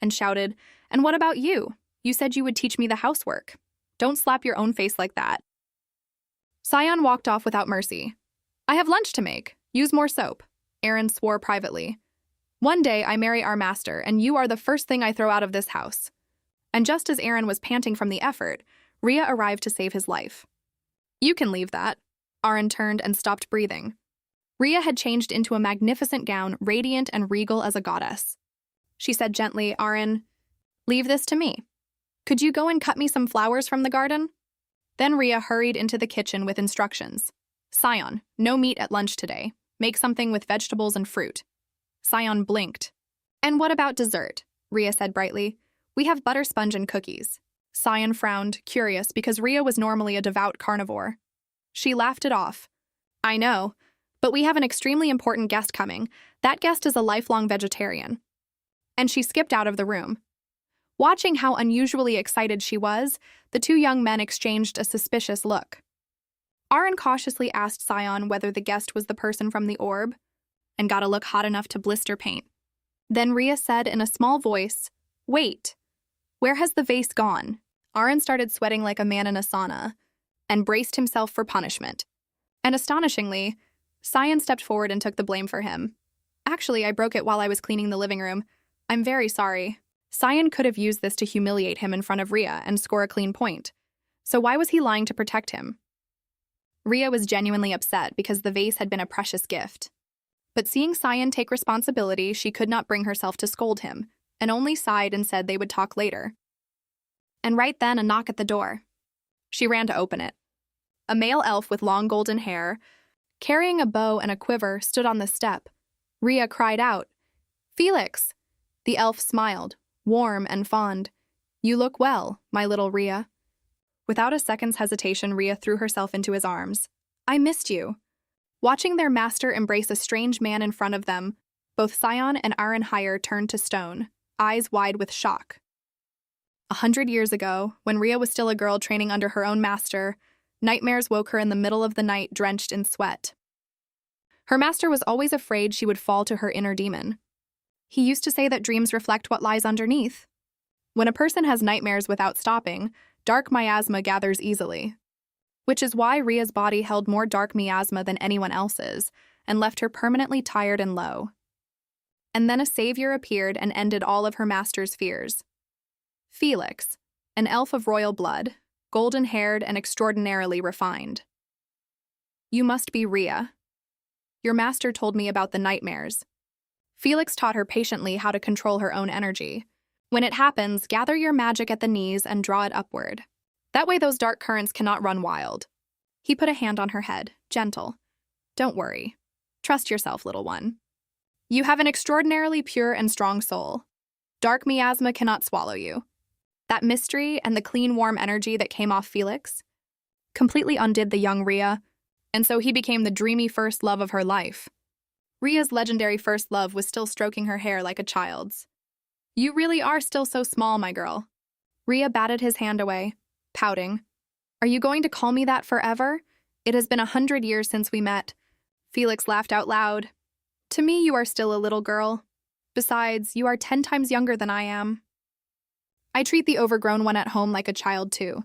A: and shouted, "And what about you? You said you would teach me the housework. Don't slap your own face like that." Sion walked off without mercy. "I have lunch to make. Use more soap," Aaron swore privately. One day I marry our master, and you are the first thing I throw out of this house. And just as Aaron was panting from the effort, Rhea arrived to save his life. You can leave that. Aaron turned and stopped breathing. Rhea had changed into a magnificent gown, radiant and regal as a goddess. She said gently, Aaron, leave this to me. Could you go and cut me some flowers from the garden? Then Rhea hurried into the kitchen with instructions. Sion, no meat at lunch today. Make something with vegetables and fruit. Sion blinked. And what about dessert? Rhea said brightly. We have butter sponge and cookies. Sion frowned, curious, because Rhea was normally a devout carnivore. She laughed it off. I know, but we have an extremely important guest coming. That guest is a lifelong vegetarian. And she skipped out of the room. Watching how unusually excited she was, the two young men exchanged a suspicious look. Aaron cautiously asked Sion whether the guest was the person from the orb, and got a look hot enough to blister paint. Then Rhea said in a small voice, Wait, where has the vase gone? Aaron started sweating like a man in a sauna, and braced himself for punishment. And astonishingly, Sion stepped forward and took the blame for him. Actually, I broke it while I was cleaning the living room. I'm very sorry. Sion could have used this to humiliate him in front of Rhea and score a clean point. So why was he lying to protect him? Rhea was genuinely upset because the vase had been a precious gift. But seeing Sion take responsibility, she could not bring herself to scold him, and only sighed and said they would talk later. And right then, a knock at the door. She ran to open it. A male elf with long golden hair, carrying a bow and a quiver, stood on the step. Rhea cried out, Felix! The elf smiled, warm and fond. You look well, my little Rhea. Without a second's hesitation, Rhea threw herself into his arms. I missed you. Watching their master embrace a strange man in front of them, both Sion and Aaron Hire turned to stone, eyes wide with shock. 100 years ago, when Rhea was still a girl training under her own master, nightmares woke her in the middle of the night drenched in sweat. Her master was always afraid she would fall to her inner demon. He used to say that dreams reflect what lies underneath. When a person has nightmares without stopping, dark miasma gathers easily. Which is why Rhea's body held more dark miasma than anyone else's, and left her permanently tired and low. And then a savior appeared and ended all of her master's fears. Felix, an elf of royal blood, golden-haired and extraordinarily refined. You must be Rhea. Your master told me about the nightmares. Felix taught her patiently how to control her own energy. When it happens, gather your magic at the knees and draw it upward. That way those dark currents cannot run wild. He put a hand on her head, gentle. Don't worry. Trust yourself, little one. You have an extraordinarily pure and strong soul. Dark miasma cannot swallow you. That mystery and the clean, warm energy that came off Felix completely undid the young Rhea, and so he became the dreamy first love of her life. Rhea's legendary first love was still stroking her hair like a child's. You really are still so small, my girl. Rhea batted his hand away, pouting. Are you going to call me that forever? It has been 100 years since we met. Felix laughed out loud. To me, you are still a little girl. Besides, you are 10 times younger than I am. I treat the overgrown one at home like a child, too.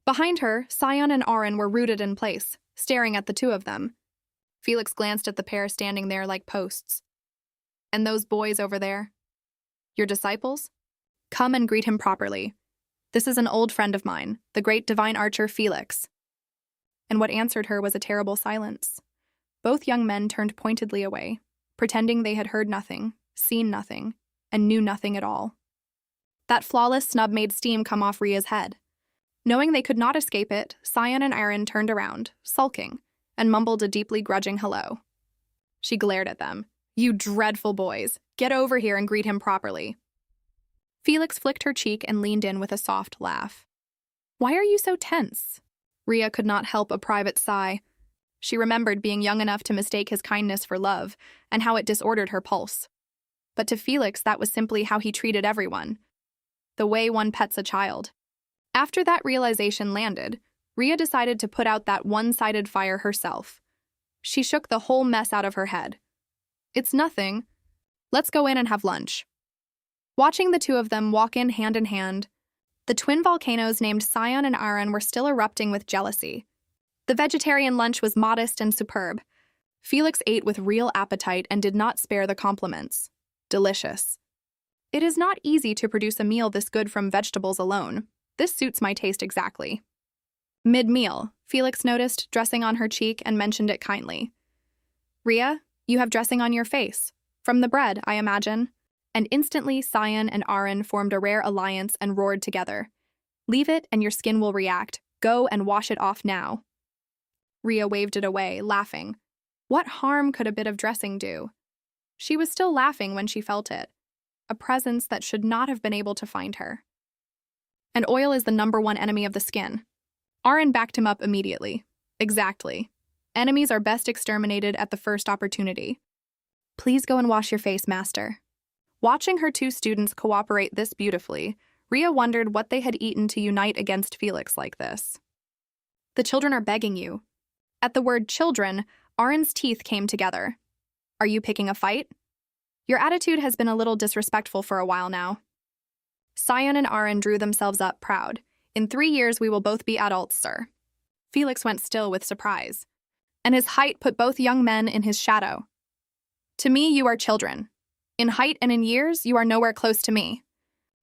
A: Behind her, Sion and Aaron were rooted in place, staring at the two of them. Felix glanced at the pair standing there like posts. And those boys over there? Your disciples? Come and greet him properly. This is an old friend of mine, the great divine archer Felix. And what answered her was a terrible silence. Both young men turned pointedly away, pretending they had heard nothing, seen nothing, and knew nothing at all. That flawless snub made steam come off Rhea's head. Knowing they could not escape it, Sion and Aaron turned around, sulking, and mumbled a deeply grudging hello. She glared at them. You dreadful boys, get over here and greet him properly. Felix flicked her cheek and leaned in with a soft laugh. Why are you so tense? Rhea could not help a private sigh. She remembered being young enough to mistake his kindness for love, and how it disordered her pulse. But to Felix, that was simply how he treated everyone. The way one pets a child. After that realization landed, Rhea decided to put out that one-sided fire herself. She shook the whole mess out of her head. It's nothing. Let's go in and have lunch. Watching the two of them walk in hand, the twin volcanoes named Sion and Aaron were still erupting with jealousy. The vegetarian lunch was modest and superb. Felix ate with real appetite and did not spare the compliments. Delicious. It is not easy to produce a meal this good from vegetables alone. This suits my taste exactly. Mid-meal, Felix noticed dressing on her cheek and mentioned it kindly. Rhea, you have dressing on your face. From the bread, I imagine. And instantly, Sion and Aaron formed a rare alliance and roared together. Leave it and your skin will react. Go and wash it off now. Rhea waved it away, laughing. What harm could a bit of dressing do? She was still laughing when she felt it. A presence that should not have been able to find her. And oil is the #1 enemy of the skin. Aaron backed him up immediately. Exactly. Enemies are best exterminated at the first opportunity. Please go and wash your face, master. Watching her 2 students cooperate this beautifully, Rhea wondered what they had eaten to unite against Felix like this. The children are begging you. At the word children, Aaron's teeth came together. Are you picking a fight? Your attitude has been a little disrespectful for a while now. Sion and Aaron drew themselves up, proud. In 3 years we will both be adults, sir. Felix went still with surprise, and his height put both young men in his shadow. To me, you are children. In height and in years, you are nowhere close to me.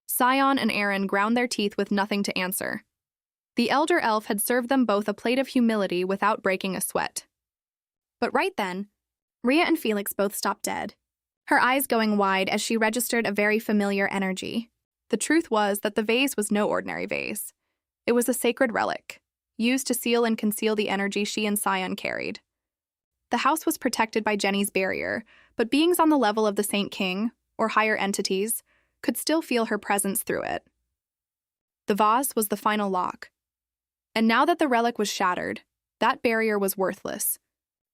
A: Sion and Aaron ground their teeth with nothing to answer. The elder elf had served them both a plate of humility without breaking a sweat. But right then, Rhea and Felix both stopped dead, her eyes going wide as she registered a very familiar energy. The truth was that the vase was no ordinary vase. It was a sacred relic, used to seal and conceal the energy she and Sion carried. The house was protected by Jenny's barrier, but beings on the level of the Saint King, or higher entities, could still feel her presence through it. The vase was the final lock. And now that the relic was shattered, that barrier was worthless,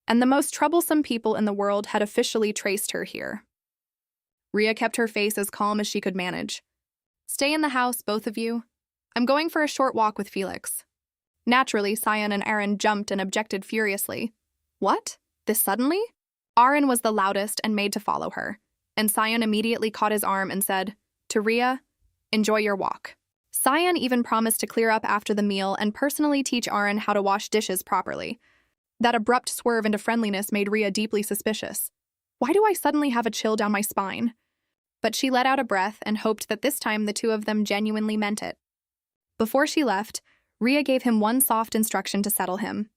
A: and the most troublesome people in the world had officially traced her here. Rhea kept her face as calm as she could manage. Stay in the house, both of you. I'm going for a short walk with Felix. Naturally, Sion and Aaron jumped and objected furiously. What? This suddenly? Aaron was the loudest and made to follow her, and Sion immediately caught his arm and said, to Rhea, enjoy your walk. Sion even promised to clear up after the meal and personally teach Aaron how to wash dishes properly. That abrupt swerve into friendliness made Rhea deeply suspicious. Why do I suddenly have a chill down my spine? But she let out a breath and hoped that this time the 2 of them genuinely meant it. Before she left, Rhea gave him one soft instruction to settle him.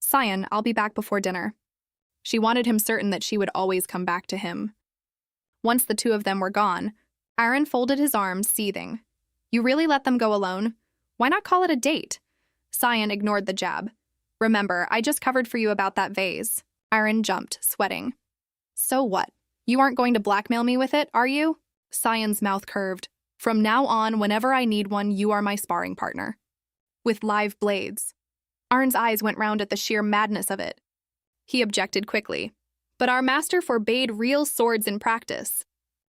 A: Sion, I'll be back before dinner. She wanted him certain that she would always come back to him. Once the 2 of them were gone, Aaron folded his arms, seething. You really let them go alone? Why not call it a date? Sion ignored the jab. Remember, I just covered for you about that vase. Aaron jumped, sweating. So what? You aren't going to blackmail me with it, are you? Sion's mouth curved. From now on, whenever I need one, you are my sparring partner. With live blades. Aaron's eyes went round at the sheer madness of it. He objected quickly. But our master forbade real swords in practice.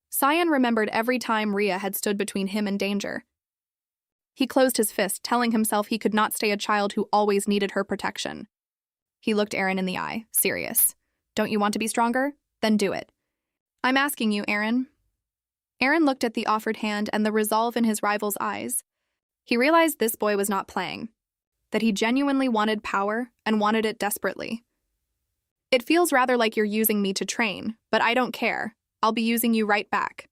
A: Sion remembered every time Rhea had stood between him and danger. He closed his fist, telling himself he could not stay a child who always needed her protection. He looked Aaron in the eye, serious. Don't you want to be stronger? Then do it. I'm asking you, Aaron. Aaron looked at the offered hand and the resolve in his rival's eyes. He realized this boy was not playing, that he genuinely wanted power and wanted it desperately. It feels rather like you're using me to train, but I don't care. I'll be using you right back.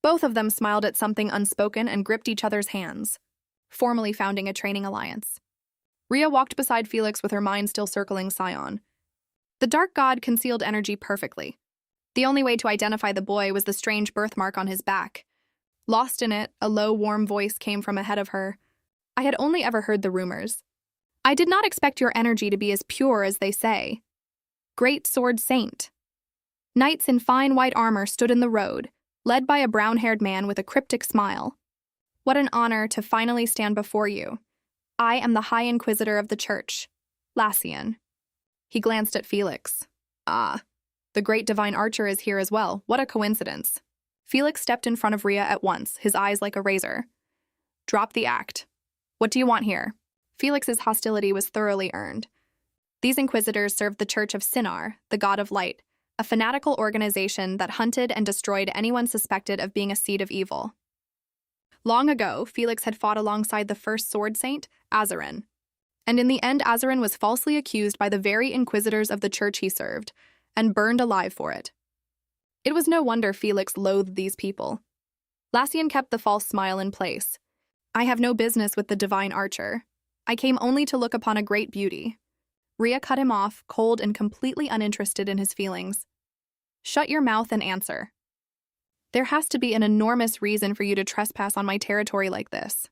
A: Both of them smiled at something unspoken and gripped each other's hands, formally founding a training alliance. Rhea walked beside Felix with her mind still circling Sion. The dark god concealed energy perfectly. The only way to identify the boy was the strange birthmark on his back. Lost in it, a low, warm voice came from ahead of her. I had only ever heard the rumors. I did not expect your energy to be as pure as they say. Great Sword Saint. Knights in fine white armor stood in the road, led by a brown-haired man with a cryptic smile. What an honor to finally stand before you. I am the High Inquisitor of the Church, Lassian. He glanced at Felix. Ah, the great divine archer is here as well. What a coincidence. Felix stepped in front of Rhea at once, his eyes like a razor. Drop the act. What do you want here? Felix's hostility was thoroughly earned. These inquisitors served the Church of Sinar, the god of light, a fanatical organization that hunted and destroyed anyone suspected of being a seed of evil. Long ago, Felix had fought alongside the first sword saint, Azarin. And in the end, Azarin was falsely accused by the very inquisitors of the church he served, and burned alive for it. It was no wonder Felix loathed these people. Lassian kept the false smile in place. I have no business with the divine archer. I came only to look upon a great beauty. Rhea cut him off, cold and completely uninterested in his feelings. Shut your mouth and answer. There has to be an enormous reason for you to trespass on my territory like this.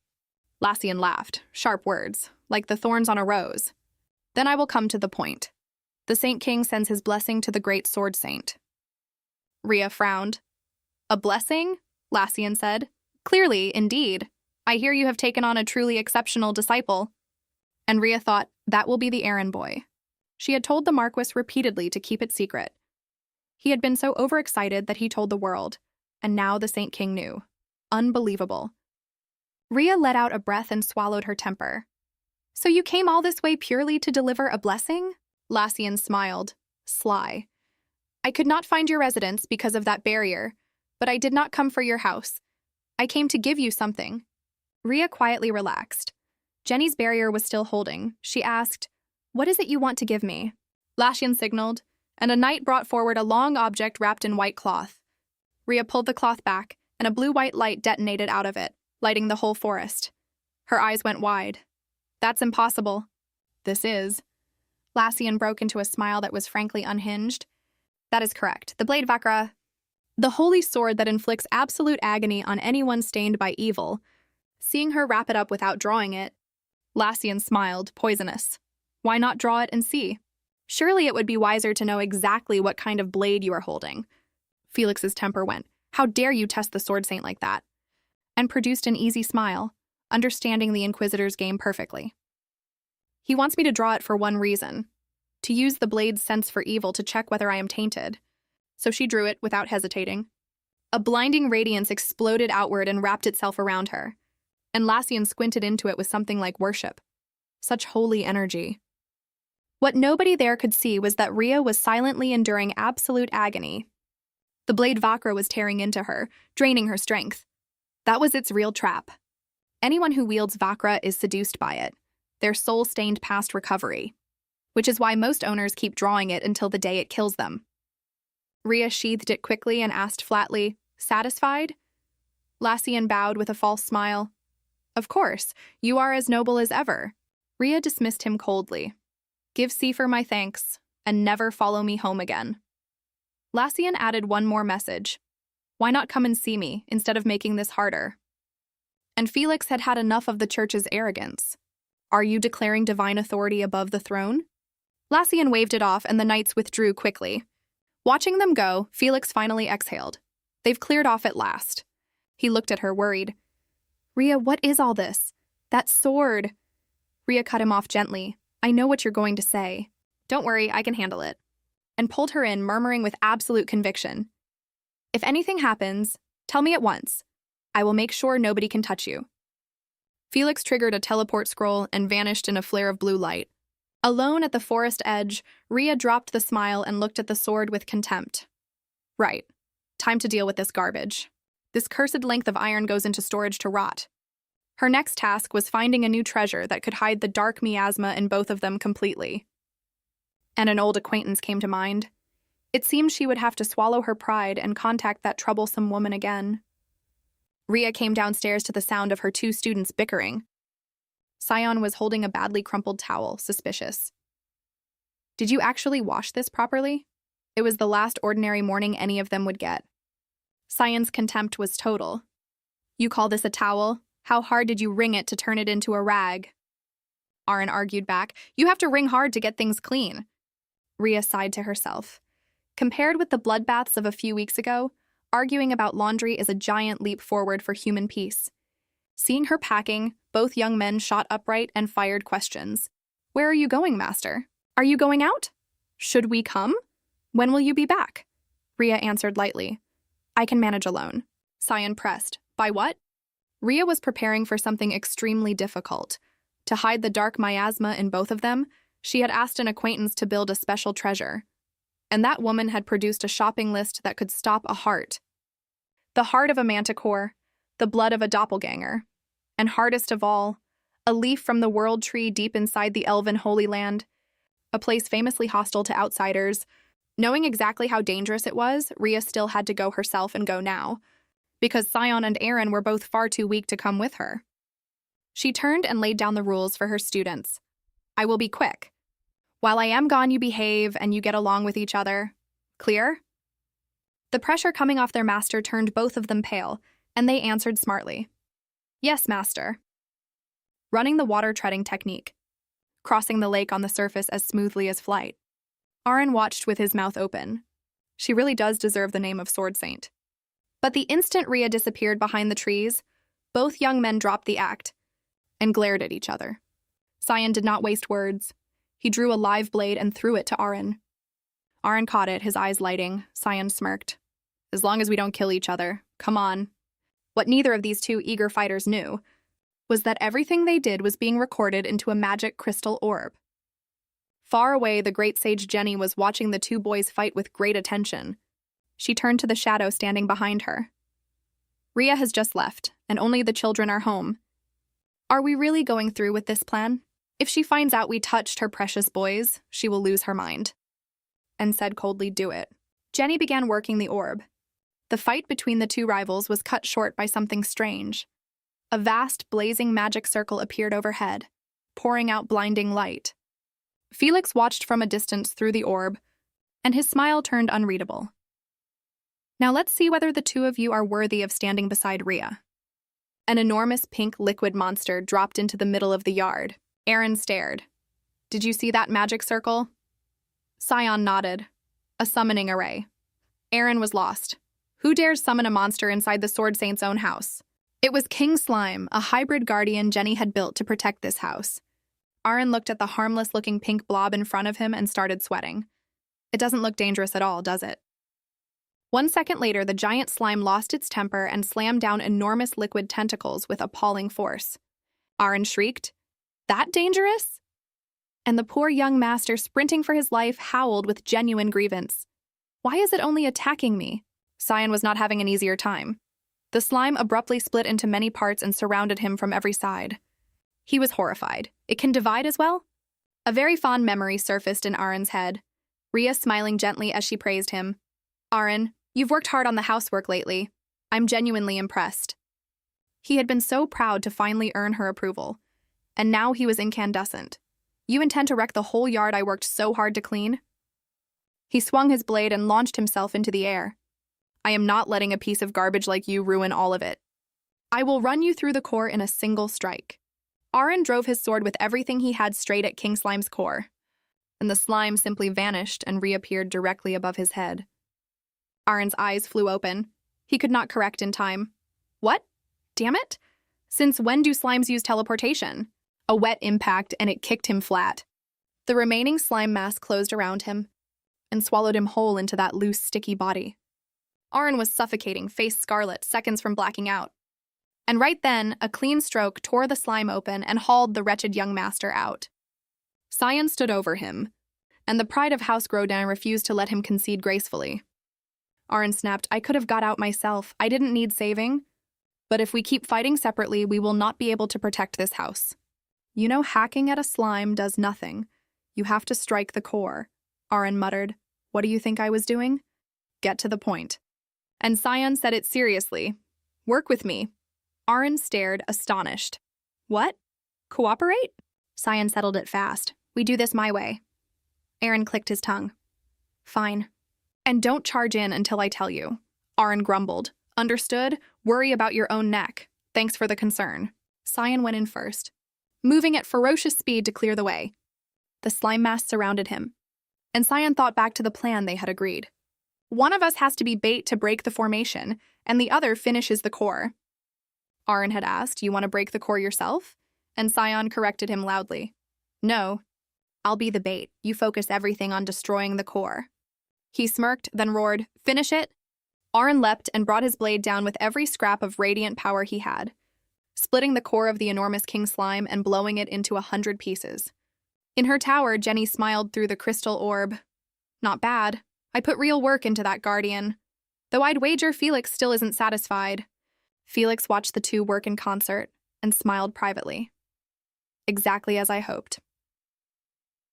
A: Lassian laughed, sharp words, like the thorns on a rose. Then I will come to the point. The Saint King sends his blessing to the great sword saint. Rhea frowned. A blessing? Lassian said. Clearly, indeed. I hear you have taken on a truly exceptional disciple. And Rhea thought, that will be the errand boy. She had told the Marquis repeatedly to keep it secret. He had been so overexcited that he told the world, and now the Saint King knew. Unbelievable. Rhea let out a breath and swallowed her temper. So you came all this way purely to deliver a blessing? Lassian smiled, sly. I could not find your residence because of that barrier, but I did not come for your house. I came to give you something. Rhea quietly relaxed. Jenny's barrier was still holding. She asked, What is it you want to give me? Lassian signaled, and a knight brought forward a long object wrapped in white cloth. Rhea pulled the cloth back, and a blue-white light detonated out of it, lighting the whole forest. Her eyes went wide. That's impossible. This is. Lassian broke into a smile that was frankly unhinged. That is correct. The Blade Vakra, the holy sword that inflicts absolute agony on anyone stained by evil. Seeing her wrap it up without drawing it, Lassian smiled, poisonous. Why not draw it and see? Surely it would be wiser to know exactly what kind of blade you are holding. Felix's temper went. How dare you test the sword saint like that? And produced an easy smile, understanding the Inquisitor's game perfectly. He wants me to draw it for one reason, to use the blade's sense for evil to check whether I am tainted. So she drew it without hesitating. A blinding radiance exploded outward and wrapped itself around her, and Lassian squinted into it with something like worship. Such holy energy. What nobody there could see was that Rhea was silently enduring absolute agony. The blade Vakra was tearing into her, draining her strength. That was its real trap. Anyone who wields Vakra is seduced by it, their soul stained past recovery, which is why most owners keep drawing it until the day it kills them. Rhea sheathed it quickly and asked flatly, Satisfied? Lassian bowed with a false smile. Of course, you are as noble as ever. Rhea dismissed him coldly. Give Seifer my thanks, and never follow me home again. Lassian added one more message. Why not come and see me, instead of making this harder? And Felix had had enough of the church's arrogance. Are you declaring divine authority above the throne? Lassian waved it off, and the knights withdrew quickly. Watching them go, Felix finally exhaled. They've cleared off at last. He looked at her, worried. Rhea, what is all this? That sword. Rhea cut him off gently. I know what you're going to say. Don't worry, I can handle it. And pulled her in, murmuring with absolute conviction. If anything happens, tell me at once. I will make sure nobody can touch you. Felix triggered a teleport scroll and vanished in a flare of blue light. Alone at the forest edge, Rhea dropped the smile and looked at the sword with contempt. Right. Time to deal with this garbage. This cursed length of iron goes into storage to rot. Her next task was finding a new treasure that could hide the dark miasma in both of them completely. And an old acquaintance came to mind. It seemed she would have to swallow her pride and contact that troublesome woman again. Rhea came downstairs to the sound of her two students bickering. Sion was holding a badly crumpled towel, suspicious. Did you actually wash this properly? It was the last ordinary morning any of them would get. Sion's contempt was total. You call this a towel? How hard did you wring it to turn it into a rag? Aaron argued back. You have to wring hard to get things clean. Rhea sighed to herself. Compared with the bloodbaths of a few weeks ago, arguing about laundry is a giant leap forward for human peace. Seeing her packing, both young men shot upright and fired questions. Where are you going, Master? Are you going out? Should we come? When will you be back? Rhea answered lightly. I can manage alone. Sion pressed. By what? Rhea was preparing for something extremely difficult. To hide the dark miasma in both of them, she had asked an acquaintance to build a special treasure. And that woman had produced a shopping list that could stop a heart. The heart of a manticore, the blood of a doppelganger, and hardest of all, a leaf from the world tree deep inside the elven Holy Land, a place famously hostile to outsiders, Knowing exactly how dangerous it was, Rhea still had to go herself and go now, because Sion and Aaron were both far too weak to come with her. She turned and laid down the rules for her students. I will be quick. While I am gone, you behave and you get along with each other. Clear? The pressure coming off their master turned both of them pale, and they answered smartly. Yes, master. Running the water treading technique, crossing the lake on the surface as smoothly as flight. Aaron watched with his mouth open. She really does deserve the name of Sword Saint. But the instant Rhea disappeared behind the trees, both young men dropped the act and glared at each other. Sion did not waste words. He drew a live blade and threw it to Aaron. Aaron caught it, his eyes lighting. Sion smirked. As long as we don't kill each other, come on. What neither of these two eager fighters knew was that everything they did was being recorded into a magic crystal orb. Far away, the great sage Jenny was watching the two boys fight with great attention. She turned to the shadow standing behind her. Rhea has just left, and only the children are home. Are we really going through with this plan? If she finds out we touched her precious boys, she will lose her mind. And said coldly, do it. Jenny began working the orb. The fight between the two rivals was cut short by something strange. A vast, blazing magic circle appeared overhead, pouring out blinding light. Felix watched from a distance through the orb, and his smile turned unreadable. Now let's see whether the two of you are worthy of standing beside Rhea. An enormous pink liquid monster dropped into the middle of the yard. Aaron stared. Did you see that magic circle? Sion nodded. A summoning array. Aaron was lost. Who dares summon a monster inside the Sword Saint's own house? It was King Slime, a hybrid guardian Jenny had built to protect this house. Aaron looked at the harmless-looking pink blob in front of him and started sweating. It doesn't look dangerous at all, does it? 1 second later, the giant slime lost its temper and slammed down enormous liquid tentacles with appalling force. Aaron shrieked, "That dangerous?" And the poor young master, sprinting for his life, howled with genuine grievance. Why is it only attacking me? Sion was not having an easier time. The slime abruptly split into many parts and surrounded him from every side. He was horrified. It can divide as well? A very fond memory surfaced in Aaron's head, Rhea smiling gently as she praised him. Aaron, you've worked hard on the housework lately. I'm genuinely impressed. He had been so proud to finally earn her approval, and now he was incandescent. You intend to wreck the whole yard I worked so hard to clean? He swung his blade and launched himself into the air. I am not letting a piece of garbage like you ruin all of it. I will run you through the core in a single strike. Aaron drove his sword with everything he had straight at King Slime's core, and the slime simply vanished and reappeared directly above his head. Aaron's eyes flew open. He could not correct in time. What? Damn it! Since when do slimes use teleportation? A wet impact and it kicked him flat. The remaining slime mass closed around him and swallowed him whole into that loose, sticky body. Aaron was suffocating, face scarlet, seconds from blacking out. And right then, a clean stroke tore the slime open and hauled the wretched young master out. Sion stood over him, and the pride of House Grodin refused to let him concede gracefully. Aaron snapped, I could have got out myself. I didn't need saving. But if we keep fighting separately, we will not be able to protect this house. You know, hacking at a slime does nothing. You have to strike the core. Aaron muttered. What do you think I was doing? Get to the point. And Sion said it seriously. Work with me. Aaron stared, astonished. What? Cooperate? Sion settled it fast. We do this my way. Aaron clicked his tongue. Fine. And don't charge in until I tell you. Aaron grumbled. Understood? Worry about your own neck. Thanks for the concern. Sion went in first, moving at ferocious speed to clear the way. The slime mass surrounded him, and Sion thought back to the plan they had agreed. One of us has to be bait to break the formation, and the other finishes the core. Aaron had asked, you want to break the core yourself? And Sion corrected him loudly. No, I'll be the bait. You focus everything on destroying the core. He smirked, then roared, finish it! Aaron leapt and brought his blade down with every scrap of radiant power he had, splitting the core of the enormous king slime and blowing it into 100 pieces. In her tower, Jenny smiled through the crystal orb. Not bad. I put real work into that guardian. Though I'd wager Felix still isn't satisfied. Felix watched the two work in concert and smiled privately. Exactly as I hoped.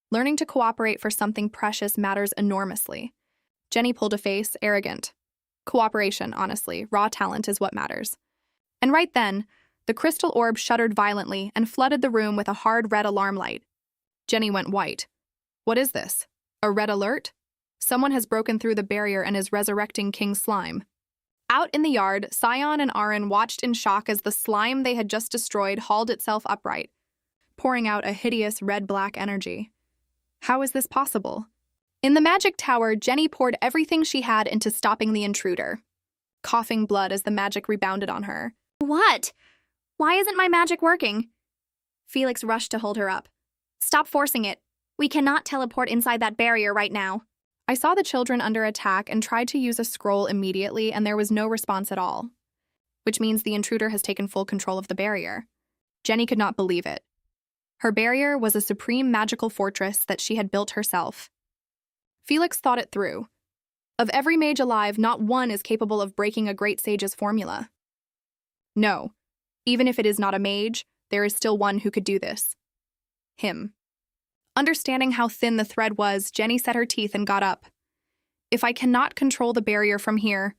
A: Learning to cooperate for something precious matters enormously. Jenny pulled a face, arrogant. Cooperation, honestly. Raw talent is what matters. And right then, the crystal orb shuddered violently and flooded the room with a hard red alarm light. Jenny went white. What is this? A red alert? Someone has broken through the barrier and is resurrecting King Slime. Out in the yard, Scion and Aaron watched in shock as the slime they had just destroyed hauled itself upright, pouring out a hideous red-black energy. How is this possible? In the magic tower, Jenny poured everything she had into stopping the intruder, coughing blood as the magic rebounded on her.
B: What? Why isn't my magic working? Felix rushed to hold her up. Stop forcing it. We cannot teleport inside that barrier right now.
A: I saw the children under attack and tried to use a scroll immediately, and there was no response at all, which means the intruder has taken full control of the barrier. Jenny could not believe it. Her barrier was a supreme magical fortress that she had built herself. Felix thought it through. Of every mage alive, not one is capable of breaking a great sage's formula. No, even if it is not a mage, there is still one who could do this. Him. Understanding how thin the thread was, Jenny set her teeth and got up. If I cannot control the barrier from here,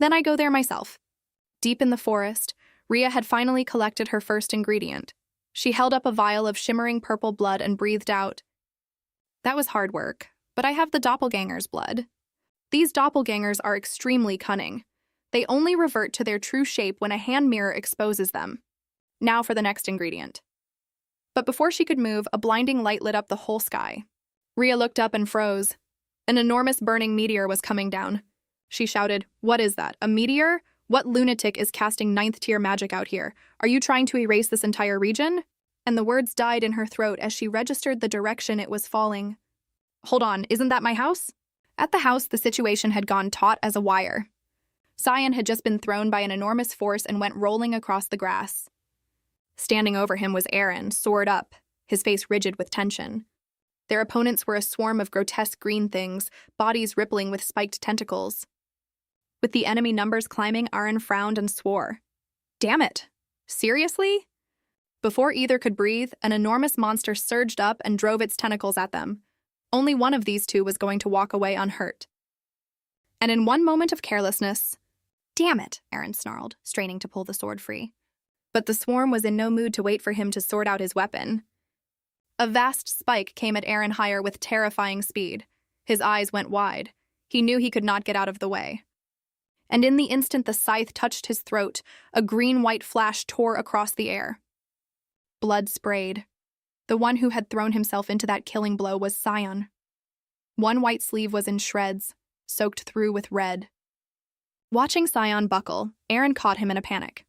A: then I go there myself. Deep in the forest, Rhea had finally collected her first ingredient. She held up a vial of shimmering purple blood and breathed out. That was hard work, but I have the doppelganger's blood. These doppelgangers are extremely cunning. They only revert to their true shape when a hand mirror exposes them. Now for the next ingredient. But before she could move, a blinding light lit up the whole sky. Rhea looked up and froze. An enormous burning meteor was coming down. She shouted, "What is that? A meteor? What lunatic is casting 9th-tier magic out here? Are you trying to erase this entire region?" And the words died in her throat as she registered the direction it was falling. Hold on, isn't that my house? At the house, the situation had gone taut as a wire. Scion had just been thrown by an enormous force and went rolling across the grass. Standing over him was Aaron, sword up, his face rigid with tension. Their opponents were a swarm of grotesque green things, bodies rippling with spiked tentacles. With the enemy numbers climbing, Aaron frowned and swore. Damn it! Seriously? Before either could breathe, an enormous monster surged up and drove its tentacles at them. Only one of these two was going to walk away unhurt. And in one moment of carelessness— Damn it, Aaron snarled, straining to pull the sword free. But the swarm was in no mood to wait for him to sort out his weapon. A vast spike came at Aaron higher with terrifying speed. His eyes went wide. He knew he could not get out of the way. And in the instant the scythe touched his throat, a green-white flash tore across the air. Blood sprayed. The one who had thrown himself into that killing blow was Scion. One white sleeve was in shreds, soaked through with red. Watching Scion buckle, Aaron caught him in a panic.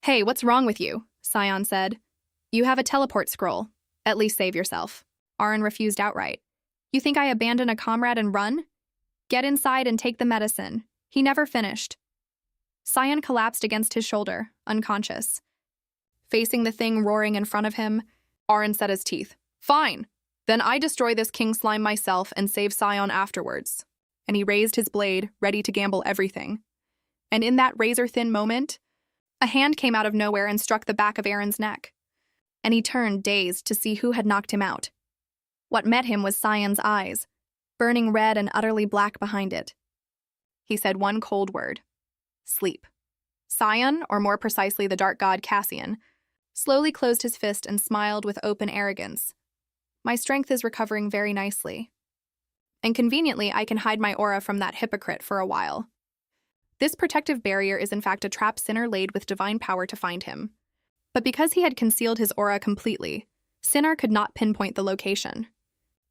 A: "Hey, what's wrong with you?" Scion said. "You have a teleport scroll. At least save yourself." Aaron refused outright. "You think I abandon a comrade and run? Get inside and take the medicine." He never finished. Scion collapsed against his shoulder, unconscious. Facing the thing roaring in front of him, Aaron set his teeth. "Fine. Then I destroy this king slime myself and save Scion afterwards." And he raised his blade, ready to gamble everything. And in that razor-thin moment, a hand came out of nowhere and struck the back of Aaron's neck. And he turned, dazed, to see who had knocked him out. What met him was Scion's eyes, burning red and utterly black behind it. He said one cold word. Sleep. Scion, or more precisely the dark god Cassian, slowly closed his fist and smiled with open arrogance. "My strength is recovering very nicely. And conveniently, I can hide my aura from that hypocrite for a while. This protective barrier is in fact a trap Sinner laid with divine power to find him. But because he had concealed his aura completely, Sinner could not pinpoint the location.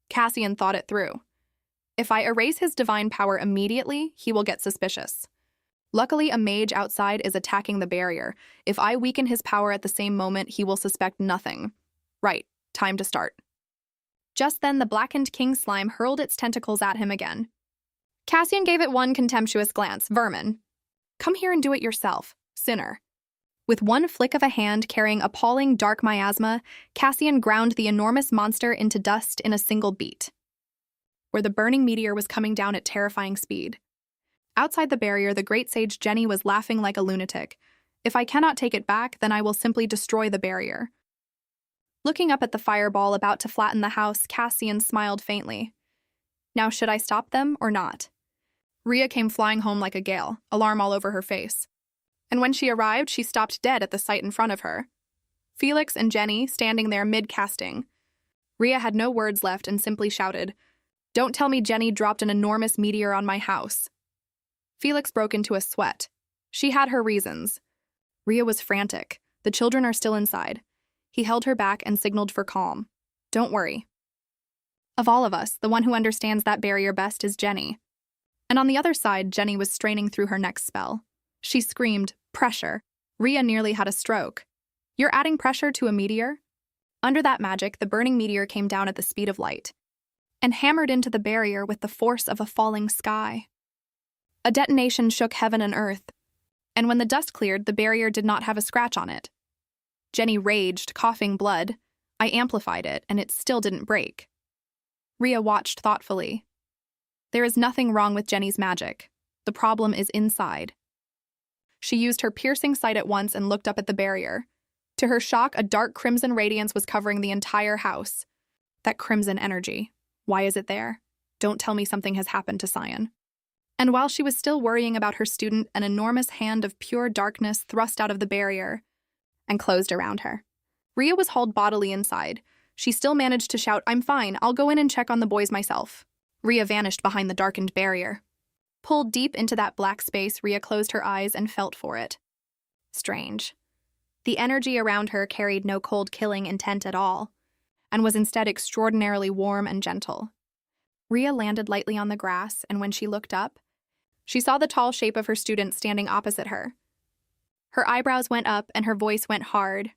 A: Cassian thought it through. If I erase his divine power immediately, he will get suspicious. Luckily, a mage outside is attacking the barrier. If I weaken his power at the same moment, he will suspect nothing. Right, time to start." Just then, the blackened king slime hurled its tentacles at him again. Cassian gave it one contemptuous glance. "Vermin. Come here and do it yourself, Sinner." With one flick of a hand carrying appalling dark miasma, Cassian ground the enormous monster into dust in a single beat. Where the burning meteor was coming down at terrifying speed. Outside the barrier, the great sage Jenny was laughing like a lunatic. "If I cannot take it back, then I will simply destroy the barrier." Looking up at the fireball about to flatten the house, Cassian smiled faintly. Now, should I stop them or not? Rhea came flying home like a gale, alarm all over her face. And when she arrived, she stopped dead at the sight in front of her. Felix and Jenny standing there mid-casting. Rhea had no words left and simply shouted, "Don't tell me Jenny dropped an enormous meteor on my house." Felix broke into a sweat. She had her reasons. Rhea was frantic. The children are still inside. He held her back and signaled for calm. "Don't worry." Of all of us, the one who understands that barrier best is Jenny. And on the other side, Jenny was straining through her next spell. She screamed, "Pressure." Rhea nearly had a stroke. "You're adding pressure to a meteor?" Under that magic, the burning meteor came down at the speed of light and hammered into the barrier with the force of a falling sky. A detonation shook heaven and earth, and when the dust cleared, the barrier did not have a scratch on it. Jenny raged, coughing blood. I amplified it, and it still didn't break. Rhea watched thoughtfully. There is nothing wrong with Jenny's magic. The problem is inside. She used her piercing sight at once and looked up at the barrier. To her shock, a dark crimson radiance was covering the entire house. That crimson energy. Why is it there? Don't tell me something has happened to Sion. And while she was still worrying about her student, an enormous hand of pure darkness thrust out of the barrier and closed around her. Rhea was hauled bodily inside. She still managed to shout, "I'm fine, I'll go in and check on the boys myself." Rhea vanished behind the darkened barrier. Pulled deep into that black space, Rhea closed her eyes and felt for it. Strange. The energy around her carried no cold killing intent at all, and was instead extraordinarily warm and gentle. Rhea landed lightly on the grass, and when she looked up, she saw the tall shape of her student standing opposite her. Her eyebrows went up and her voice went hard.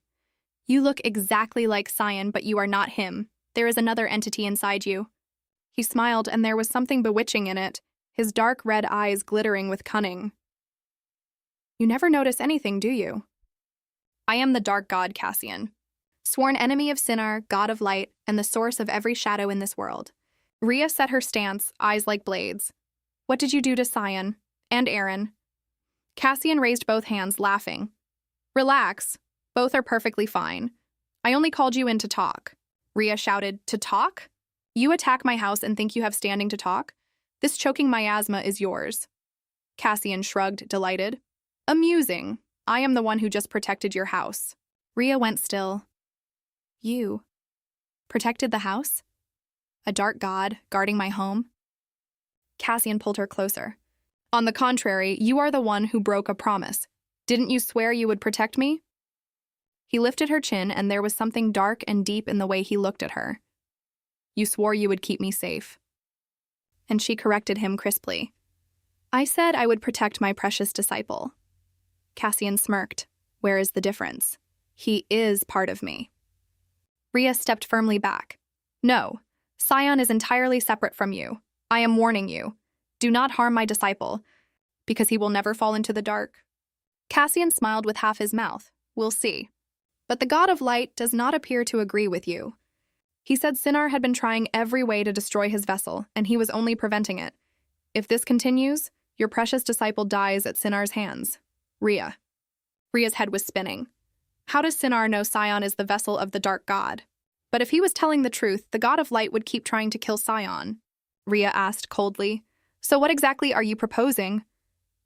A: "You look exactly like Sion, but you are not him. There is another entity inside you." He smiled, and there was something bewitching in it, his dark red eyes glittering with cunning. "You never notice anything, do you?" "I am the dark god Cassian, sworn enemy of Sinar, god of light, and the source of every shadow in this world." Rhea set her stance, eyes like blades. "What did you do to Sion? And Aaron?" Cassian raised both hands, laughing. "Relax. Both are perfectly fine. I only called you in to talk." Rhea shouted, "To talk? You attack my house and think you have standing to talk? This choking miasma is yours." Cassian shrugged, delighted. "Amusing. I am the one who just protected your house." Rhea went still. "You protected the house? A dark god guarding my home?" Cassian pulled her closer. "On the contrary, you are the one who broke a promise. Didn't you swear you would protect me?" He lifted her chin, and there was something dark and deep in the way he looked at her. "You swore you would keep me safe." And she corrected him crisply. "I said I would protect my precious disciple." Cassian smirked. "Where is the difference? He is part of me." Rhea stepped firmly back. "No, Sion is entirely separate from you. I am warning you. Do not harm my disciple, because he will never fall into the dark." Cassian smiled with half his mouth. "We'll see. But the god of light does not appear to agree with you. He said Sinar had been trying every way to destroy his vessel, and he was only preventing it. If this continues, your precious disciple dies at Sinar's hands." Rhea. Rhea's head was spinning. How does Sinar know Sion is the vessel of the dark god? But if he was telling the truth, the god of light would keep trying to kill Sion. Rhea asked coldly. "So what exactly are you proposing?"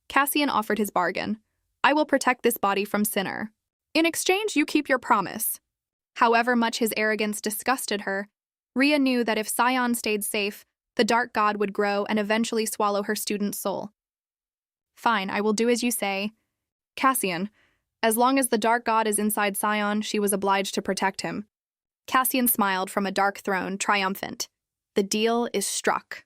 A: Cassian offered his bargain. "I will protect this body from Sinar. In exchange, you keep your promise." However much his arrogance disgusted her, Rhea knew that if Sion stayed safe, the dark god would grow and eventually swallow her student's soul. "Fine, I will do as you say." Cassian. As long as the dark god is inside Sion, she was obliged to protect him. Cassian smiled from a dark throne, triumphant. The deal is struck.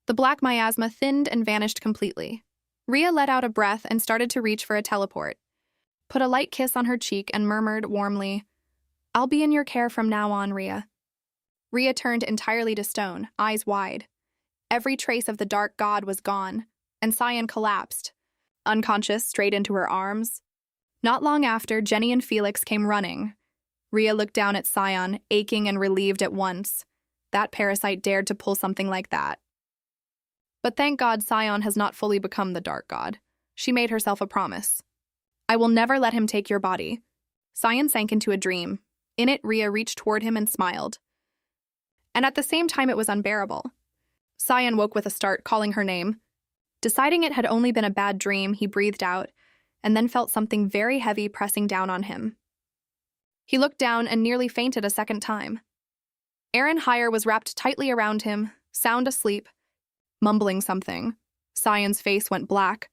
A: The black miasma thinned and vanished completely. Rhea let out a breath and started to reach for a teleport. Put a light kiss on her cheek and murmured warmly, "I'll be in your care from now on, Rhea." Rhea turned entirely to stone, eyes wide. Every trace of the dark god was gone, and Sion collapsed, unconscious, straight into her arms. Not long after, Jenny and Felix came running. Rhea looked down at Sion, aching and relieved at once. That parasite dared to pull something like that. But thank God Sion has not fully become the dark god. She made herself a promise. "I will never let him take your body." Sion sank into a dream. In it, Rhea reached toward him and smiled. And at the same time, it was unbearable. Sion woke with a start, calling her name. Deciding it had only been a bad dream, he breathed out and then felt something very heavy pressing down on him. He looked down and nearly fainted a second time. Aaron Hire was wrapped tightly around him, sound asleep, mumbling something. Sion's face went black.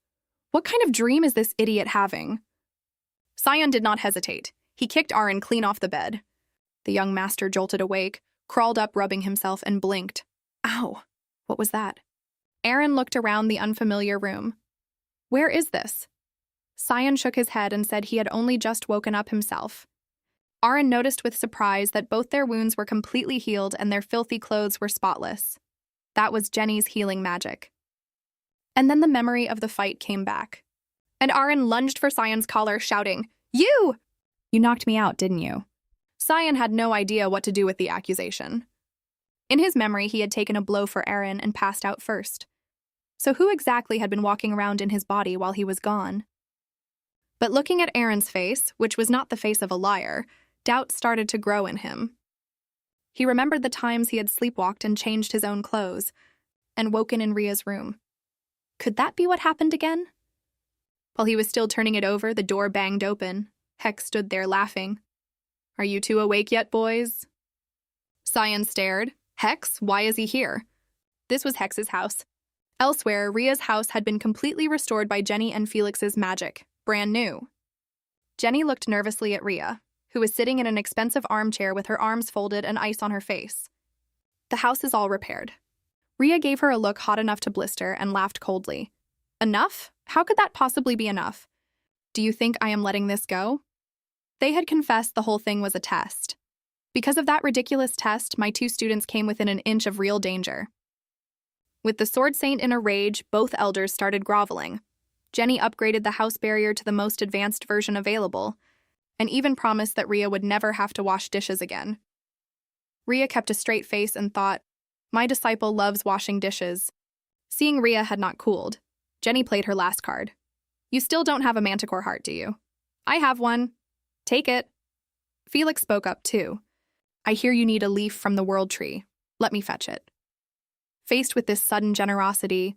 A: What kind of dream is this idiot having? Sion did not hesitate. He kicked Aaron clean off the bed. The young master jolted awake, crawled up rubbing himself, and blinked. Ow! What was that? Aaron looked around the unfamiliar room. Where is this? Sion shook his head and said he had only just woken up himself. Aaron noticed with surprise that both their wounds were completely healed and their filthy clothes were spotless. That was Jenny's healing magic. And then the memory of the fight came back. And Aaron lunged for Sion's collar, shouting, You! You knocked me out, didn't you? Sion had no idea what to do with the accusation. In his memory, he had taken a blow for Aaron and passed out first. So who exactly had been walking around in his body while he was gone? But looking at Aaron's face, which was not the face of a liar, doubt started to grow in him. He remembered the times he had sleepwalked and changed his own clothes, and woken in Ria's room. Could that be what happened again? While he was still turning it over, the door banged open. Hex stood there laughing. Are you two awake yet, boys? Sion stared. Hex, why is he here? This was Hex's house. Elsewhere, Ria's house had been completely restored by Jenny and Felix's magic, brand new. Jenny looked nervously at Ria, who was sitting in an expensive armchair with her arms folded and ice on her face. The house is all repaired. Ria gave her a look hot enough to blister and laughed coldly. Enough? How could that possibly be enough? Do you think I am letting this go? They had confessed the whole thing was a test. Because of that ridiculous test, my two students came within an inch of real danger. With the Sword Saint in a rage, both elders started groveling. Jenny upgraded the house barrier to the most advanced version available, and even promised that Ria would never have to wash dishes again. Ria kept a straight face and thought, my disciple loves washing dishes. Seeing Ria had not cooled, Jenny played her last card. You still don't have a manticore heart, do you? I have one. Take it. Felix spoke up too. I hear you need a leaf from the world tree. Let me fetch it. Faced with this sudden generosity,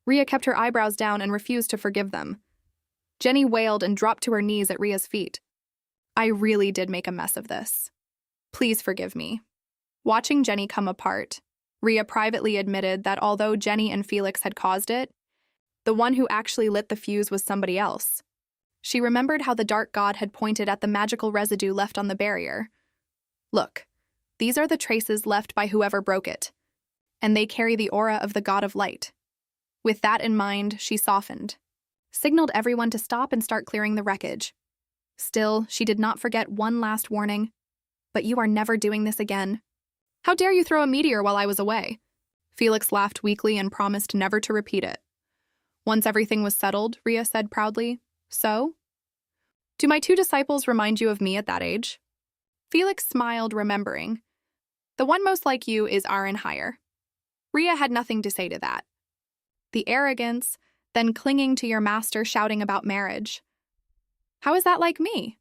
A: Ria kept her eyebrows down and refused to forgive them. Jenny wailed and dropped to her knees at Ria's feet. I really did make a mess of this. Please forgive me. Watching Jenny come apart, Ria privately admitted that although Jenny and Felix had caused it, the one who actually lit the fuse was somebody else. She remembered how the dark god had pointed at the magical residue left on the barrier. Look, these are the traces left by whoever broke it, and they carry the aura of the god of light. With that in mind, she softened, signaled everyone to stop and start clearing the wreckage. Still, she did not forget one last warning. But you are never doing this again. How dare you throw a meteor while I was away? Felix laughed weakly and promised never to repeat it. Once everything was settled, Ria said proudly, So? Do my two disciples remind you of me at that age? Felix smiled, remembering. The one most like you is Aaron Hire. Ria had nothing to say to that. The arrogance, then clinging to your master shouting about marriage. How is that like me?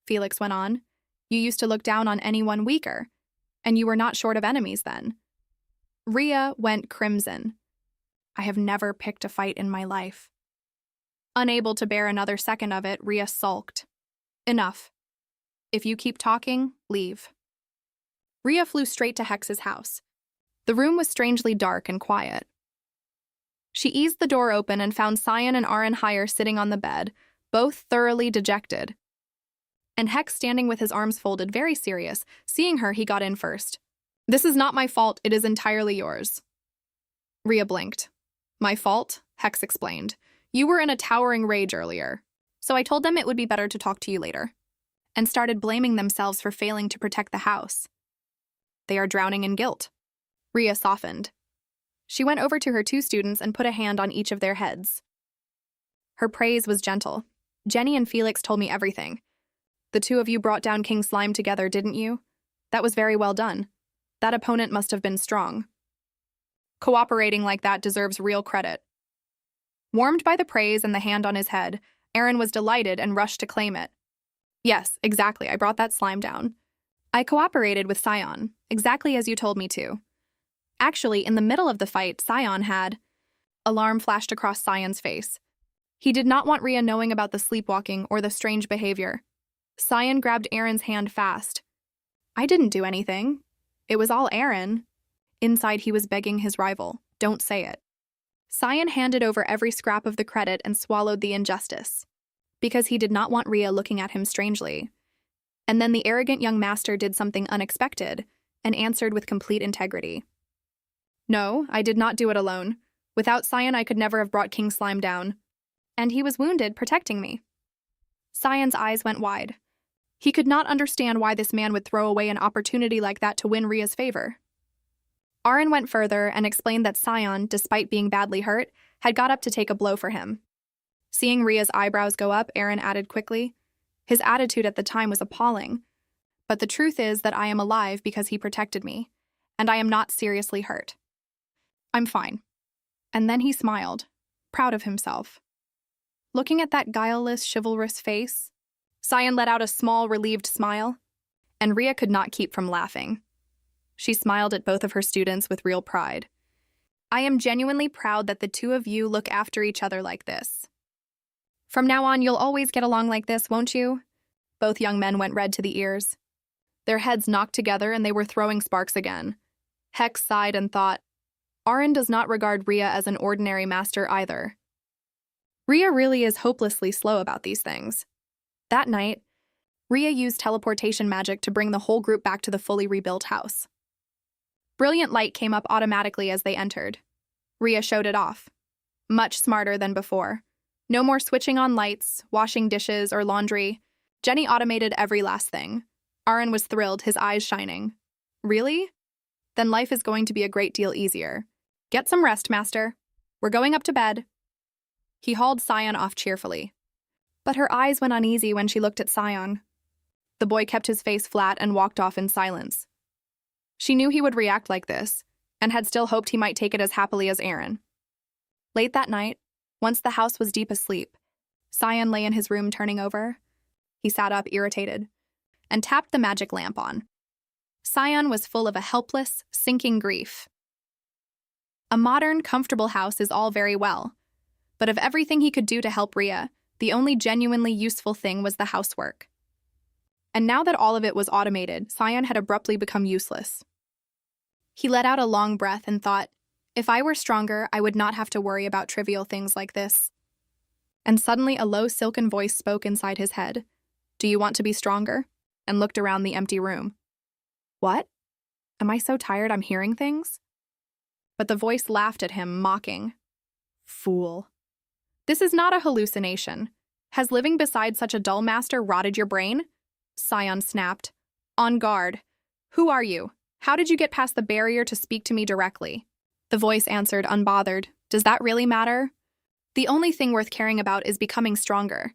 A: Felix went on. You used to look down on anyone weaker, and you were not short of enemies then. Ria went crimson. I have never picked a fight in my life. Unable to bear another second of it, Ria sulked. Enough. If you keep talking, leave. Ria flew straight to Hex's house. The room was strangely dark and quiet. She eased the door open and found Sion and Aaron Hire sitting on the bed, both thoroughly dejected. And Hex standing with his arms folded, very serious. Seeing her, he got in first. This is not my fault, it is entirely yours. Ria blinked. My fault? Hex explained. You were in a towering rage earlier, so I told them it would be better to talk to you later, and started blaming themselves for failing to protect the house. They are drowning in guilt. Ria softened. She went over to her two students and put a hand on each of their heads. Her praise was gentle. Jenny and Felix told me everything. The two of you brought down King Slime together, didn't you? That was very well done. That opponent must have been strong. Cooperating like that deserves real credit. Warmed by the praise and the hand on his head, Aaron was delighted and rushed to claim it. Yes, exactly, I brought that slime down. I cooperated with Sion, exactly as you told me to. Actually, in the middle of the fight, Sion had... Alarm flashed across Cyan's face. He did not want Rhea knowing about the sleepwalking or the strange behavior. Cyan grabbed Aaron's hand fast. I didn't do anything. It was all Aaron. Inside, he was begging his rival, don't say it. Cyan handed over every scrap of the credit and swallowed the injustice, because he did not want Rhea looking at him strangely. And then the arrogant young master did something unexpected and answered with complete integrity. No, I did not do it alone. Without Cyan, I could never have brought King Slime down. And he was wounded, protecting me. Cyan's eyes went wide. He could not understand why this man would throw away an opportunity like that to win Rhea's favor. Aaron went further and explained that Cyan, despite being badly hurt, had got up to take a blow for him. Seeing Rhea's eyebrows go up, Aaron added quickly, his attitude at the time was appalling. But the truth is that I am alive because he protected me, and I am not seriously hurt. I'm fine. And then he smiled, proud of himself. Looking at that guileless, chivalrous face, Cyan let out a small, relieved smile, and Rhea could not keep from laughing. She smiled at both of her students with real pride. I am genuinely proud that the two of you look after each other like this. From now on, you'll always get along like this, won't you? Both young men went red to the ears. Their heads knocked together and they were throwing sparks again. Hex sighed and thought, Aaron does not regard Rhea as an ordinary master either. Rhea really is hopelessly slow about these things. That night, Rhea used teleportation magic to bring the whole group back to the fully rebuilt house. Brilliant light came up automatically as they entered. Rhea showed it off. Much smarter than before. No more switching on lights, washing dishes, or laundry. Jenny automated every last thing. Aaron was thrilled, his eyes shining. Really? Then life is going to be a great deal easier. Get some rest, Master. We're going up to bed. He hauled Cyan off cheerfully. But her eyes went uneasy when she looked at Cyan. The boy kept his face flat and walked off in silence. She knew he would react like this, and had still hoped he might take it as happily as Aaron. Late that night, once the house was deep asleep, Cyan lay in his room turning over. He sat up, irritated, and tapped the magic lamp on. Cyan was full of a helpless, sinking grief. A modern, comfortable house is all very well, but of everything he could do to help Rhea, the only genuinely useful thing was the housework. And now that all of it was automated, Cyan had abruptly become useless. He let out a long breath and thought, if I were stronger, I would not have to worry about trivial things like this. And suddenly a low silken voice spoke inside his head. Do you want to be stronger? And looked around the empty room. What? Am I so tired I'm hearing things? But the voice laughed at him, mocking. Fool. This is not a hallucination. Has living beside such a dull master rotted your brain? Cyan snapped. On guard. Who are you? How did you get past the barrier to speak to me directly? The voice answered, unbothered. Does that really matter? The only thing worth caring about is becoming stronger.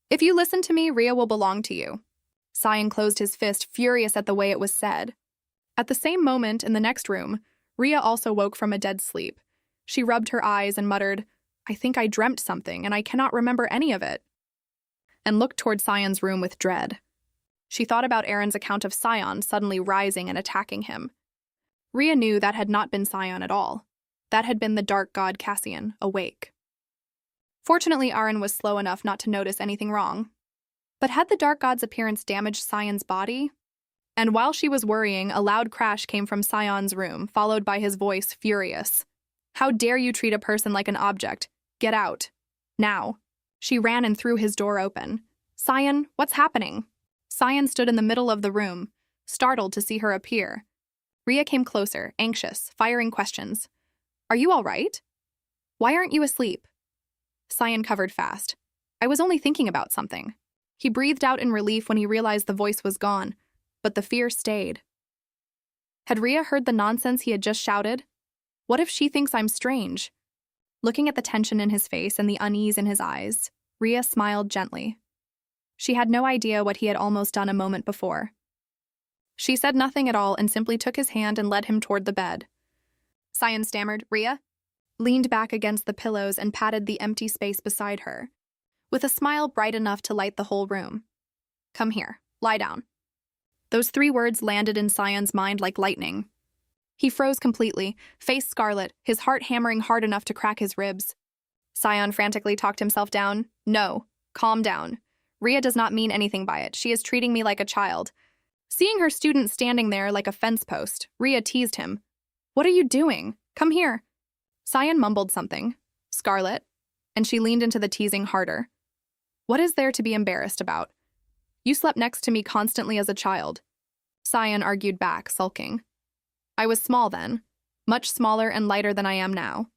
A: If you listen to me, Rhea will belong to you. Cyan closed his fist, furious at the way it was said. At the same moment, in the next room, Rhea also woke from a dead sleep. She rubbed her eyes and muttered, I think I dreamt something, and I cannot remember any of it. And looked toward Cyan's room with dread. She thought about Aaron's account of Cyan suddenly rising and attacking him. Rhea knew that had not been Cyan at all. That had been the dark god Cassian, awake. Fortunately, Aaron was slow enough not to notice anything wrong. But had the dark god's appearance damaged Cyan's body? And while she was worrying, a loud crash came from Cyan's room, followed by his voice, furious. How dare you treat a person like an object? Get out. Now. She ran and threw his door open. Cyan, what's happening? Cyan stood in the middle of the room, startled to see her appear. Rhea came closer, anxious, firing questions. Are you all right? Why aren't you asleep? Cyan covered fast. I was only thinking about something. He breathed out in relief when he realized the voice was gone, but the fear stayed. Had Rhea heard the nonsense he had just shouted? What if she thinks I'm strange? Looking at the tension in his face and the unease in his eyes, Rhea smiled gently. She had no idea what he had almost done a moment before. She said nothing at all and simply took his hand and led him toward the bed. Cyan stammered, Rhea? Leaned back against the pillows and patted the empty space beside her, with a smile bright enough to light the whole room. Come here, lie down. Those 3 words landed in Cyan's mind like lightning. He froze completely, face scarlet, his heart hammering hard enough to crack his ribs. Sion frantically talked himself down. No, calm down. Rhea does not mean anything by it. She is treating me like a child. Seeing her student standing there like a fence post, Rhea teased him. What are you doing? Come here. Sion mumbled something. Scarlet. And she leaned into the teasing harder. What is there to be embarrassed about? You slept next to me constantly as a child. Sion argued back, sulking. I was small then, much smaller and lighter than I am now.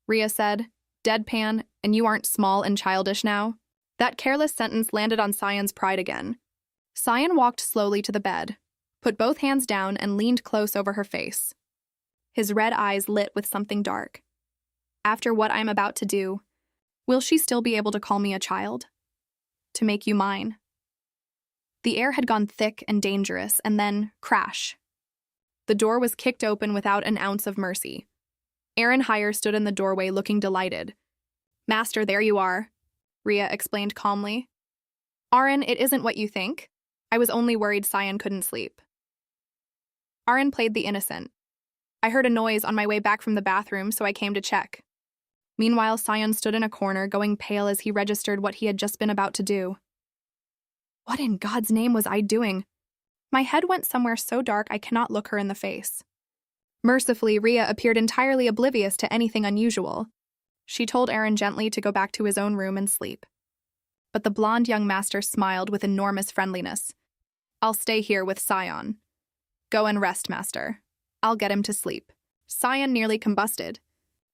A: Rhea said, deadpan, and you aren't small and childish now? That careless sentence landed on Sion's pride again. Sion walked slowly to the bed, put both hands down and leaned close over her face. His red eyes lit with something dark. After what I'm about to do, will she still be able to call me a child? To make you mine. The air had gone thick and dangerous, and then, crash. The door was kicked open without an ounce of mercy. Aaron Heyer stood in the doorway looking delighted. Master, there you are, Rhea explained calmly. Aaron, it isn't what you think. I was only worried Sion couldn't sleep. Aaron played the innocent. I heard a noise on my way back from the bathroom, so I came to check. Meanwhile, Sion stood in a corner, going pale as he registered what he had just been about to do. What in God's name was I doing? My head went somewhere so dark I cannot look her in the face. Mercifully, Rhea appeared entirely oblivious to anything unusual. She told Aaron gently to go back to his own room and sleep. But the blonde young master smiled with enormous friendliness. I'll stay here with Sion. Go and rest, master. I'll get him to sleep. Sion nearly combusted.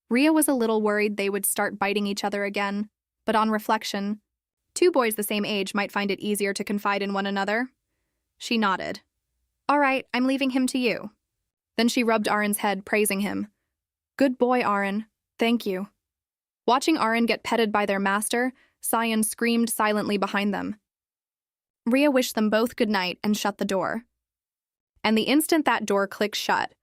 A: Rhea was a little worried they would start biting each other again, but on reflection, two boys the same age might find it easier to confide in one another. She nodded. All right, I'm leaving him to you. Then she rubbed Aaron's head, praising him. Good boy, Aaron. Thank you. Watching Aaron get petted by their master, Sion screamed silently behind them. Rhea wished them both good night and shut the door. And the instant that door clicked shut,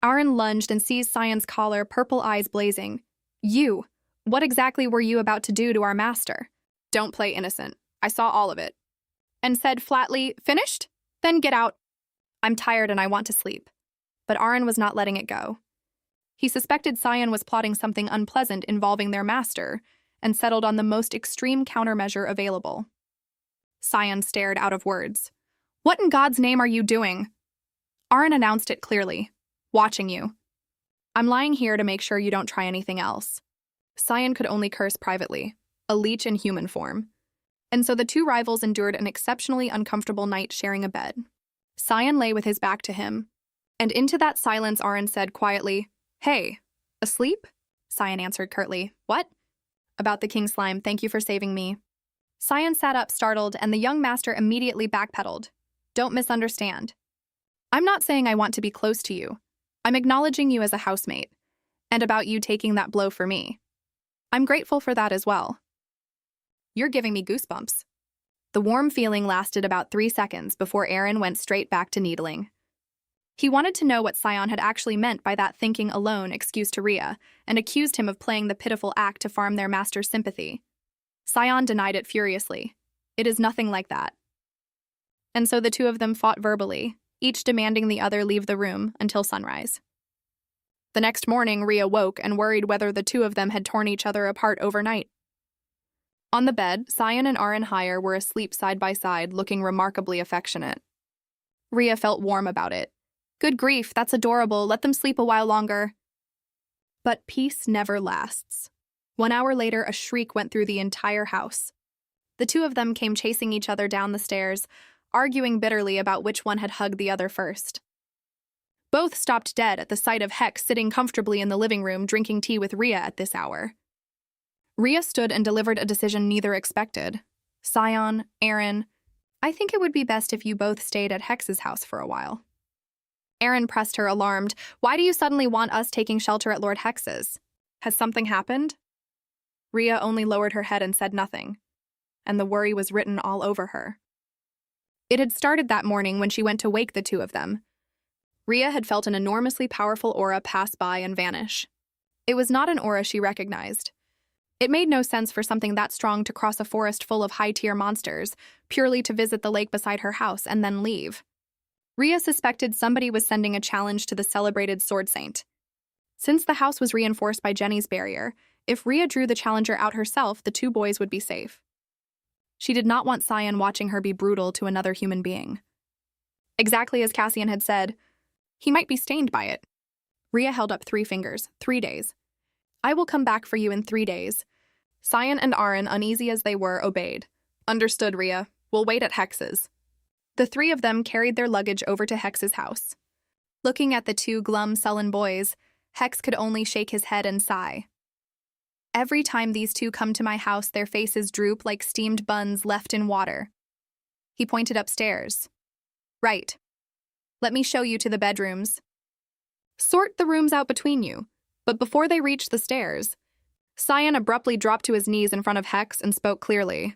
A: Aaron lunged and seized Sion's collar, purple eyes blazing. You! What exactly were you about to do to our master? Don't play innocent. I saw all of it. And said flatly, finished? Then get out. I'm tired and I want to sleep. But Aaron was not letting it go. He suspected Sion was plotting something unpleasant involving their master, and settled on the most extreme countermeasure available. Sion stared out of words. What in God's name are you doing? Aaron announced it clearly. Watching you. I'm lying here to make sure you don't try anything else. Sion could only curse privately, a leech in human form. And so the two rivals endured an exceptionally uncomfortable night sharing a bed. Sion lay with his back to him, and into that silence Aaron said quietly, Hey, asleep? Sion answered curtly, What? About the king slime, thank you for saving me. Sion sat up startled, and the young master immediately backpedaled. Don't misunderstand. I'm not saying I want to be close to you. I'm acknowledging you as a housemate, and about you taking that blow for me. I'm grateful for that as well. You're giving me goosebumps. The warm feeling lasted about 3 seconds before Aaron went straight back to needling. He wanted to know what Sion had actually meant by that thinking alone excuse to Rhea, and accused him of playing the pitiful act to farm their master's sympathy. Sion denied it furiously. It is nothing like that. And so the two of them fought verbally, each demanding the other leave the room until sunrise. The next morning, Rhea woke and worried whether the two of them had torn each other apart overnight. On the bed, Sion and Aaron Heyer were asleep side by side, looking remarkably affectionate. Rhea felt warm about it. Good grief, that's adorable. Let them sleep a while longer. But peace never lasts. 1 hour later, a shriek went through the entire house. The two of them came chasing each other down the stairs, arguing bitterly about which one had hugged the other first. Both stopped dead at the sight of Hex sitting comfortably in the living room drinking tea with Rhea at this hour. Rhea stood and delivered a decision neither expected. Sion, Aaron, I think it would be best if you both stayed at Hex's house for a while. Aaron pressed her, alarmed. Why do you suddenly want us taking shelter at Lord Hex's? Has something happened? Rhea only lowered her head and said nothing, and the worry was written all over her. It had started that morning when she went to wake the two of them. Rhea had felt an enormously powerful aura pass by and vanish. It was not an aura she recognized. It made no sense for something that strong to cross a forest full of high-tier monsters, purely to visit the lake beside her house and then leave. Rhea suspected somebody was sending a challenge to the celebrated Sword Saint. Since the house was reinforced by Jenny's barrier, if Rhea drew the challenger out herself, the two boys would be safe. She did not want Cyan watching her be brutal to another human being. Exactly as Cassian had said, he might be stained by it. Rhea held up 3 fingers. 3 days. I will come back for you in 3 days. Cyan and Aaron, uneasy as they were, obeyed. Understood, Rhea. We'll wait at Hex's. The 3 of them carried their luggage over to Hex's house. Looking at the 2 glum, sullen boys, Hex could only shake his head and sigh. Every time these 2 come to my house, their faces droop like steamed buns left in water. He pointed upstairs. Right. Let me show you to the bedrooms. Sort the rooms out between you. But before they reached the stairs, Cyan abruptly dropped to his knees in front of Hex and spoke clearly.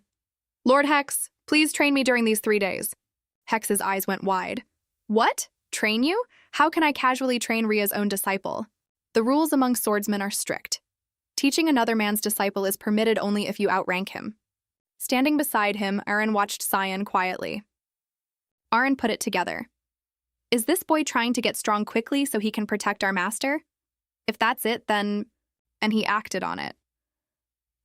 A: Lord Hex, please train me during these 3 days. Hex's eyes went wide. What? Train you? How can I casually train Rhea's own disciple? The rules among swordsmen are strict. Teaching another man's disciple is permitted only if you outrank him. Standing beside him, Aaron watched Cyan quietly. Aaron put it together. Is this boy trying to get strong quickly so he can protect our master? If that's it, then... And he acted on it.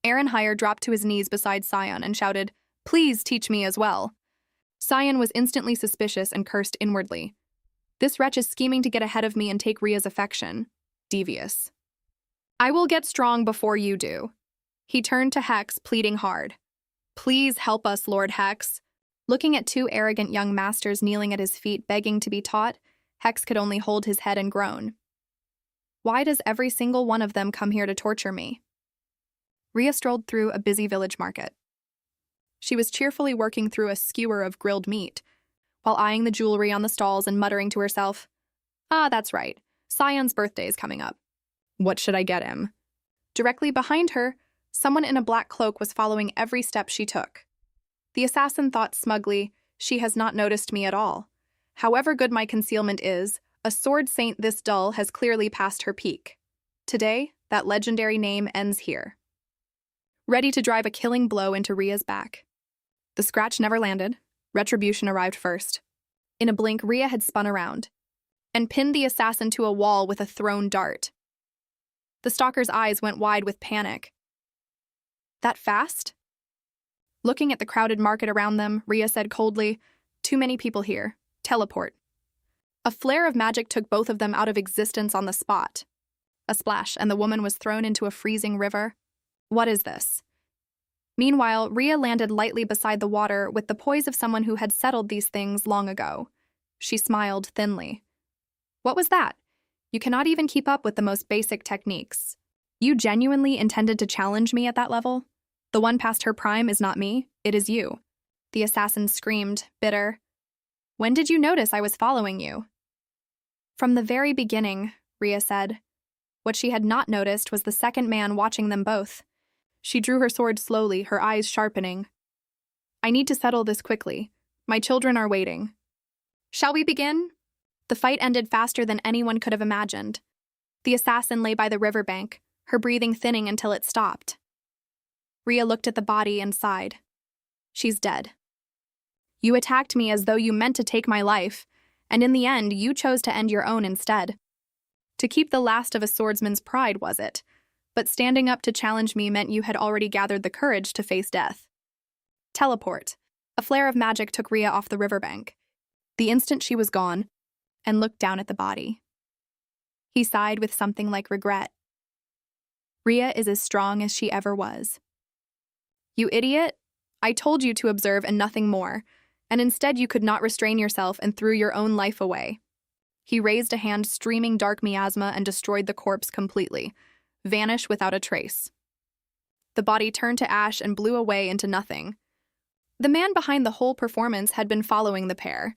A: Aaron Hire dropped to his knees beside Cyan and shouted, Please teach me as well. Cyan was instantly suspicious and cursed inwardly. This wretch is scheming to get ahead of me and take Rhea's affection. Devious. I will get strong before you do. He turned to Hex, pleading hard. Please help us, Lord Hex. Looking at 2 arrogant young masters kneeling at his feet begging to be taught, Hex could only hold his head and groan. Why does every single one of them come here to torture me? Rhea strolled through a busy village market. She was cheerfully working through a skewer of grilled meat, while eyeing the jewelry on the stalls and muttering to herself, that's right, Cyan's birthday is coming up. What should I get him? Directly behind her, someone in a black cloak was following every step she took. The assassin thought smugly, she has not noticed me at all. However good my concealment is, a sword saint this dull has clearly passed her peak. Today, that legendary name ends here. Ready to drive a killing blow into Rhea's back. The scratch never landed. Retribution arrived first. In a blink, Rhea had spun around and pinned the assassin to a wall with a thrown dart. The stalker's eyes went wide with panic. That fast? Looking at the crowded market around them, Rhea said coldly, Too many people here. Teleport. A flare of magic took both of them out of existence on the spot. A splash, and the woman was thrown into a freezing river. What is this? Meanwhile, Rhea landed lightly beside the water with the poise of someone who had settled these things long ago. She smiled thinly. What was that? You cannot even keep up with the most basic techniques. You genuinely intended to challenge me at that level? The one past her prime is not me, it is you. The assassin screamed, bitter. When did you notice I was following you? From the very beginning, Rhea said. What she had not noticed was the second man watching them both. She drew her sword slowly, her eyes sharpening. I need to settle this quickly. My children are waiting. Shall we begin? The fight ended faster than anyone could have imagined. The assassin lay by the riverbank, her breathing thinning until it stopped. Rhea looked at the body and sighed. She's dead. You attacked me as though you meant to take my life, and in the end, you chose to end your own instead. To keep the last of a swordsman's pride, was it? But standing up to challenge me meant you had already gathered the courage to face death. Teleport. A flare of magic took Rhea off the riverbank. The instant she was gone, and looked down at the body. He sighed with something like regret. Rhea is as strong as she ever was. You idiot! I told you to observe and nothing more, and instead you could not restrain yourself and threw your own life away. He raised a hand streaming dark miasma and destroyed the corpse completely, vanished without a trace. The body turned to ash and blew away into nothing. The man behind the whole performance had been following the pair.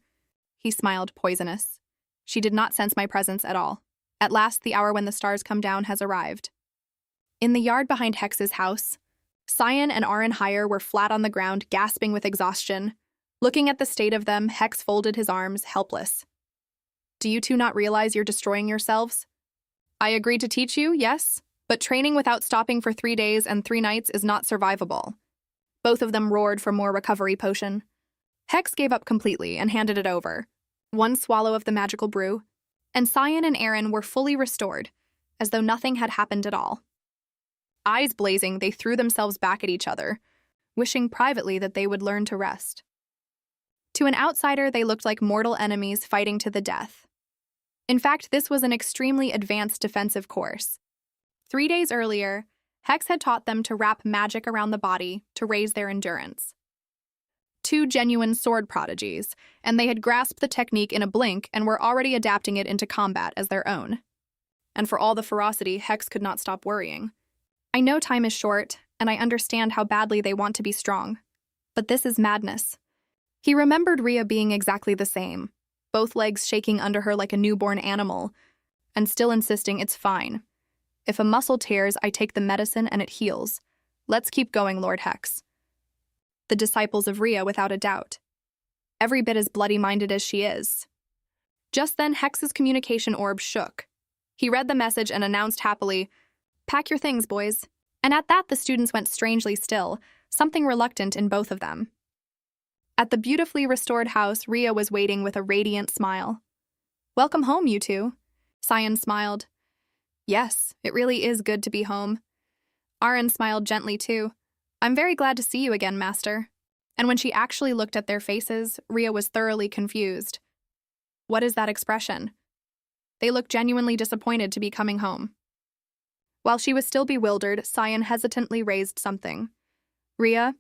A: He smiled poisonous. She did not sense my presence at all. At last, the hour when the stars come down has arrived. In the yard behind Hex's house, Cyan and Aaron Hire were flat on the ground, gasping with exhaustion. Looking at the state of them, Hex folded his arms, helpless. Do you two not realize you're destroying yourselves? I agreed to teach you, yes, but training without stopping for 3 days and 3 nights is not survivable. Both of them roared for more recovery potion. Hex gave up completely and handed it over. One swallow of the magical brew, and Cyan and Aaron were fully restored, as though nothing had happened at all. Eyes blazing, they threw themselves back at each other, wishing privately that they would learn to rest. To an outsider, they looked like mortal enemies fighting to the death. In fact, this was an extremely advanced defensive course. 3 days earlier, Hex had taught them to wrap magic around the body to raise their endurance. 2 genuine sword prodigies, and they had grasped the technique in a blink and were already adapting it into combat as their own. And for all the ferocity, Hex could not stop worrying. I know time is short, and I understand how badly they want to be strong. But this is madness. He remembered Rhea being exactly the same, both legs shaking under her like a newborn animal, and still insisting it's fine. If a muscle tears, I take the medicine and it heals. Let's keep going, Lord Hex. The disciples of Rhea, without a doubt. Every bit as bloody-minded as she is. Just then, Hex's communication orb shook. He read the message and announced happily, "Pack your things, boys." And at that, the students went strangely still, something reluctant in both of them. At the beautifully restored house, Rhea was waiting with a radiant smile. "Welcome home, you two." Cyan smiled. "Yes, it really is good to be home." Aaron smiled gently too. "I'm very glad to see you again, Master." And when she actually looked at their faces, Rhea was thoroughly confused. What is that expression? They looked genuinely disappointed to be coming home. While she was still bewildered, Cyan hesitantly raised something. "Rhea,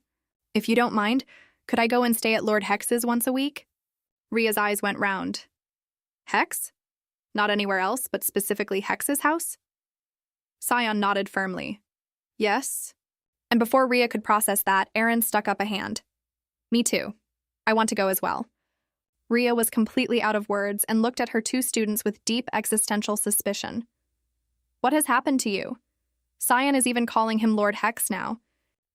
A: if you don't mind, could I go and stay at Lord Hex's once a week?" Rhea's eyes went round. Hex? Not anywhere else, but specifically Hex's house? Cyan nodded firmly. "Yes." And before Rhea could process that, Aaron stuck up a hand. "Me too. I want to go as well." Rhea was completely out of words and looked at her 2 students with deep existential suspicion. "What has happened to you? Cyan is even calling him Lord Hex now.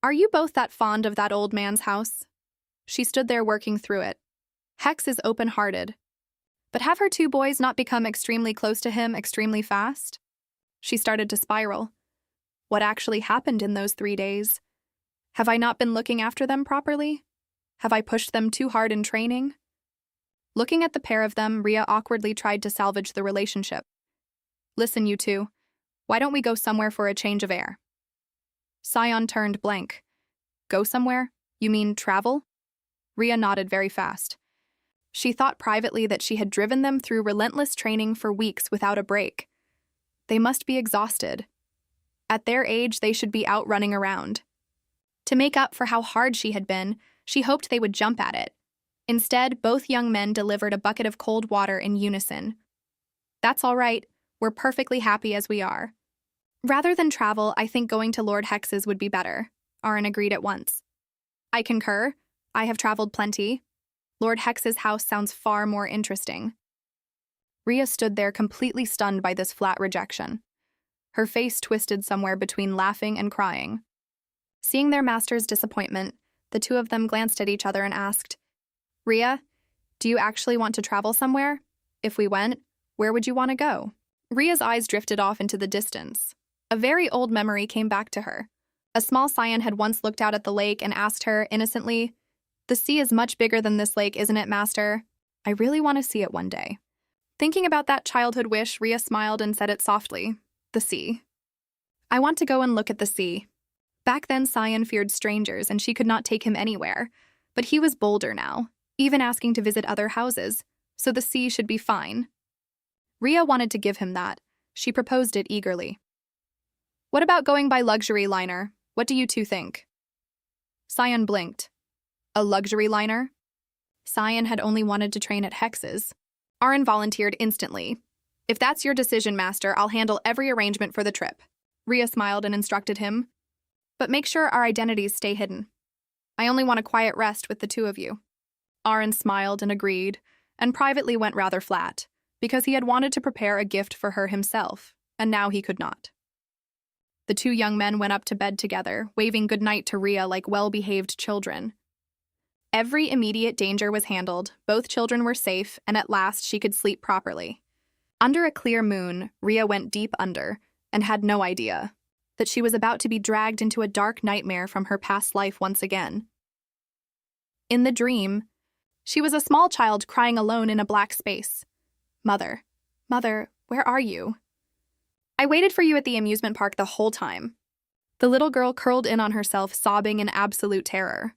A: Are you both that fond of that old man's house?" She stood there working through it. Hex is open-hearted. But have her 2 boys not become extremely close to him extremely fast? She started to spiral. What actually happened in those 3 days? Have I not been looking after them properly? Have I pushed them too hard in training? Looking at the pair of them, Rhea awkwardly tried to salvage the relationship. "Listen, you two. Why don't we go somewhere for a change of air?" Cyan turned blank. "Go somewhere? You mean travel?" Rhea nodded very fast. She thought privately that she had driven them through relentless training for weeks without a break. They must be exhausted. At their age, they should be out running around. To make up for how hard she had been, she hoped they would jump at it. Instead, both young men delivered a bucket of cold water in unison. "That's all right. We're perfectly happy as we are." "Rather than travel, I think going to Lord Hex's would be better," Aaron agreed at once. "I concur. I have traveled plenty. Lord Hex's house sounds far more interesting." Rhea stood there completely stunned by this flat rejection. Her face twisted somewhere between laughing and crying. Seeing their master's disappointment, the 2 of them glanced at each other and asked, "Rhea, do you actually want to travel somewhere? If we went, where would you want to go?" Rhea's eyes drifted off into the distance. A very old memory came back to her. A small Cyan had once looked out at the lake and asked her, innocently, "The sea is much bigger than this lake, isn't it, Master? I really want to see it one day." Thinking about that childhood wish, Rhea smiled and said it softly, "The sea. I want to go and look at the sea." Back then, Cyan feared strangers and she could not take him anywhere, but he was bolder now, even asking to visit other houses, so the sea should be fine. Rhea wanted to give him that. She proposed it eagerly. "What about going by luxury liner? What do you 2 think?" Cyan blinked. A luxury liner? Cyan had only wanted to train at Hex's. Aaron volunteered instantly. "If that's your decision, Master, I'll handle every arrangement for the trip." Rhea smiled and instructed him. "But make sure our identities stay hidden. I only want a quiet rest with the 2 of you." Aaron smiled and agreed, and privately went rather flat, because he had wanted to prepare a gift for her himself, and now he could not. The 2 young men went up to bed together, waving goodnight to Rhea like well-behaved children. Every immediate danger was handled, both children were safe, and at last she could sleep properly. Under a clear moon, Rhea went deep under, and had no idea that she was about to be dragged into a dark nightmare from her past life once again. In the dream, She was a small child crying alone in a black space. Mother, Mother, where are you? I waited for you at the amusement park the whole time. The little girl curled in on herself, sobbing in absolute terror.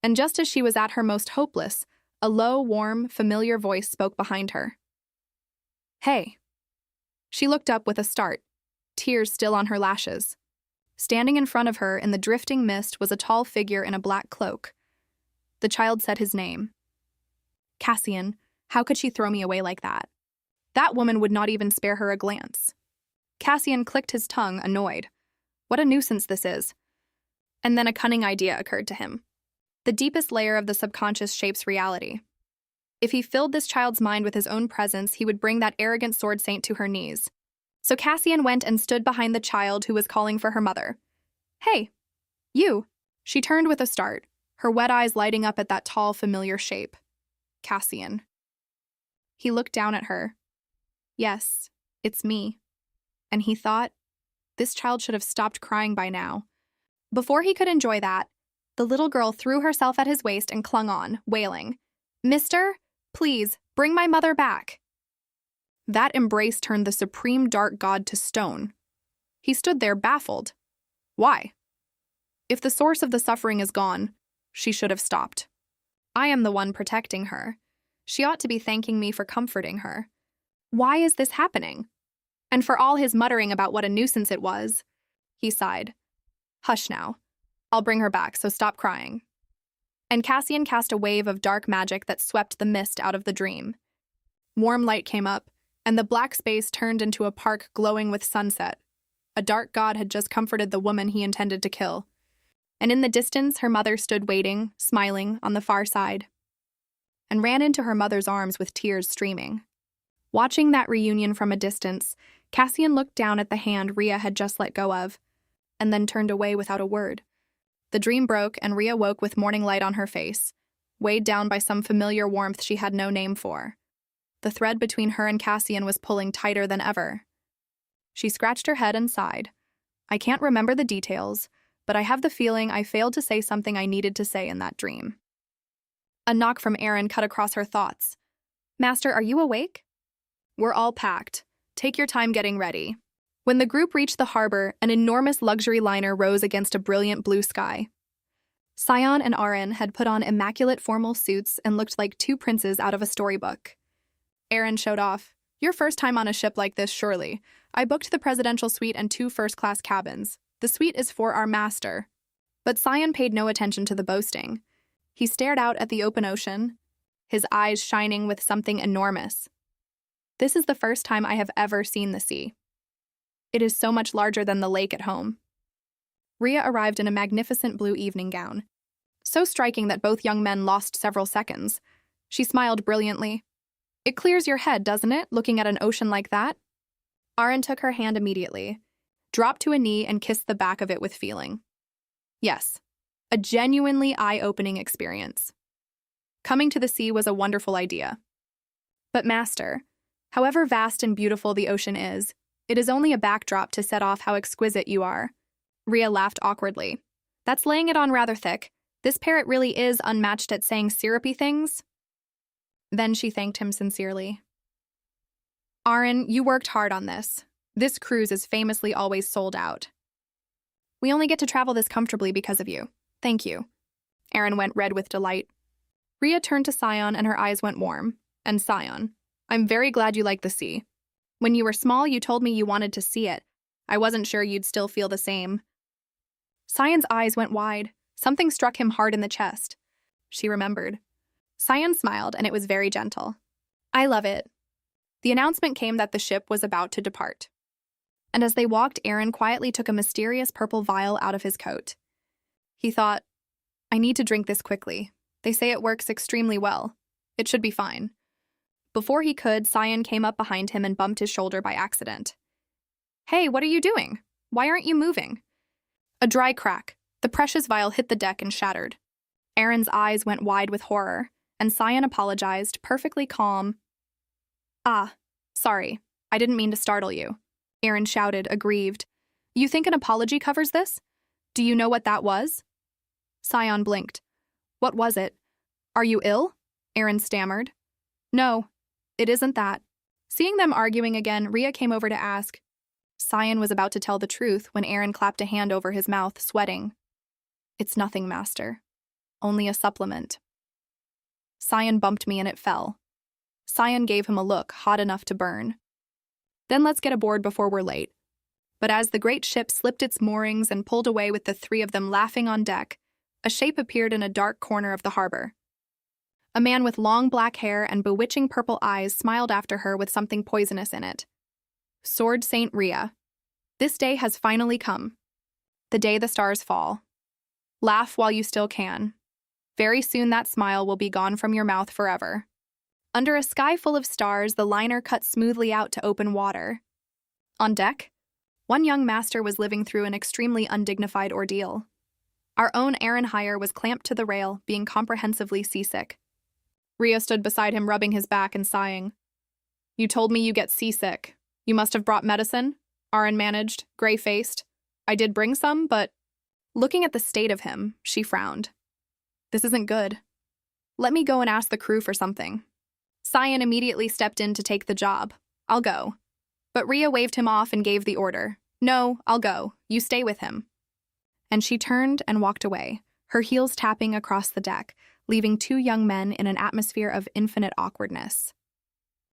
A: And just as she was at her most hopeless, a low, warm, familiar voice spoke behind her. Hey. She looked up with a start, tears still on her lashes. Standing in front of her in the drifting mist was a tall figure in a black cloak. The child said his name. Cassian, how could she throw me away like that? That woman would not even spare her a glance. Cassian clicked his tongue, annoyed. What a nuisance this is. And then a cunning idea occurred to him. The deepest layer of the subconscious shapes reality. If he filled this child's mind with his own presence, he would bring that arrogant sword saint to her knees. So Cassian went and stood behind the child who was calling for her mother. Hey, you. She turned with a start, her wet eyes lighting up at that tall, familiar shape. Cassian. He looked down at her. Yes, it's me. And he thought, this child should have stopped crying by now. Before he could enjoy that, the little girl threw herself at his waist and clung on, wailing, Mister, please, bring my mother back. That embrace turned the supreme dark god to stone. He stood there baffled. Why? If the source of the suffering is gone, she should have stopped. I am the one protecting her. She ought to be thanking me for comforting her. Why is this happening? And for all his muttering about what a nuisance it was, he sighed. Hush now. I'll bring her back, so stop crying. And Cassian cast a wave of dark magic that swept the mist out of the dream. Warm light came up, and the black space turned into a park glowing with sunset. A dark god had just comforted the woman he intended to kill. And in the distance, her mother stood waiting, smiling, on the far side, and ran into her mother's arms with tears streaming. Watching that reunion from a distance, Cassian looked down at the hand Rhea had just let go of, and then turned away without a word. The dream broke, and Rhea woke with morning light on her face, weighed down by some familiar warmth she had no name for. The thread between her and Cassian was pulling tighter than ever. She scratched her head and sighed. I can't remember the details, but I have the feeling I failed to say something I needed to say in that dream. A knock from Aaron cut across her thoughts. Master, are you awake? We're all packed. Take your time getting ready. When the group reached the harbor, an enormous luxury liner rose against a brilliant blue sky. Sion and Aaron had put on immaculate formal suits and looked like two princes out of a storybook. Aaron showed off. Your first time on a ship like this, surely. I booked the presidential suite and 2 first-class cabins. The suite is for our master. But Sion paid no attention to the boasting. He stared out at the open ocean, his eyes shining with something enormous. This is the first time I have ever seen the sea. It is so much larger than the lake at home. Rhea arrived in a magnificent blue evening gown, so striking that both young men lost several seconds. She smiled brilliantly. It clears your head, doesn't it, looking at an ocean like that? Aaron took her hand immediately, dropped to a knee, and kissed the back of it with feeling. Yes, a genuinely eye-opening experience. Coming to the sea was a wonderful idea. But Master, however vast and beautiful the ocean is, it is only a backdrop to set off how exquisite you are. Rhea laughed awkwardly. That's laying it on rather thick. This parrot really is unmatched at saying syrupy things. Then she thanked him sincerely. Aaron, you worked hard on this. This cruise is famously always sold out. We only get to travel this comfortably because of you. Thank you. Aaron went red with delight. Rhea turned to Sion and her eyes went warm. And Sion, I'm very glad you like the sea. When you were small, you told me you wanted to see it. I wasn't sure you'd still feel the same. Sion's eyes went wide. Something struck him hard in the chest. She remembered. Sion smiled, and it was very gentle. I love it. The announcement came that the ship was about to depart. And as they walked, Aaron quietly took a mysterious purple vial out of his coat. He thought, I need to drink this quickly. They say it works extremely well. It should be fine. Before he could, Sion came up behind him and bumped his shoulder by accident. Hey, what are you doing? Why aren't you moving? A dry crack. The precious vial hit the deck and shattered. Aaron's eyes went wide with horror, and Sion apologized, perfectly calm. Ah, sorry. I didn't mean to startle you. Aaron shouted, aggrieved. You think an apology covers this? Do you know what that was? Sion blinked. What was it? Are you ill? Aaron stammered. No, it isn't that. Seeing them arguing again, Rhea came over to ask. Sion was about to tell the truth when Aaron clapped a hand over his mouth, sweating. It's nothing, Master. Only a supplement. Sion bumped me and it fell. Sion gave him a look hot enough to burn. Then let's get aboard before we're late. But as the great ship slipped its moorings and pulled away with the three of them laughing on deck, a shape appeared in a dark corner of the harbor. A man with long black hair and bewitching purple eyes smiled after her with something poisonous in it. Sword Saint Rhea. This day has finally come. The day the stars fall. Laugh while you still can. Very soon that smile will be gone from your mouth forever. Under a sky full of stars, the liner cut smoothly out to open water. On deck, one young master was living through an extremely undignified ordeal. Our own Aaron Hire was clamped to the rail, being comprehensively seasick. Rhea stood beside him, rubbing his back and sighing. You told me you get seasick. You must have brought medicine? Aaron managed, gray-faced. I did bring some, but... Looking at the state of him, she frowned. This isn't good. Let me go and ask the crew for something. Sion immediately stepped in to take the job. I'll go. But Rhea waved him off and gave the order. No, I'll go. You stay with him. And she turned and walked away, her heels tapping across the deck, leaving two young men in an atmosphere of infinite awkwardness.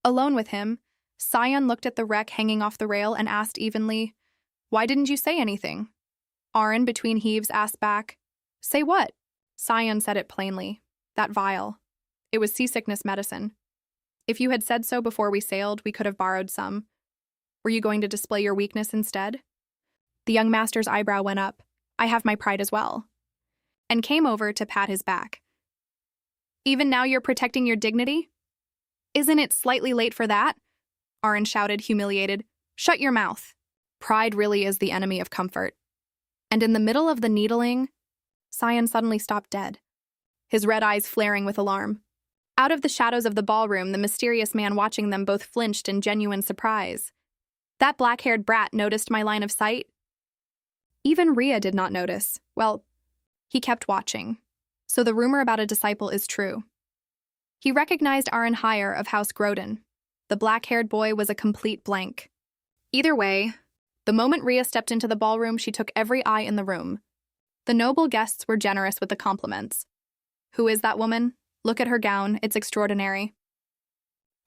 A: Alone with him, Sion looked at the wreck hanging off the rail and asked evenly, Why didn't you say anything? Aaron, between heaves, asked back, Say what? Sion said it plainly. That vial. It was seasickness medicine. If you had said so before we sailed, we could have borrowed some. Were you going to display your weakness instead? The young master's eyebrow went up. I have my pride as well. And came over to pat his back. Even now you're protecting your dignity? Isn't it slightly late for that? Aaron shouted, humiliated. Shut your mouth. Pride really is the enemy of comfort. And in the middle of the needling, Sion suddenly stopped dead, his red eyes flaring with alarm. Out of the shadows of the ballroom, the mysterious man watching them both flinched in genuine surprise. That black-haired brat noticed my line of sight? Even Rhea did not notice. Well, he kept watching. So the rumor about a disciple is true. He recognized Aaron Hire of House Groden. The black-haired boy was a complete blank. Either way, the moment Rhea stepped into the ballroom, she took every eye in the room. The noble guests were generous with the compliments. Who is that woman? Look at her gown, it's extraordinary.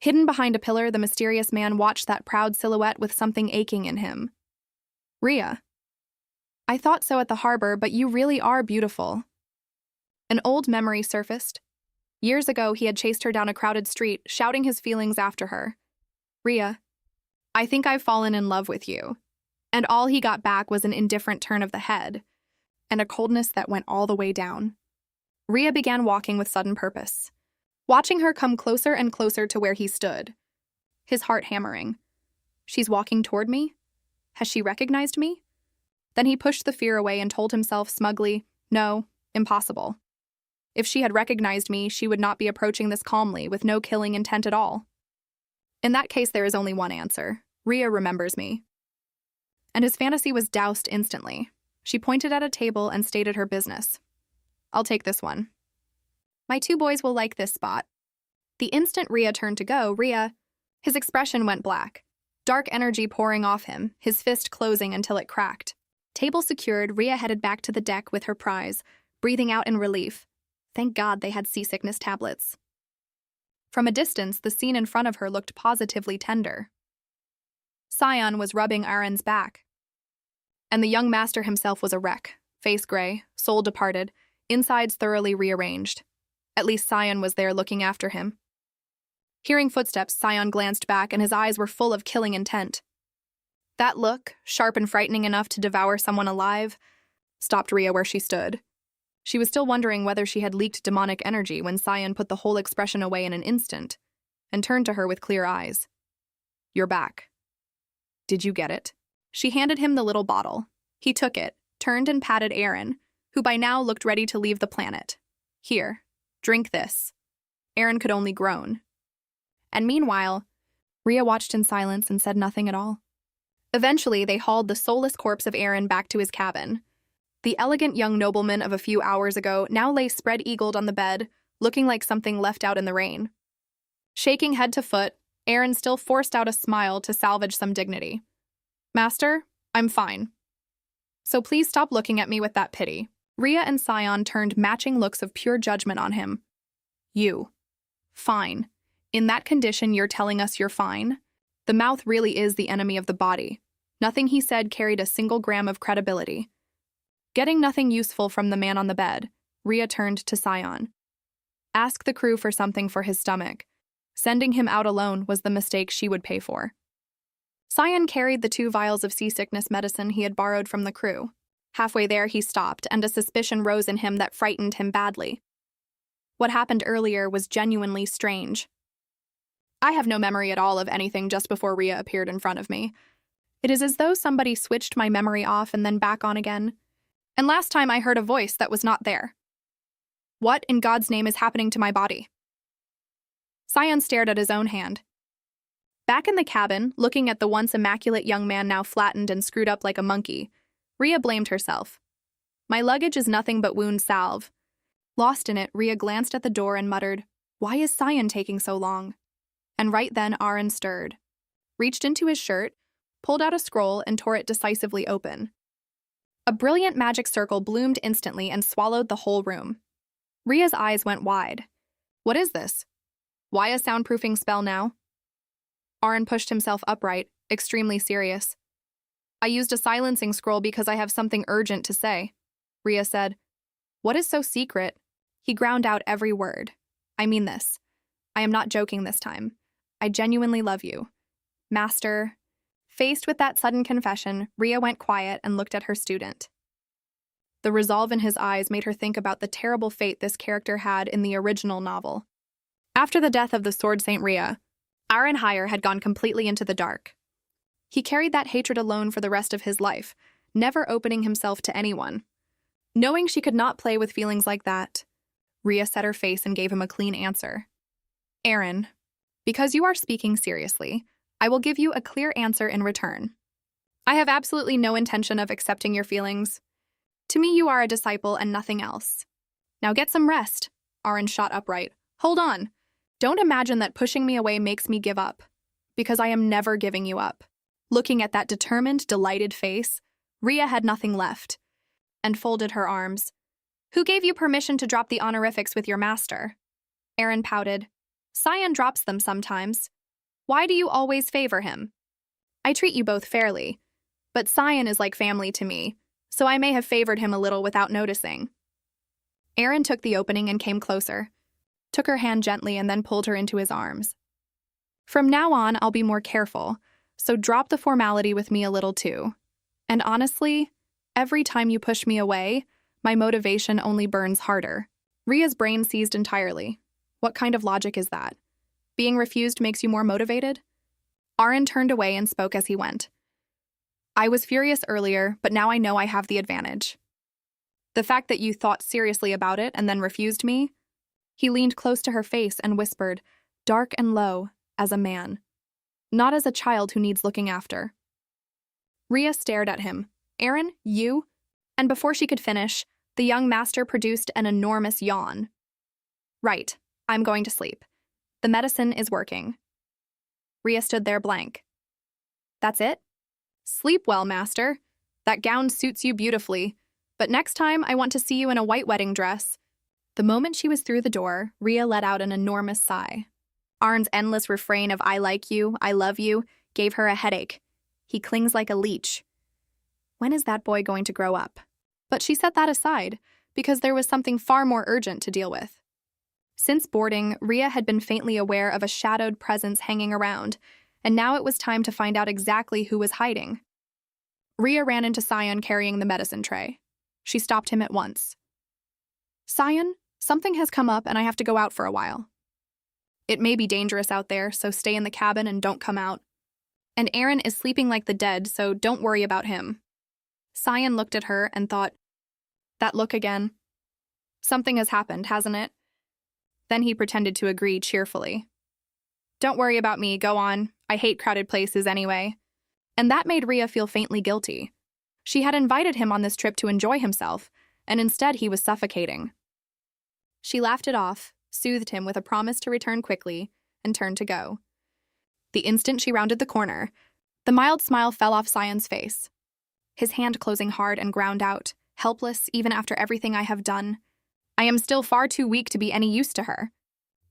A: Hidden behind a pillar, the mysterious man watched that proud silhouette with something aching in him. Rhea. I thought so at the harbor, but you really are beautiful. An old memory surfaced. Years ago, he had chased her down a crowded street, shouting his feelings after her. Rhea, I think I've fallen in love with you. And all he got back was an indifferent turn of the head, and a coldness that went all the way down. Rhea began walking with sudden purpose, watching her come closer and closer to where he stood, his heart hammering. She's walking toward me? Has she recognized me? Then he pushed the fear away and told himself smugly, no, impossible. If she had recognized me, she would not be approaching this calmly, with no killing intent at all. In that case, there is only one answer. Rhea remembers me. And his fantasy was doused instantly. She pointed at a table and stated her business. I'll take this one. My two boys will like this spot. The instant Rhea turned to go, his expression went black. Dark energy pouring off him, his fist closing until it cracked. Table secured, Rhea headed back to the deck with her prize, breathing out in relief. Thank God they had seasickness tablets. From a distance, the scene in front of her looked positively tender. Sion was rubbing Aaron's back. And the young master himself was a wreck, face gray, soul departed, insides thoroughly rearranged. At least Sion was there looking after him. Hearing footsteps, Sion glanced back and his eyes were full of killing intent. That look, sharp and frightening enough to devour someone alive, stopped Rhea where she stood. She was still wondering whether she had leaked demonic energy when Sion put the whole expression away in an instant and turned to her with clear eyes. You're back. Did you get it? She handed him the little bottle. He took it, turned and patted Aaron, who by now looked ready to leave the planet. Here, drink this. Aaron could only groan. And meanwhile, Rhea watched in silence and said nothing at all. Eventually, they hauled the soulless corpse of Aaron back to his cabin. The elegant young nobleman of a few hours ago now lay spread-eagled on the bed, looking like something left out in the rain. Shaking head to foot, Aaron still forced out a smile to salvage some dignity. Master, I'm fine. So please stop looking at me with that pity. Rhea and Sion turned matching looks of pure judgment on him. You. Fine. In that condition, you're telling us you're fine? The mouth really is the enemy of the body. Nothing he said carried a single gram of credibility. Getting nothing useful from the man on the bed, Rhea turned to Sion. Ask the crew for something for his stomach. Sending him out alone was the mistake she would pay for. Sion carried the 2 vials of seasickness medicine he had borrowed from the crew. Halfway there, he stopped, and a suspicion rose in him that frightened him badly. What happened earlier was genuinely strange. I have no memory at all of anything just before Rhea appeared in front of me. It is as though somebody switched my memory off and then back on again. And last time I heard a voice that was not there. What in God's name is happening to my body? Sion stared at his own hand. Back in the cabin, looking at the once immaculate young man now flattened and screwed up like a monkey, Rhea blamed herself. My luggage is nothing but wound salve. Lost in it, Rhea glanced at the door and muttered, "Why is Sion taking so long?" And right then Aaron stirred, reached into his shirt, pulled out a scroll and tore it decisively open. A brilliant magic circle bloomed instantly and swallowed the whole room. Rhea's eyes went wide. What is this? Why a soundproofing spell now? Aaron pushed himself upright, extremely serious. I used a silencing scroll because I have something urgent to say, Rhea said. What is so secret? He ground out every word. I mean this. I am not joking this time. I genuinely love you. Master. Faced with that sudden confession, Rhea went quiet and looked at her student. The resolve in his eyes made her think about the terrible fate this character had in the original novel. After the death of the Sword Saint Rhea, Aaron Hire had gone completely into the dark. He carried that hatred alone for the rest of his life, never opening himself to anyone. Knowing she could not play with feelings like that, Rhea set her face and gave him a clean answer. Aaron, because you are speaking seriously, I will give you a clear answer in return. I have absolutely no intention of accepting your feelings. To me, you are a disciple and nothing else. Now get some rest. Aaron shot upright. Hold on. Don't imagine that pushing me away makes me give up, because I am never giving you up. Looking at that determined, delighted face, Rhea had nothing left, and folded her arms. Who gave you permission to drop the honorifics with your master? Aaron pouted. Sion drops them sometimes. Why do you always favor him? I treat you both fairly, but Sion is like family to me, so I may have favored him a little without noticing. Aaron took the opening and came closer, took her hand gently and then pulled her into his arms. From now on, I'll be more careful, so drop the formality with me a little too. And honestly, every time you push me away, my motivation only burns harder. Rhea's brain seized entirely. What kind of logic is that? Being refused makes you more motivated? Aaron turned away and spoke as he went. I was furious earlier, but now I know I have the advantage. The fact that you thought seriously about it and then refused me? He leaned close to her face and whispered, dark and low, as a man. Not as a child who needs looking after. Rhea stared at him. Aaron, you? And before she could finish, the young master produced an enormous yawn. Right, I'm going to sleep. The medicine is working. Rhea stood there blank. That's it? Sleep well, master. That gown suits you beautifully, but next time I want to see you in a white wedding dress. The moment she was through the door, Rhea let out an enormous sigh. Aaron's endless refrain of I like you, I love you, gave her a headache. He clings like a leech. When is that boy going to grow up? But she set that aside, because there was something far more urgent to deal with. Since boarding, Rhea had been faintly aware of a shadowed presence hanging around, and now it was time to find out exactly who was hiding. Rhea ran into Sion carrying the medicine tray. She stopped him at once. Sion, something has come up and I have to go out for a while. It may be dangerous out there, so stay in the cabin and don't come out. And Aaron is sleeping like the dead, so don't worry about him. Sion looked at her and thought, that look again. Something has happened, hasn't it? Then he pretended to agree cheerfully. Don't worry about me, go on. I hate crowded places anyway. And that made Rhea feel faintly guilty. She had invited him on this trip to enjoy himself, and instead he was suffocating. She laughed it off, soothed him with a promise to return quickly, and turned to go. The instant she rounded the corner, the mild smile fell off Sion's face. His hand closing hard and ground out, helpless even after everything I have done. I am still far too weak to be any use to her.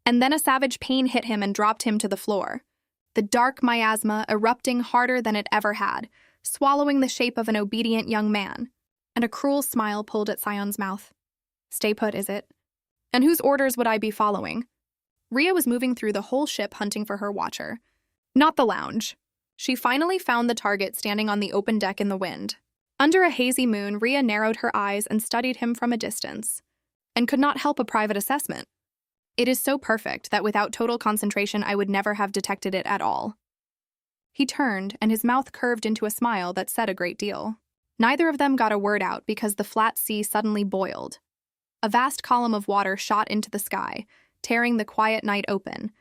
A: And then a savage pain hit him and dropped him to the floor. The dark miasma erupting harder than it ever had, swallowing the shape of an obedient young man. And a cruel smile pulled at Sion's mouth. Stay put, is it? And whose orders would I be following? Rhea was moving through the whole ship hunting for her watcher. Not the lounge. She finally found the target standing on the open deck in the wind. Under a hazy moon, Rhea narrowed her eyes and studied him from a distance, and could not help a private assessment. It is so perfect that without total concentration I would never have detected it at all. He turned, and his mouth curved into a smile that said a great deal. Neither of them got a word out because the flat sea suddenly boiled. A vast column of water shot into the sky, tearing the quiet night open.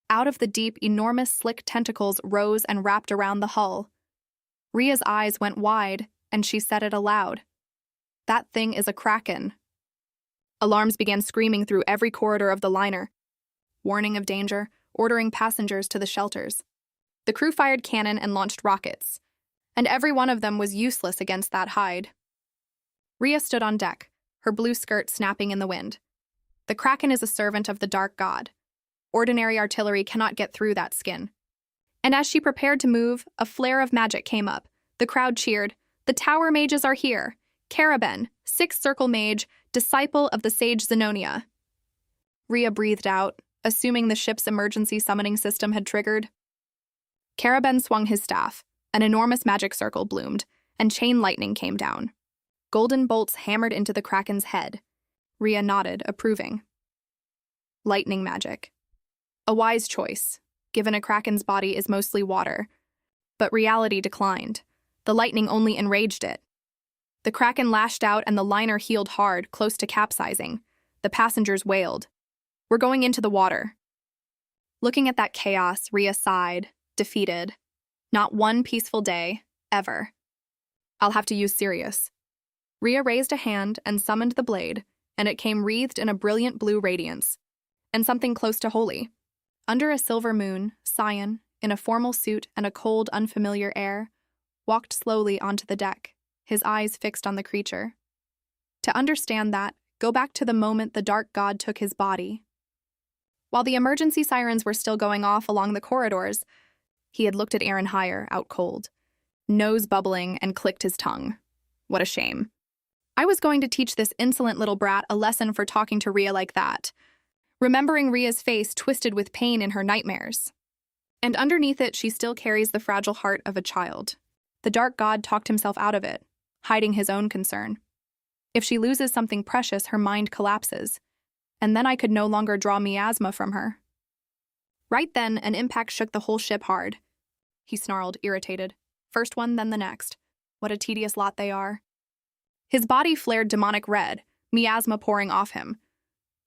A: Out of the deep, enormous, slick tentacles rose and wrapped around the hull. Rhea's eyes went wide, and she said it aloud. That thing is a kraken. Alarms began screaming through every corridor of the liner, warning of danger, ordering passengers to the shelters. The crew fired cannon and launched rockets, and every one of them was useless against that hide. Rhea stood on deck, her blue skirt snapping in the wind. The kraken is a servant of the dark god. Ordinary artillery cannot get through that skin. And as she prepared to move, a flare of magic came up. The crowd cheered. The tower mages are here. Caraben, Sixth Circle Mage, disciple of the sage Zenonia. Rhea breathed out, assuming the ship's emergency summoning system had triggered. Caraben swung his staff. An enormous magic circle bloomed, and chain lightning came down. Golden bolts hammered into the kraken's head. Rhea nodded, approving. Lightning magic. A wise choice, given a kraken's body is mostly water. But reality declined. The lightning only enraged it. The kraken lashed out and the liner heeled hard, close to capsizing. The passengers wailed. We're going into the water. Looking at that chaos, Rhea sighed, defeated. Not one peaceful day, ever. I'll have to use Sirius. Rhea raised a hand and summoned the blade, and it came wreathed in a brilliant blue radiance, and something close to holy. Under a silver moon, Sion, in a formal suit and a cold, unfamiliar air, walked slowly onto the deck, his eyes fixed on the creature. To understand that, go back to the moment the dark god took his body. While the emergency sirens were still going off along the corridors, he had looked at Aaron Hire, out cold, nose bubbling, and clicked his tongue. What a shame. I was going to teach this insolent little brat a lesson for talking to Rhea like that, remembering Rhea's face twisted with pain in her nightmares. And underneath it, she still carries the fragile heart of a child. The dark god talked himself out of it, hiding his own concern. If she loses something precious, her mind collapses, and then I could no longer draw miasma from her. Right then, an impact shook the whole ship hard. He snarled, irritated. First one, then the next. What a tedious lot they are. His body flared demonic red, miasma pouring off him.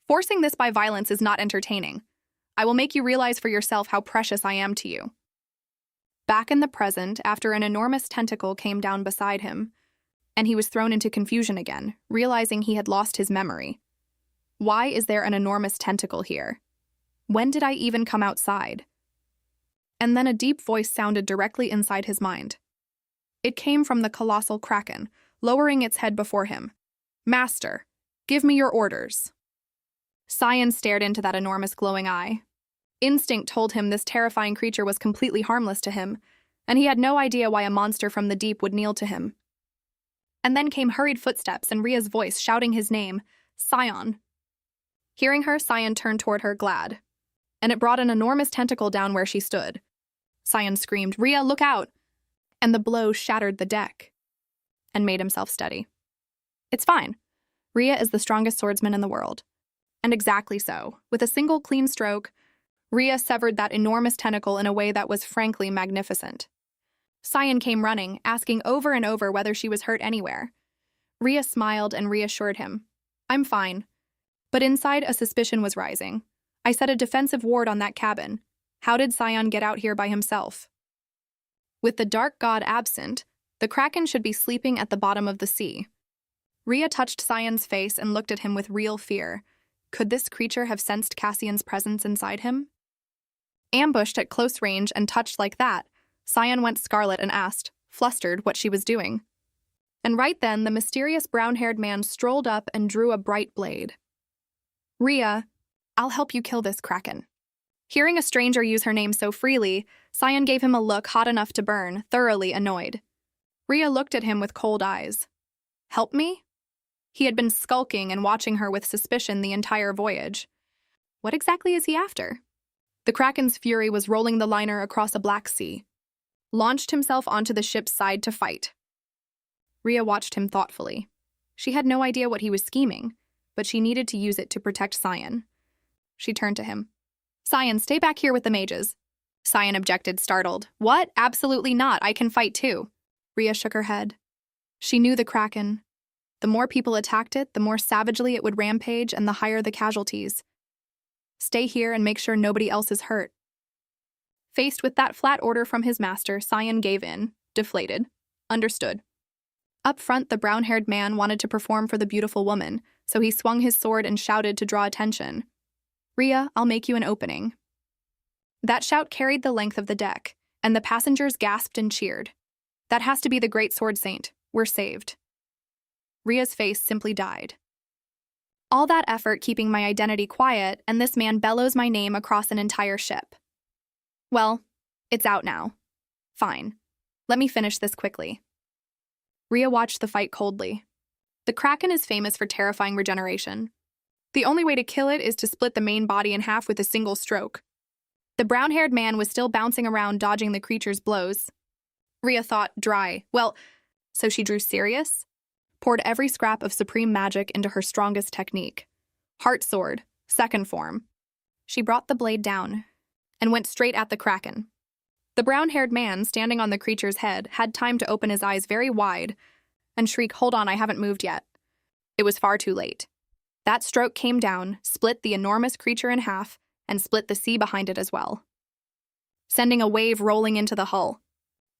A: Forcing this by violence is not entertaining. I will make you realize for yourself how precious I am to you. Back in the present, after an enormous tentacle came down beside him, and he was thrown into confusion again, realizing he had lost his memory. Why is there an enormous tentacle here? When did I even come outside? And then a deep voice sounded directly inside his mind. It came from the colossal kraken, lowering its head before him. Master, give me your orders. Sion stared into that enormous glowing eye. Instinct told him this terrifying creature was completely harmless to him, and he had no idea why a monster from the deep would kneel to him. And then came hurried footsteps and Rhea's voice shouting his name, Sion. Hearing her, Sion turned toward her, glad. And it brought an enormous tentacle down where she stood. Sion screamed, Rhea, look out! And the blow shattered the deck, and made himself steady. It's fine. Rhea is the strongest swordsman in the world. And exactly so. With a single clean stroke, Rhea severed that enormous tentacle in a way that was frankly magnificent. Sion came running, asking over and over whether she was hurt anywhere. Rhea smiled and reassured him. I'm fine. But inside, a suspicion was rising. I set a defensive ward on that cabin. How did Sion get out here by himself? With the dark god absent, the kraken should be sleeping at the bottom of the sea. Rhea touched Sion's face and looked at him with real fear. Could this creature have sensed Cassian's presence inside him? Ambushed at close range and touched like that, Sion went scarlet and asked, flustered, what she was doing. And right then, the mysterious brown-haired man strolled up and drew a bright blade. Rhea, I'll help you kill this kraken. Hearing a stranger use her name so freely, Sion gave him a look hot enough to burn, thoroughly annoyed. Rhea looked at him with cold eyes. Help me? He had been skulking and watching her with suspicion the entire voyage. What exactly is he after? The kraken's fury was rolling the liner across a black sea. Launched himself onto the ship's side to fight. Rhea watched him thoughtfully. She had no idea what he was scheming, but she needed to use it to protect Sion. She turned to him. Sion, stay back here with the mages. Sion objected, startled. What? Absolutely not. I can fight too. Rhea shook her head. She knew the kraken. The more people attacked it, the more savagely it would rampage and the higher the casualties. Stay here and make sure nobody else is hurt. Faced with that flat order from his master, Sion gave in, deflated. Understood. Up front, the brown-haired man wanted to perform for the beautiful woman, so he swung his sword and shouted to draw attention. Rhea, I'll make you an opening. That shout carried the length of the deck, and the passengers gasped and cheered. That has to be the great sword saint. We're saved. Rhea's face simply died. All that effort keeping my identity quiet, and this man bellows my name across an entire ship. Well, it's out now. Fine. Let me finish this quickly. Rhea watched the fight coldly. The kraken is famous for terrifying regeneration. The only way to kill it is to split the main body in half with a single stroke. The brown-haired man was still bouncing around, dodging the creature's blows. Rhea thought, dry. Well, so she drew serious? Poured every scrap of supreme magic into her strongest technique. Heart Sword, second form. She brought the blade down and went straight at the kraken. The brown-haired man, standing on the creature's head, had time to open his eyes very wide and shriek, hold on, I haven't moved yet. It was far too late. That stroke came down, split the enormous creature in half, and split the sea behind it as well, sending a wave rolling into the hull.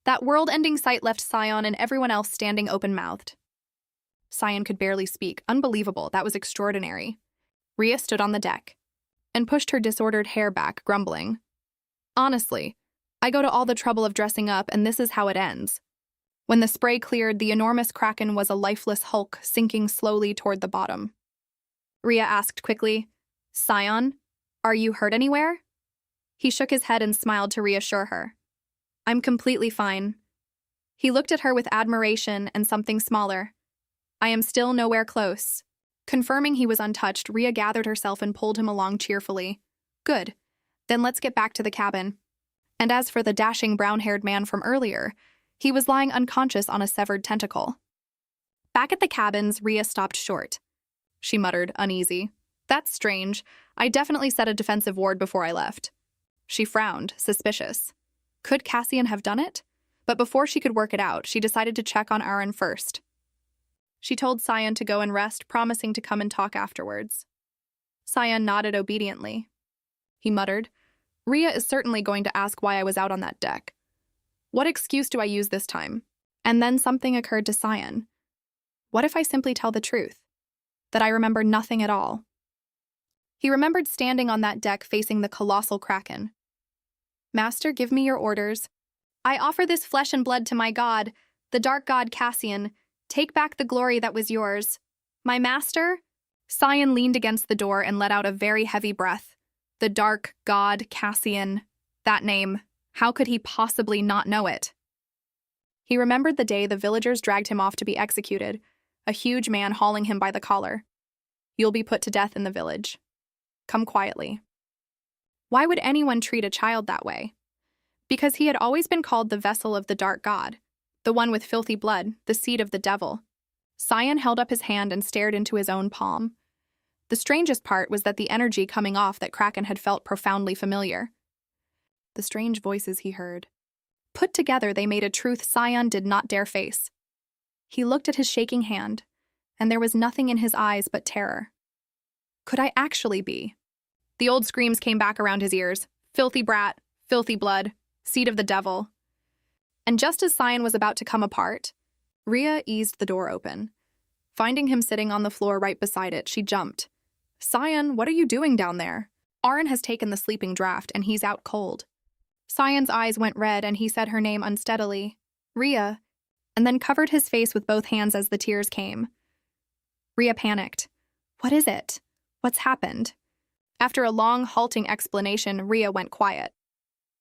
A: That world-ending sight left Sion and everyone else standing open-mouthed. Sion could barely speak. Unbelievable, that was extraordinary. Rhea stood on the deck and pushed her disordered hair back, grumbling. Honestly, I go to all the trouble of dressing up, and this is how it ends. When the spray cleared, the enormous kraken was a lifeless hulk sinking slowly toward the bottom. Rhea asked quickly, Sion, are you hurt anywhere? He shook his head and smiled to reassure her. I'm completely fine. He looked at her with admiration and something smaller. I am still nowhere close. Confirming he was untouched, Rhea gathered herself and pulled him along cheerfully. Good. Then let's get back to the cabin. And as for the dashing brown-haired man from earlier, he was lying unconscious on a severed tentacle. Back at the cabins, Rhea stopped short. She muttered, uneasy. That's strange. I definitely set a defensive ward before I left. She frowned, suspicious. Could Cassian have done it? But before she could work it out, she decided to check on Aaron first. She told Sion to go and rest, promising to come and talk afterwards. Sion nodded obediently. He muttered, Rhea is certainly going to ask why I was out on that deck. What excuse do I use this time? And then something occurred to Sion. What if I simply tell the truth? That I remember nothing at all? He remembered standing on that deck facing the colossal kraken. Master, give me your orders. I offer this flesh and blood to my god, the dark god Cassian. Take back the glory that was yours. My master? Sion leaned against the door and let out a very heavy breath. The dark god Cassian. That name. How could he possibly not know it? He remembered the day the villagers dragged him off to be executed, a huge man hauling him by the collar. You'll be put to death in the village. Come quietly. Why would anyone treat a child that way? Because he had always been called the vessel of the dark god, the one with filthy blood, the seed of the devil. Sion held up his hand and stared into his own palm. The strangest part was that the energy coming off that kraken had felt profoundly familiar. The strange voices he heard. Put together, they made a truth Sion did not dare face. He looked at his shaking hand, and there was nothing in his eyes but terror. Could I actually be? The old screams came back around his ears. Filthy brat, filthy blood, seed of the devil. And just as Sion was about to come apart, Rhea eased the door open. Finding him sitting on the floor right beside it, she jumped, Cyan, what are you doing down there? Aaron has taken the sleeping draft and he's out cold. Cyan's eyes went red and he said her name unsteadily, Rhea, and then covered his face with both hands as the tears came. Rhea panicked. What is it? What's happened? After a long, halting explanation, Rhea went quiet.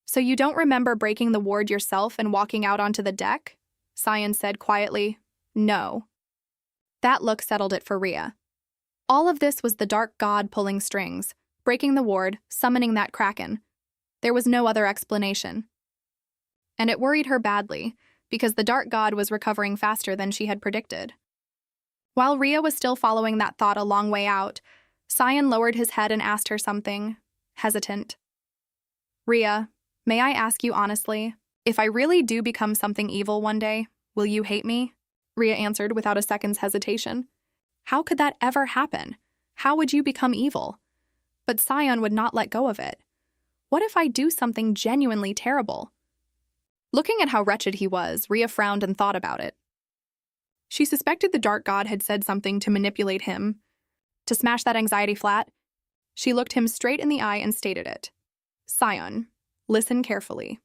A: So you don't remember breaking the ward yourself and walking out onto the deck? Cyan said quietly. No. That look settled it for Rhea. All of this was the dark god pulling strings, breaking the ward, summoning that kraken. There was no other explanation. And it worried her badly, because the dark god was recovering faster than she had predicted. While Rhea was still following that thought a long way out, Cyan lowered his head and asked her something, hesitant. Rhea, may I ask you honestly, if I really do become something evil one day, will you hate me? Rhea answered without a second's hesitation. How could that ever happen? How would you become evil? But Cyan would not let go of it. What if I do something genuinely terrible? Looking at how wretched he was, Rhea frowned and thought about it. She suspected the dark god had said something to manipulate him, to smash that anxiety flat. She looked him straight in the eye and stated it. Cyan, listen carefully.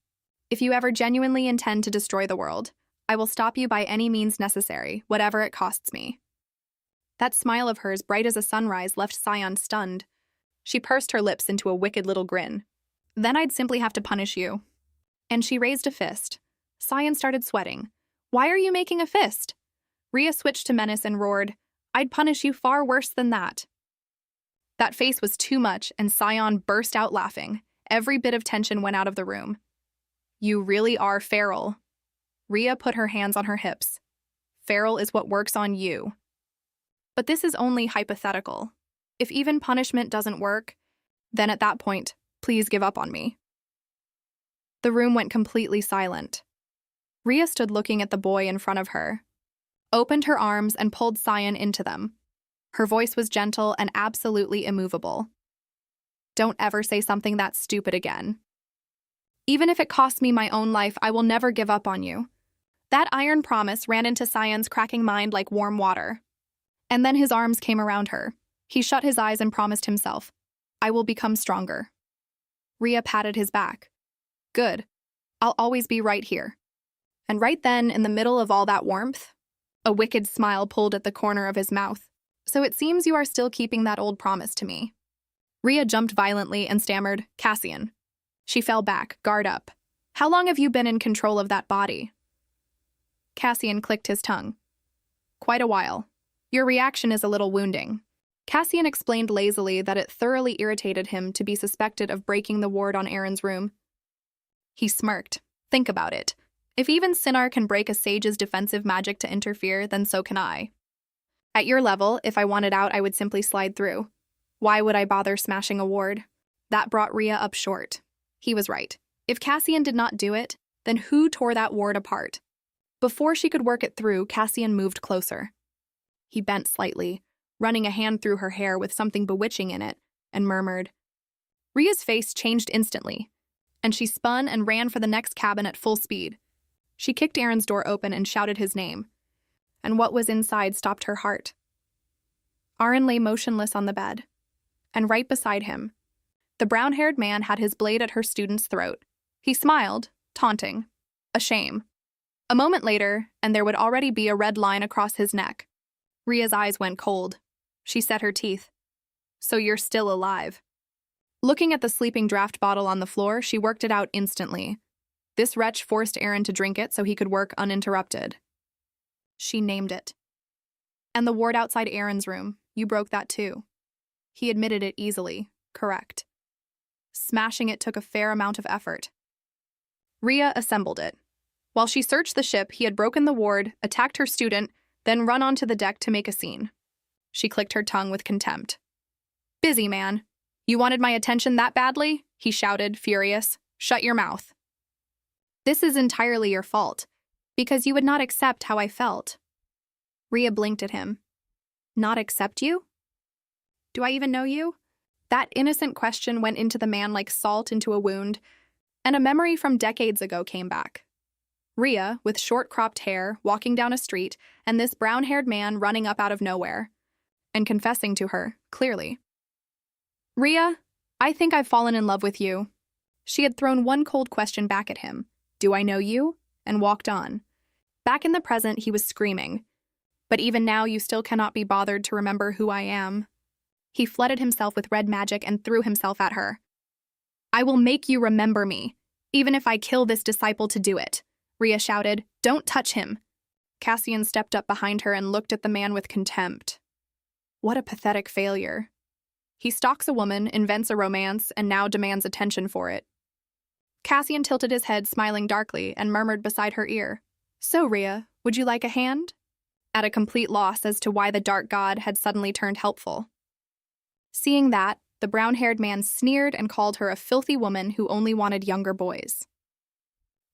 A: If you ever genuinely intend to destroy the world, I will stop you by any means necessary, whatever it costs me. That smile of hers, bright as a sunrise, left Cyan stunned. She pursed her lips into a wicked little grin. Then I'd simply have to punish you. And she raised a fist. Cyan started sweating. Why are you making a fist? Rhea switched to menace and roared, I'd punish you far worse than that. That face was too much, and Cyan burst out laughing. Every bit of tension went out of the room. You really are feral. Rhea put her hands on her hips. Feral is what works on you. But this is only hypothetical. If even punishment doesn't work, then at that point, please give up on me. The room went completely silent. Rhea stood looking at the boy in front of her, opened her arms and pulled Cyan into them. Her voice was gentle and absolutely immovable. Don't ever say something that stupid again. Even if it costs me my own life, I will never give up on you. That iron promise ran into Cyan's cracking mind like warm water. And then his arms came around her. He shut his eyes and promised himself, I will become stronger. Rhea patted his back. Good. I'll always be right here. And right then, in the middle of all that warmth, a wicked smile pulled at the corner of his mouth. So it seems you are still keeping that old promise to me. Rhea jumped violently and stammered, Cassian. She fell back, guard up. How long have you been in control of that body? Cassian clicked his tongue. Quite a while. Your reaction is a little wounding. Cassian explained lazily that it thoroughly irritated him to be suspected of breaking the ward on Aaron's room. He smirked. Think about it. If even Sinar can break a sage's defensive magic to interfere, then so can I. At your level, if I wanted out, I would simply slide through. Why would I bother smashing a ward? That brought Rhea up short. He was right. If Cassian did not do it, then who tore that ward apart? Before she could work it through, Cassian moved closer. He bent slightly, running a hand through her hair with something bewitching in it, and murmured. Rhea's face changed instantly, and she spun and ran for the next cabin at full speed. She kicked Aaron's door open and shouted his name, and what was inside stopped her heart. Aaron lay motionless on the bed, and right beside him, the brown-haired man had his blade at her student's throat. He smiled, taunting. A shame. A moment later, and there would already be a red line across his neck. Rhea's eyes went cold. She set her teeth. So you're still alive. Looking at the sleeping draft bottle on the floor, she worked it out instantly. This wretch forced Aaron to drink it so he could work uninterrupted. She named it. And the ward outside Aaron's room, you broke that too. He admitted it easily, correct. Smashing it took a fair amount of effort. Rhea assembled it. While she searched the ship, he had broken the ward, attacked her student, then run onto the deck to make a scene. She clicked her tongue with contempt. Busy man. You wanted my attention that badly? He shouted, furious. Shut your mouth. This is entirely your fault, because you would not accept how I felt. Rhea blinked at him. Not accept you? Do I even know you? That innocent question went into the man like salt into a wound, and a memory from decades ago came back. Rhea, with short-cropped hair, walking down a street, and this brown-haired man running up out of nowhere, and confessing to her, clearly. Rhea, I think I've fallen in love with you. She had thrown one cold question back at him. Do I know you? And walked on. Back in the present, he was screaming. But even now, you still cannot be bothered to remember who I am. He flooded himself with red magic and threw himself at her. I will make you remember me, even if I kill this disciple to do it, Rhea shouted. Don't touch him. Cassian stepped up behind her and looked at the man with contempt. What a pathetic failure. He stalks a woman, invents a romance, and now demands attention for it. Cassian tilted his head, smiling darkly, and murmured beside her ear, So, Rhea, would you like a hand? At a complete loss as to why the dark god had suddenly turned helpful. Seeing that, the brown-haired man sneered and called her a filthy woman who only wanted younger boys.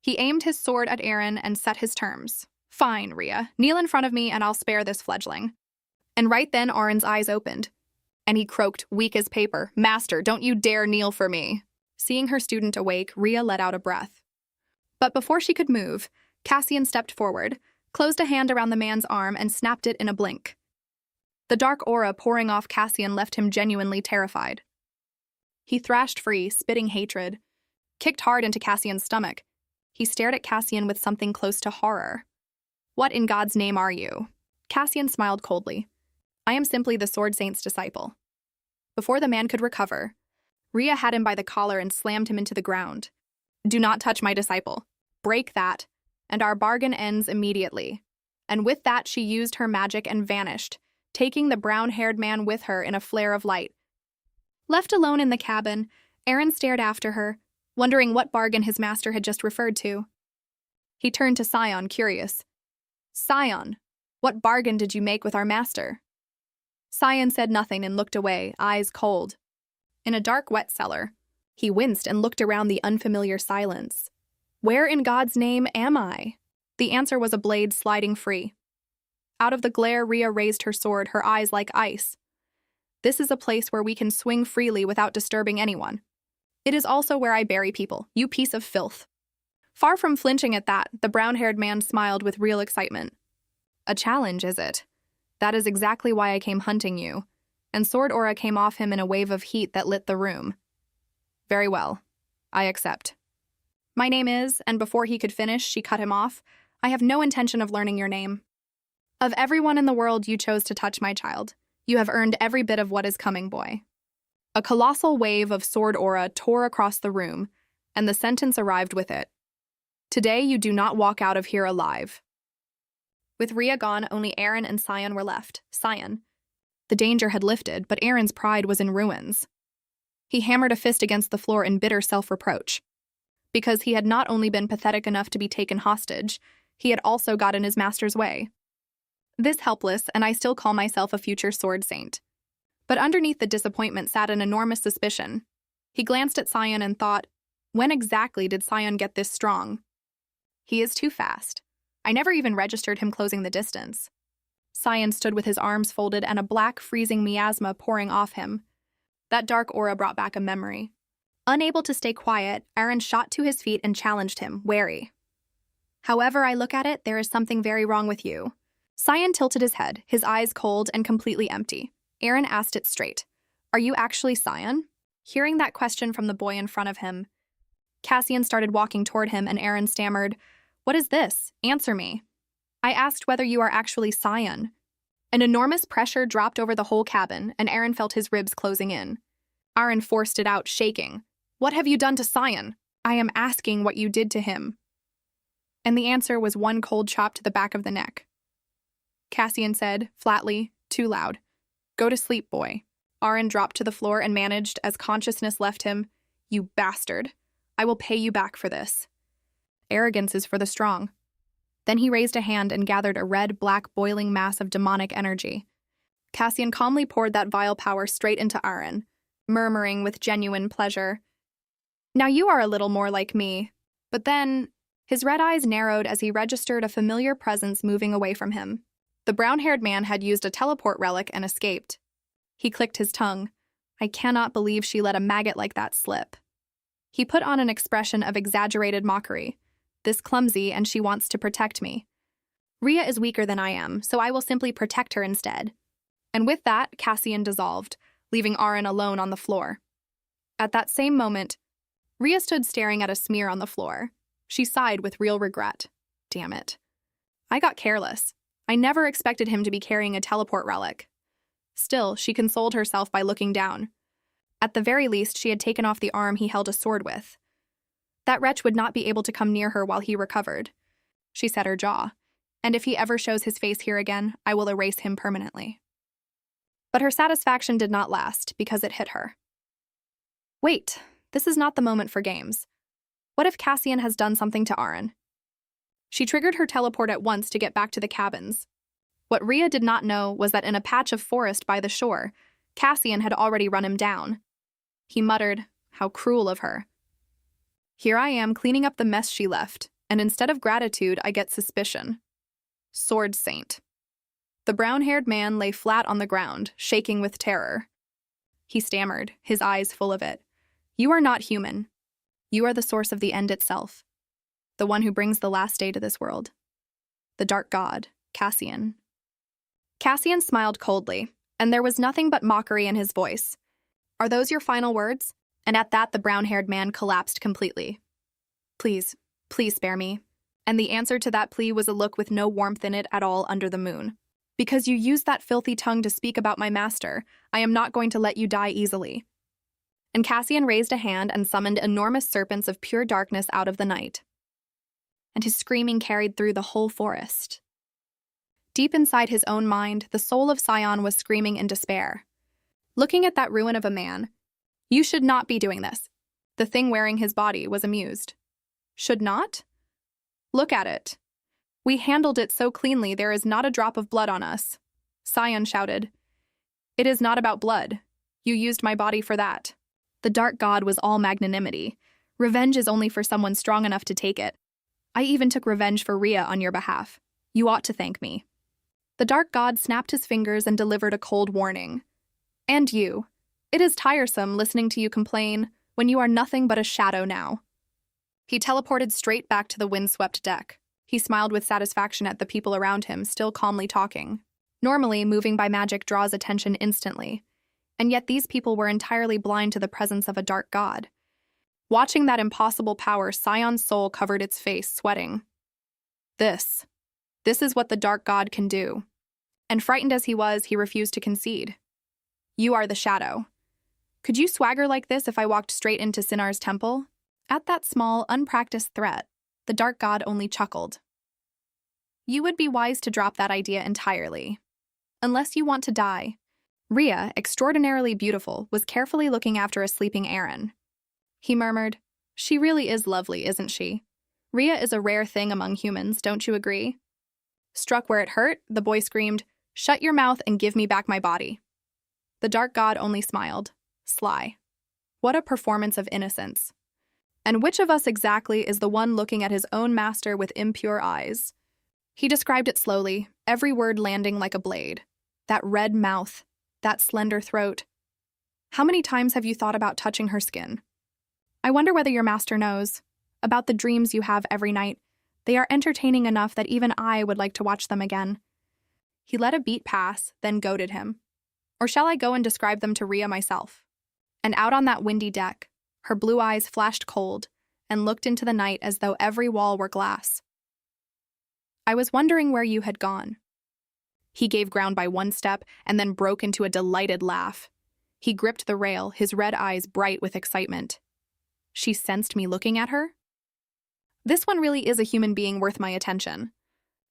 A: He aimed his sword at Aaron and set his terms. Fine, Rhea, kneel in front of me and I'll spare this fledgling. And right then Aaron's eyes opened, and he croaked, weak as paper, Master, don't you dare kneel for me. Seeing her student awake, Rhea let out a breath. But before she could move, Cassian stepped forward, closed a hand around the man's arm, and snapped it in a blink. The dark aura pouring off Cassian left him genuinely terrified. He thrashed free, spitting hatred, kicked hard into Cassian's stomach. He stared at Cassian with something close to horror. What in God's name are you? Cassian smiled coldly. I am simply the Sword Saint's disciple. Before the man could recover, Rhea had him by the collar and slammed him into the ground. Do not touch my disciple. Break that, and our bargain ends immediately. And with that, she used her magic and vanished, taking the brown-haired man with her in a flare of light. Left alone in the cabin, Aaron stared after her, wondering what bargain his master had just referred to. He turned to Sion, curious. Sion, what bargain did you make with our master? Sion said nothing and looked away, eyes cold. In a dark, wet cellar, he winced and looked around the unfamiliar silence. Where in God's name am I? The answer was a blade sliding free. Out of the glare, Rhea raised her sword, her eyes like ice. This is a place where we can swing freely without disturbing anyone. It is also where I bury people, you piece of filth. Far from flinching at that, the brown-haired man smiled with real excitement. A challenge, is it? That is exactly why I came hunting you. And sword aura came off him in a wave of heat that lit the room. Very well. I accept. My name is, and before he could finish, she cut him off. I have no intention of learning your name. Of everyone in the world, you chose to touch my child. You have earned every bit of what is coming, boy. A colossal wave of sword aura tore across the room, and the sentence arrived with it. Today, you do not walk out of here alive. With Rhea gone, only Aaron and Sion were left. Sion. The danger had lifted, but Aaron's pride was in ruins. He hammered a fist against the floor in bitter self-reproach. Because he had not only been pathetic enough to be taken hostage, he had also got in his master's way. This helpless, and I still call myself a future sword saint. But underneath the disappointment sat an enormous suspicion. He glanced at Sion and thought, when exactly did Sion get this strong? He is too fast. I never even registered him closing the distance. Sion stood with his arms folded and a black, freezing miasma pouring off him. That dark aura brought back a memory. Unable to stay quiet, Aaron shot to his feet and challenged him, wary. However I look at it, there is something very wrong with you. Sion tilted his head, his eyes cold and completely empty. Aaron asked it straight. Are you actually Sion? Hearing that question from the boy in front of him, Cassian started walking toward him and Aaron stammered, What is this? Answer me. I asked whether you are actually Sion. An enormous pressure dropped over the whole cabin, and Aaron felt his ribs closing in. Aaron forced it out, shaking. What have you done to Sion? I am asking what you did to him. And the answer was one cold chop to the back of the neck. Cassian said, flatly, too loud, Go to sleep, boy. Aaron dropped to the floor and managed, as consciousness left him, You bastard. I will pay you back for this. Arrogance is for the strong. Then he raised a hand and gathered a red-black boiling mass of demonic energy. Cassian calmly poured that vile power straight into Aaron, murmuring with genuine pleasure, Now you are a little more like me. But then, his red eyes narrowed as he registered a familiar presence moving away from him. The brown-haired man had used a teleport relic and escaped. He clicked his tongue. I cannot believe she let a maggot like that slip. He put on an expression of exaggerated mockery. This clumsy, and she wants to protect me. Rhea is weaker than I am, so I will simply protect her instead. And with that, Cassian dissolved, leaving Aaron alone on the floor. At that same moment, Rhea stood staring at a smear on the floor. She sighed with real regret. Damn it. I got careless. I never expected him to be carrying a teleport relic. Still, she consoled herself by looking down. At the very least, she had taken off the arm he held a sword with. That wretch would not be able to come near her while he recovered. She set her jaw. And if he ever shows his face here again, I will erase him permanently. But her satisfaction did not last, because it hit her. Wait, this is not the moment for games. What if Cassian has done something to Aaron? She triggered her teleport at once to get back to the cabins. What Rhea did not know was that in a patch of forest by the shore, Cassian had already run him down. He muttered, "How cruel of her." Here I am cleaning up the mess she left, and instead of gratitude, I get suspicion. Sword Saint. The brown-haired man lay flat on the ground, shaking with terror. He stammered, his eyes full of it. "You are not human. You are the source of the end itself. The one who brings the last day to this world. The dark god, Cassian." Cassian smiled coldly, and there was nothing but mockery in his voice. "Are those your final words?" And at that, the brown-haired man collapsed completely. "Please, please spare me." And the answer to that plea was a look with no warmth in it at all under the moon. "Because you used that filthy tongue to speak about my master, I am not going to let you die easily." And Cassian raised a hand and summoned enormous serpents of pure darkness out of the night. And his screaming carried through the whole forest. Deep inside his own mind, the soul of Sion was screaming in despair. Looking at that ruin of a man, "You should not be doing this." The thing wearing his body was amused. "Should not? Look at it. We handled it so cleanly there is not a drop of blood on us." Sion shouted. "It is not about blood. You used my body for that." The dark god was all magnanimity. "Revenge is only for someone strong enough to take it. I even took revenge for Rhea on your behalf. You ought to thank me." The dark god snapped his fingers and delivered a cold warning. "And you. It is tiresome listening to you complain when you are nothing but a shadow now." He teleported straight back to the windswept deck. He smiled with satisfaction at the people around him, still calmly talking. Normally, moving by magic draws attention instantly, and yet these people were entirely blind to the presence of a dark god. Watching that impossible power, Sion's soul covered its face, sweating. This is what the dark god can do. And frightened as he was, he refused to concede. "You are the shadow. Could you swagger like this if I walked straight into Sinar's temple?" At that small, unpracticed threat, the dark god only chuckled. "You would be wise to drop that idea entirely. Unless you want to die." Rhea, extraordinarily beautiful, was carefully looking after a sleeping Aaron. He murmured, "She really is lovely, isn't she? Rhea is a rare thing among humans, don't you agree?" Struck where it hurt, the boy screamed, "Shut your mouth and give me back my body." The dark god only smiled. Sly. What a performance of innocence. And which of us exactly is the one looking at his own master with impure eyes? He described it slowly, every word landing like a blade. That red mouth, that slender throat. How many times have you thought about touching her skin? I wonder whether your master knows about the dreams you have every night. They are entertaining enough that even I would like to watch them again. He let a beat pass, then goaded him. Or shall I go and describe them to Rhea myself? And out on that windy deck, her blue eyes flashed cold and looked into the night as though every wall were glass. "I was wondering where you had gone." He gave ground by one step and then broke into a delighted laugh. He gripped the rail, his red eyes bright with excitement. She sensed me looking at her? This one really is a human being worth my attention.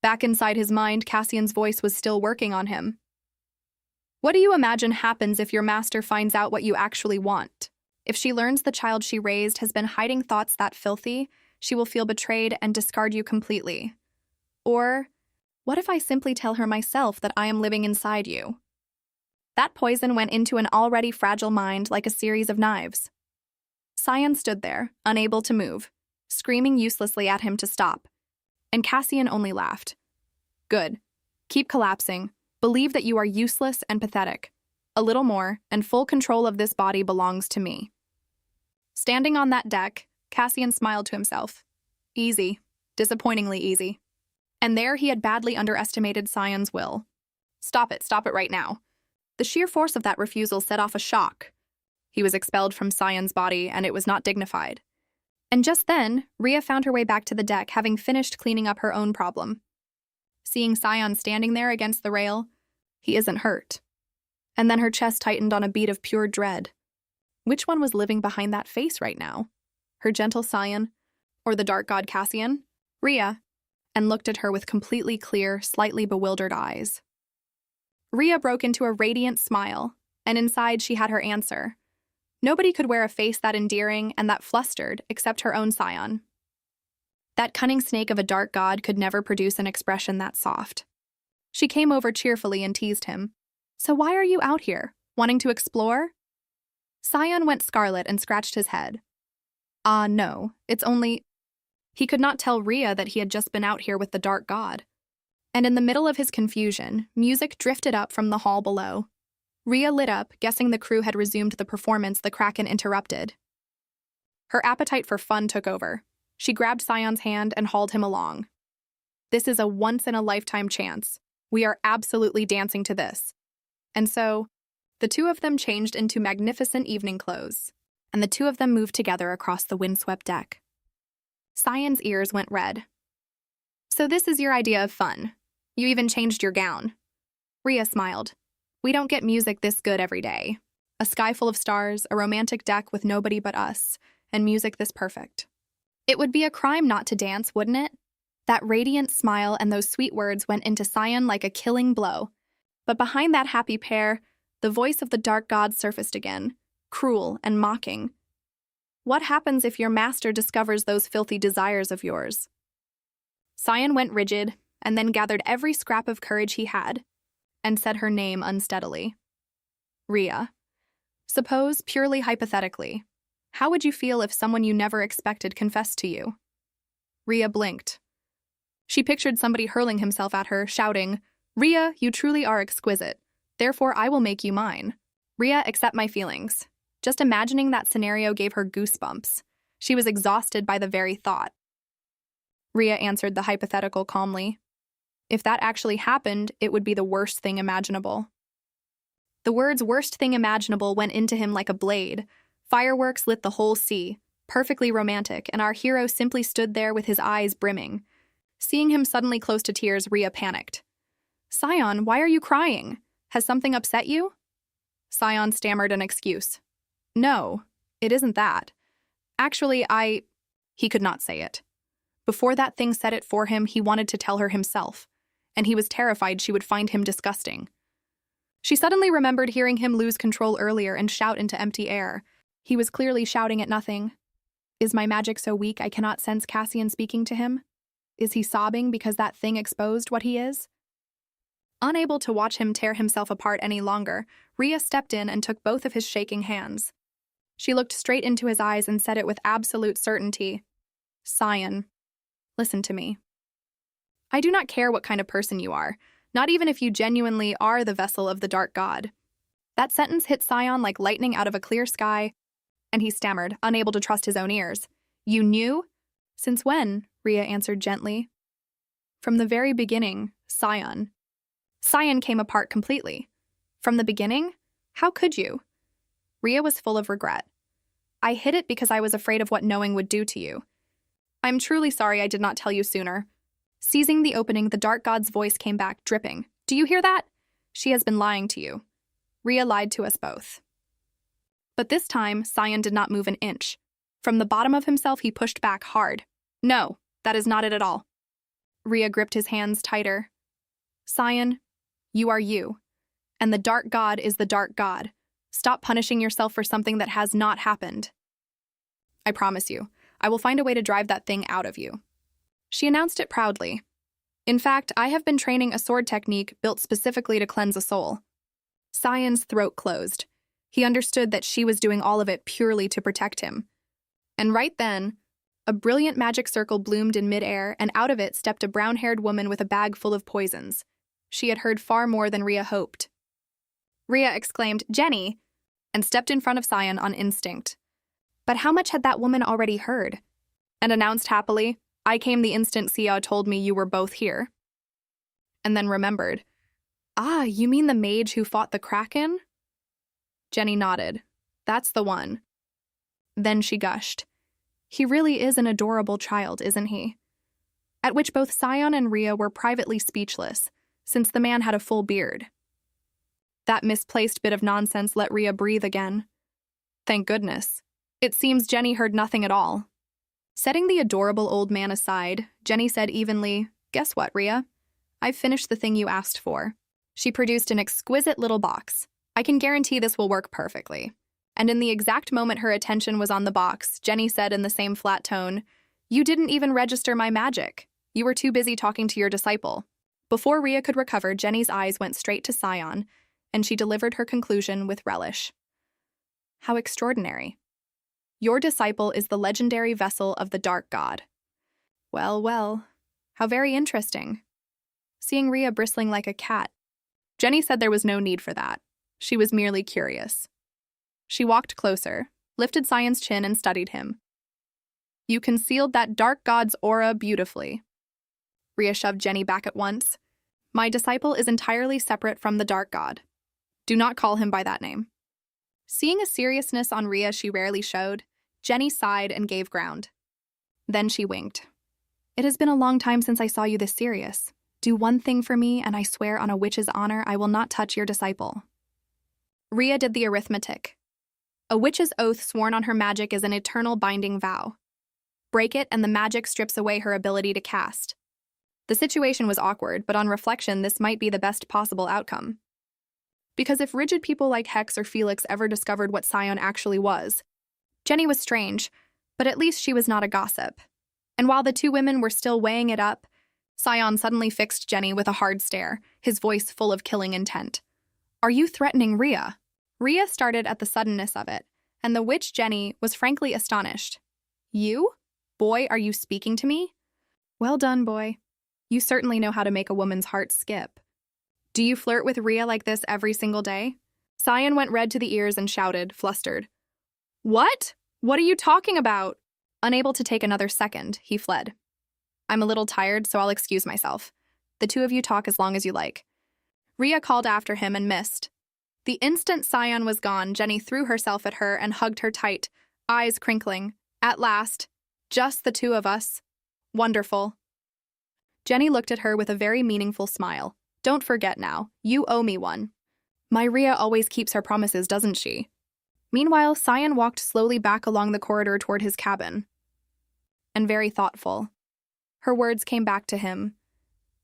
A: Back inside his mind, Cassian's voice was still working on him. "What do you imagine happens if your master finds out what you actually want? If she learns the child she raised has been hiding thoughts that filthy, she will feel betrayed and discard you completely. Or, what if I simply tell her myself that I am living inside you?" That poison went into an already fragile mind like a series of knives. Sion stood there, unable to move, screaming uselessly at him to stop. And Cassian only laughed. "Good. Keep collapsing. Believe that you are useless and pathetic. A little more, and full control of this body belongs to me." Standing on that deck, Cassian smiled to himself. Easy. Disappointingly easy. And there he had badly underestimated Sion's will. Stop it right now." The sheer force of that refusal set off a shock. He was expelled from Sion's body, and it was not dignified. And just then, Rhea found her way back to the deck, having finished cleaning up her own problem. Seeing Sion standing there against the rail, he isn't hurt. And then her chest tightened on a beat of pure dread. Which one was living behind that face right now? Her gentle Sion, or the dark god Cassian? Rhea, and looked at her with completely clear, slightly bewildered eyes. Rhea broke into a radiant smile, and inside she had her answer. Nobody could wear a face that endearing and that flustered except her own Sion. That cunning snake of a dark god could never produce an expression that soft. She came over cheerfully and teased him. "So why are you out here? Wanting to explore?" Sion went scarlet and scratched his head. No, it's only—" He could not tell Rhea that he had just been out here with the dark god. And in the middle of his confusion, music drifted up from the hall below. Rhea lit up, guessing the crew had resumed the performance the Kraken interrupted. Her appetite for fun took over. She grabbed Sion's hand and hauled him along. "This is a once-in-a-lifetime chance. We are absolutely dancing to this." And so, the two of them changed into magnificent evening clothes, and the two of them moved together across the windswept deck. Sion's ears went red. "So this is your idea of fun. You even changed your gown." Rhea smiled. "We don't get music this good every day. A sky full of stars, a romantic deck with nobody but us, and music this perfect. It would be a crime not to dance, wouldn't it?" That radiant smile and those sweet words went into Sion like a killing blow. But behind that happy pair, the voice of the dark god surfaced again, cruel and mocking. "What happens if your master discovers those filthy desires of yours?" Sion went rigid, and then gathered every scrap of courage he had, and said her name unsteadily. "Rhea. Suppose, purely hypothetically, how would you feel if someone you never expected confessed to you?" Rhea blinked. She pictured somebody hurling himself at her, shouting, "Rhea, you truly are exquisite. Therefore, I will make you mine. Rhea, accept my feelings." Just imagining that scenario gave her goosebumps. She was exhausted by the very thought. Rhea answered the hypothetical calmly. If that actually happened, it would be the worst thing imaginable. The words "worst thing imaginable" went into him like a blade. Fireworks lit the whole sea, perfectly romantic, and our hero simply stood there with his eyes brimming. Seeing him suddenly close to tears, Rhea panicked. "Sion, why are you crying? Has something upset you?" Sion stammered an excuse. "No, it isn't that. Actually, He could not say it. Before that thing said it for him, he wanted to tell her himself, and he was terrified she would find him disgusting. She suddenly remembered hearing him lose control earlier and shout into empty air. He was clearly shouting at nothing. Is my magic so weak I cannot sense Cassian speaking to him? Is he sobbing because that thing exposed what he is? Unable to watch him tear himself apart any longer, Rhea stepped in and took both of his shaking hands. She looked straight into his eyes and said it with absolute certainty. "Sion, listen to me. I do not care what kind of person you are, not even if you genuinely are the vessel of the dark god." That sentence hit Sion like lightning out of a clear sky, and he stammered, unable to trust his own ears. "You knew?" "Since when?" Rhea answered gently. "From the very beginning, Sion." Sion came apart completely. "From the beginning? How could you?" Rhea was full of regret. "I hid it because I was afraid of what knowing would do to you. I'm truly sorry I did not tell you sooner." Seizing the opening, the dark god's voice came back, dripping. "Do you hear that? She has been lying to you. Rhea lied to us both." But this time, Sion did not move an inch. From the bottom of himself, he pushed back hard. "No, that is not it at all." Rhea gripped his hands tighter. "Sion, you are you, and the dark god is the dark god. Stop punishing yourself for something that has not happened. I promise you, I will find a way to drive that thing out of you." She announced it proudly. "In fact, I have been training a sword technique built specifically to cleanse a soul." Sion's throat closed. He understood that she was doing all of it purely to protect him. And right then, a brilliant magic circle bloomed in midair, and out of it stepped a brown-haired woman with a bag full of poisons. She had heard far more than Rhea hoped. Rhea exclaimed, "Jenny!" and stepped in front of Sion on instinct. But how much had that woman already heard? And announced happily, "I came the instant Sia told me you were both here." And then remembered, Ah, you mean the mage who fought the Kraken? Jenny nodded. That's the one. Then she gushed. He really is an adorable child, isn't he? At which both Sion and Rhea were privately speechless, since the man had a full beard. That misplaced bit of nonsense let Rhea breathe again. Thank goodness. It seems Jenny heard nothing at all. Setting the adorable old man aside, Jenny said evenly, "Guess what, Rhea? I've finished the thing you asked for." She produced an exquisite little box. I can guarantee this will work perfectly. And in the exact moment her attention was on the box, Jenny said in the same flat tone, "You didn't even register my magic. You were too busy talking to your disciple." Before Rhea could recover, Jenny's eyes went straight to Sion, and she delivered her conclusion with relish. How extraordinary. Your disciple is the legendary vessel of the Dark God. Well, well, how very interesting. Seeing Rhea bristling like a cat. Jenny said there was no need for that. She was merely curious. She walked closer, lifted Sion's chin, and studied him. You concealed that Dark God's aura beautifully. Rhea shoved Jenny back at once. My disciple is entirely separate from the Dark God. Do not call him by that name. Seeing a seriousness on Rhea she rarely showed, Jenny sighed and gave ground. Then she winked. It has been a long time since I saw you this serious. Do one thing for me, and I swear on a witch's honor I will not touch your disciple. Rhea did the arithmetic. A witch's oath sworn on her magic is an eternal binding vow. Break it, and the magic strips away her ability to cast. The situation was awkward, but on reflection, this might be the best possible outcome. Because if rigid people like Hex or Felix ever discovered what Sion actually was, Jenny was strange, but at least she was not a gossip. And while the two women were still weighing it up, Sion suddenly fixed Jenny with a hard stare, his voice full of killing intent. Are you threatening Rhea? Rhea started at the suddenness of it, and the witch Jenny was frankly astonished. You? Boy, are you speaking to me? Well done, boy. You certainly know how to make a woman's heart skip. Do you flirt with Rhea like this every single day? Sion went red to the ears and shouted, flustered. What? What are you talking about? Unable to take another second, he fled. I'm a little tired, so I'll excuse myself. The two of you talk as long as you like. Rhea called after him and missed. The instant Sion was gone, Jenny threw herself at her and hugged her tight, eyes crinkling. At last, just the two of us. Wonderful. Jenny looked at her with a very meaningful smile. Don't forget now, you owe me one. My Rhea always keeps her promises, doesn't she? Meanwhile, Sion walked slowly back along the corridor toward his cabin. And very thoughtful. Her words came back to him.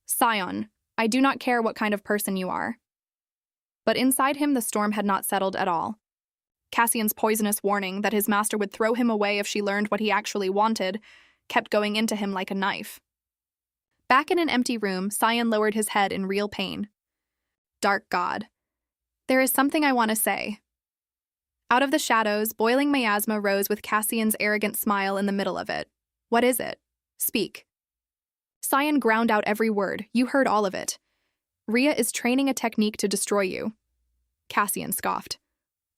A: Sion, I do not care what kind of person you are. But inside him the storm had not settled at all. Cassian's poisonous warning that his master would throw him away if she learned what he actually wanted kept going into him like a knife. Back in an empty room, Sion lowered his head in real pain. Dark God. There is something I want to say. Out of the shadows, boiling miasma rose with Cassian's arrogant smile in the middle of it. What is it? Speak. Sion ground out every word. You heard all of it. Rhea is training a technique to destroy you. Cassian scoffed.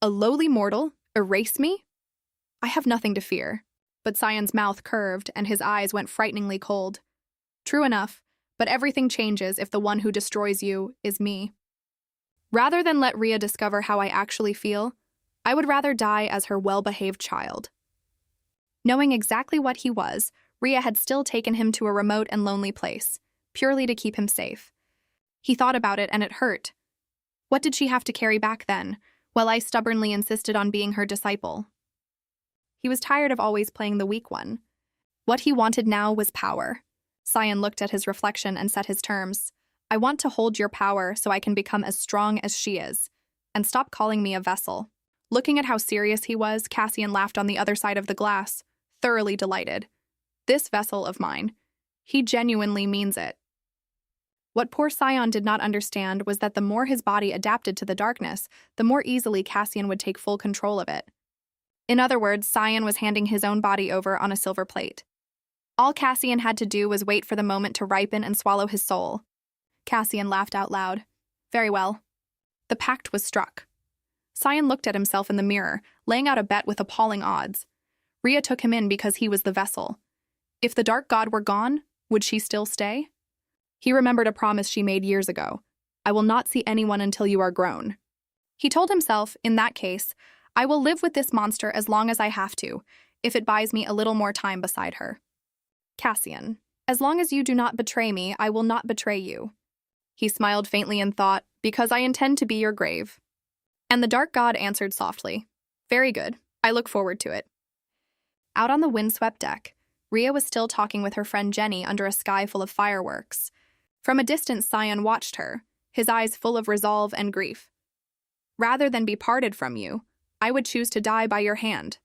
A: A lowly mortal? Erase me? I have nothing to fear. But Sion's mouth curved and his eyes went frighteningly cold. True enough, but everything changes if the one who destroys you is me. Rather than let Rhea discover how I actually feel, I would rather die as her well-behaved child. Knowing exactly what he was, Rhea had still taken him to a remote and lonely place, purely to keep him safe. He thought about it and it hurt. What did she have to carry back then, while I stubbornly insisted on being her disciple? He was tired of always playing the weak one. What he wanted now was power. Sion looked at his reflection and set his terms. I want to hold your power so I can become as strong as she is, and stop calling me a vessel. Looking at how serious he was, Cassian laughed on the other side of the glass, thoroughly delighted. This vessel of mine. He genuinely means it. What poor Sion did not understand was that the more his body adapted to the darkness, the more easily Cassian would take full control of it. In other words, Sion was handing his own body over on a silver plate. All Cassian had to do was wait for the moment to ripen and swallow his soul. Cassian laughed out loud. Very well. The pact was struck. Sion looked at himself in the mirror, laying out a bet with appalling odds. Rhea took him in because he was the vessel. If the Dark God were gone, would she still stay? He remembered a promise she made years ago. I will not see anyone until you are grown. He told himself, in that case, I will live with this monster as long as I have to, if it buys me a little more time beside her. Cassian, as long as you do not betray me, I will not betray you. He smiled faintly and thought, because I intend to be your grave. And the dark god answered softly, very good, I look forward to it. Out on the windswept deck, Rhea was still talking with her friend Jenny under a sky full of fireworks. From a distance, Sion watched her, his eyes full of resolve and grief. Rather than be parted from you, I would choose to die by your hand.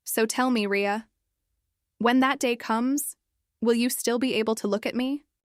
A: So tell me, Rhea, when that day comes, will you still be able to look at me?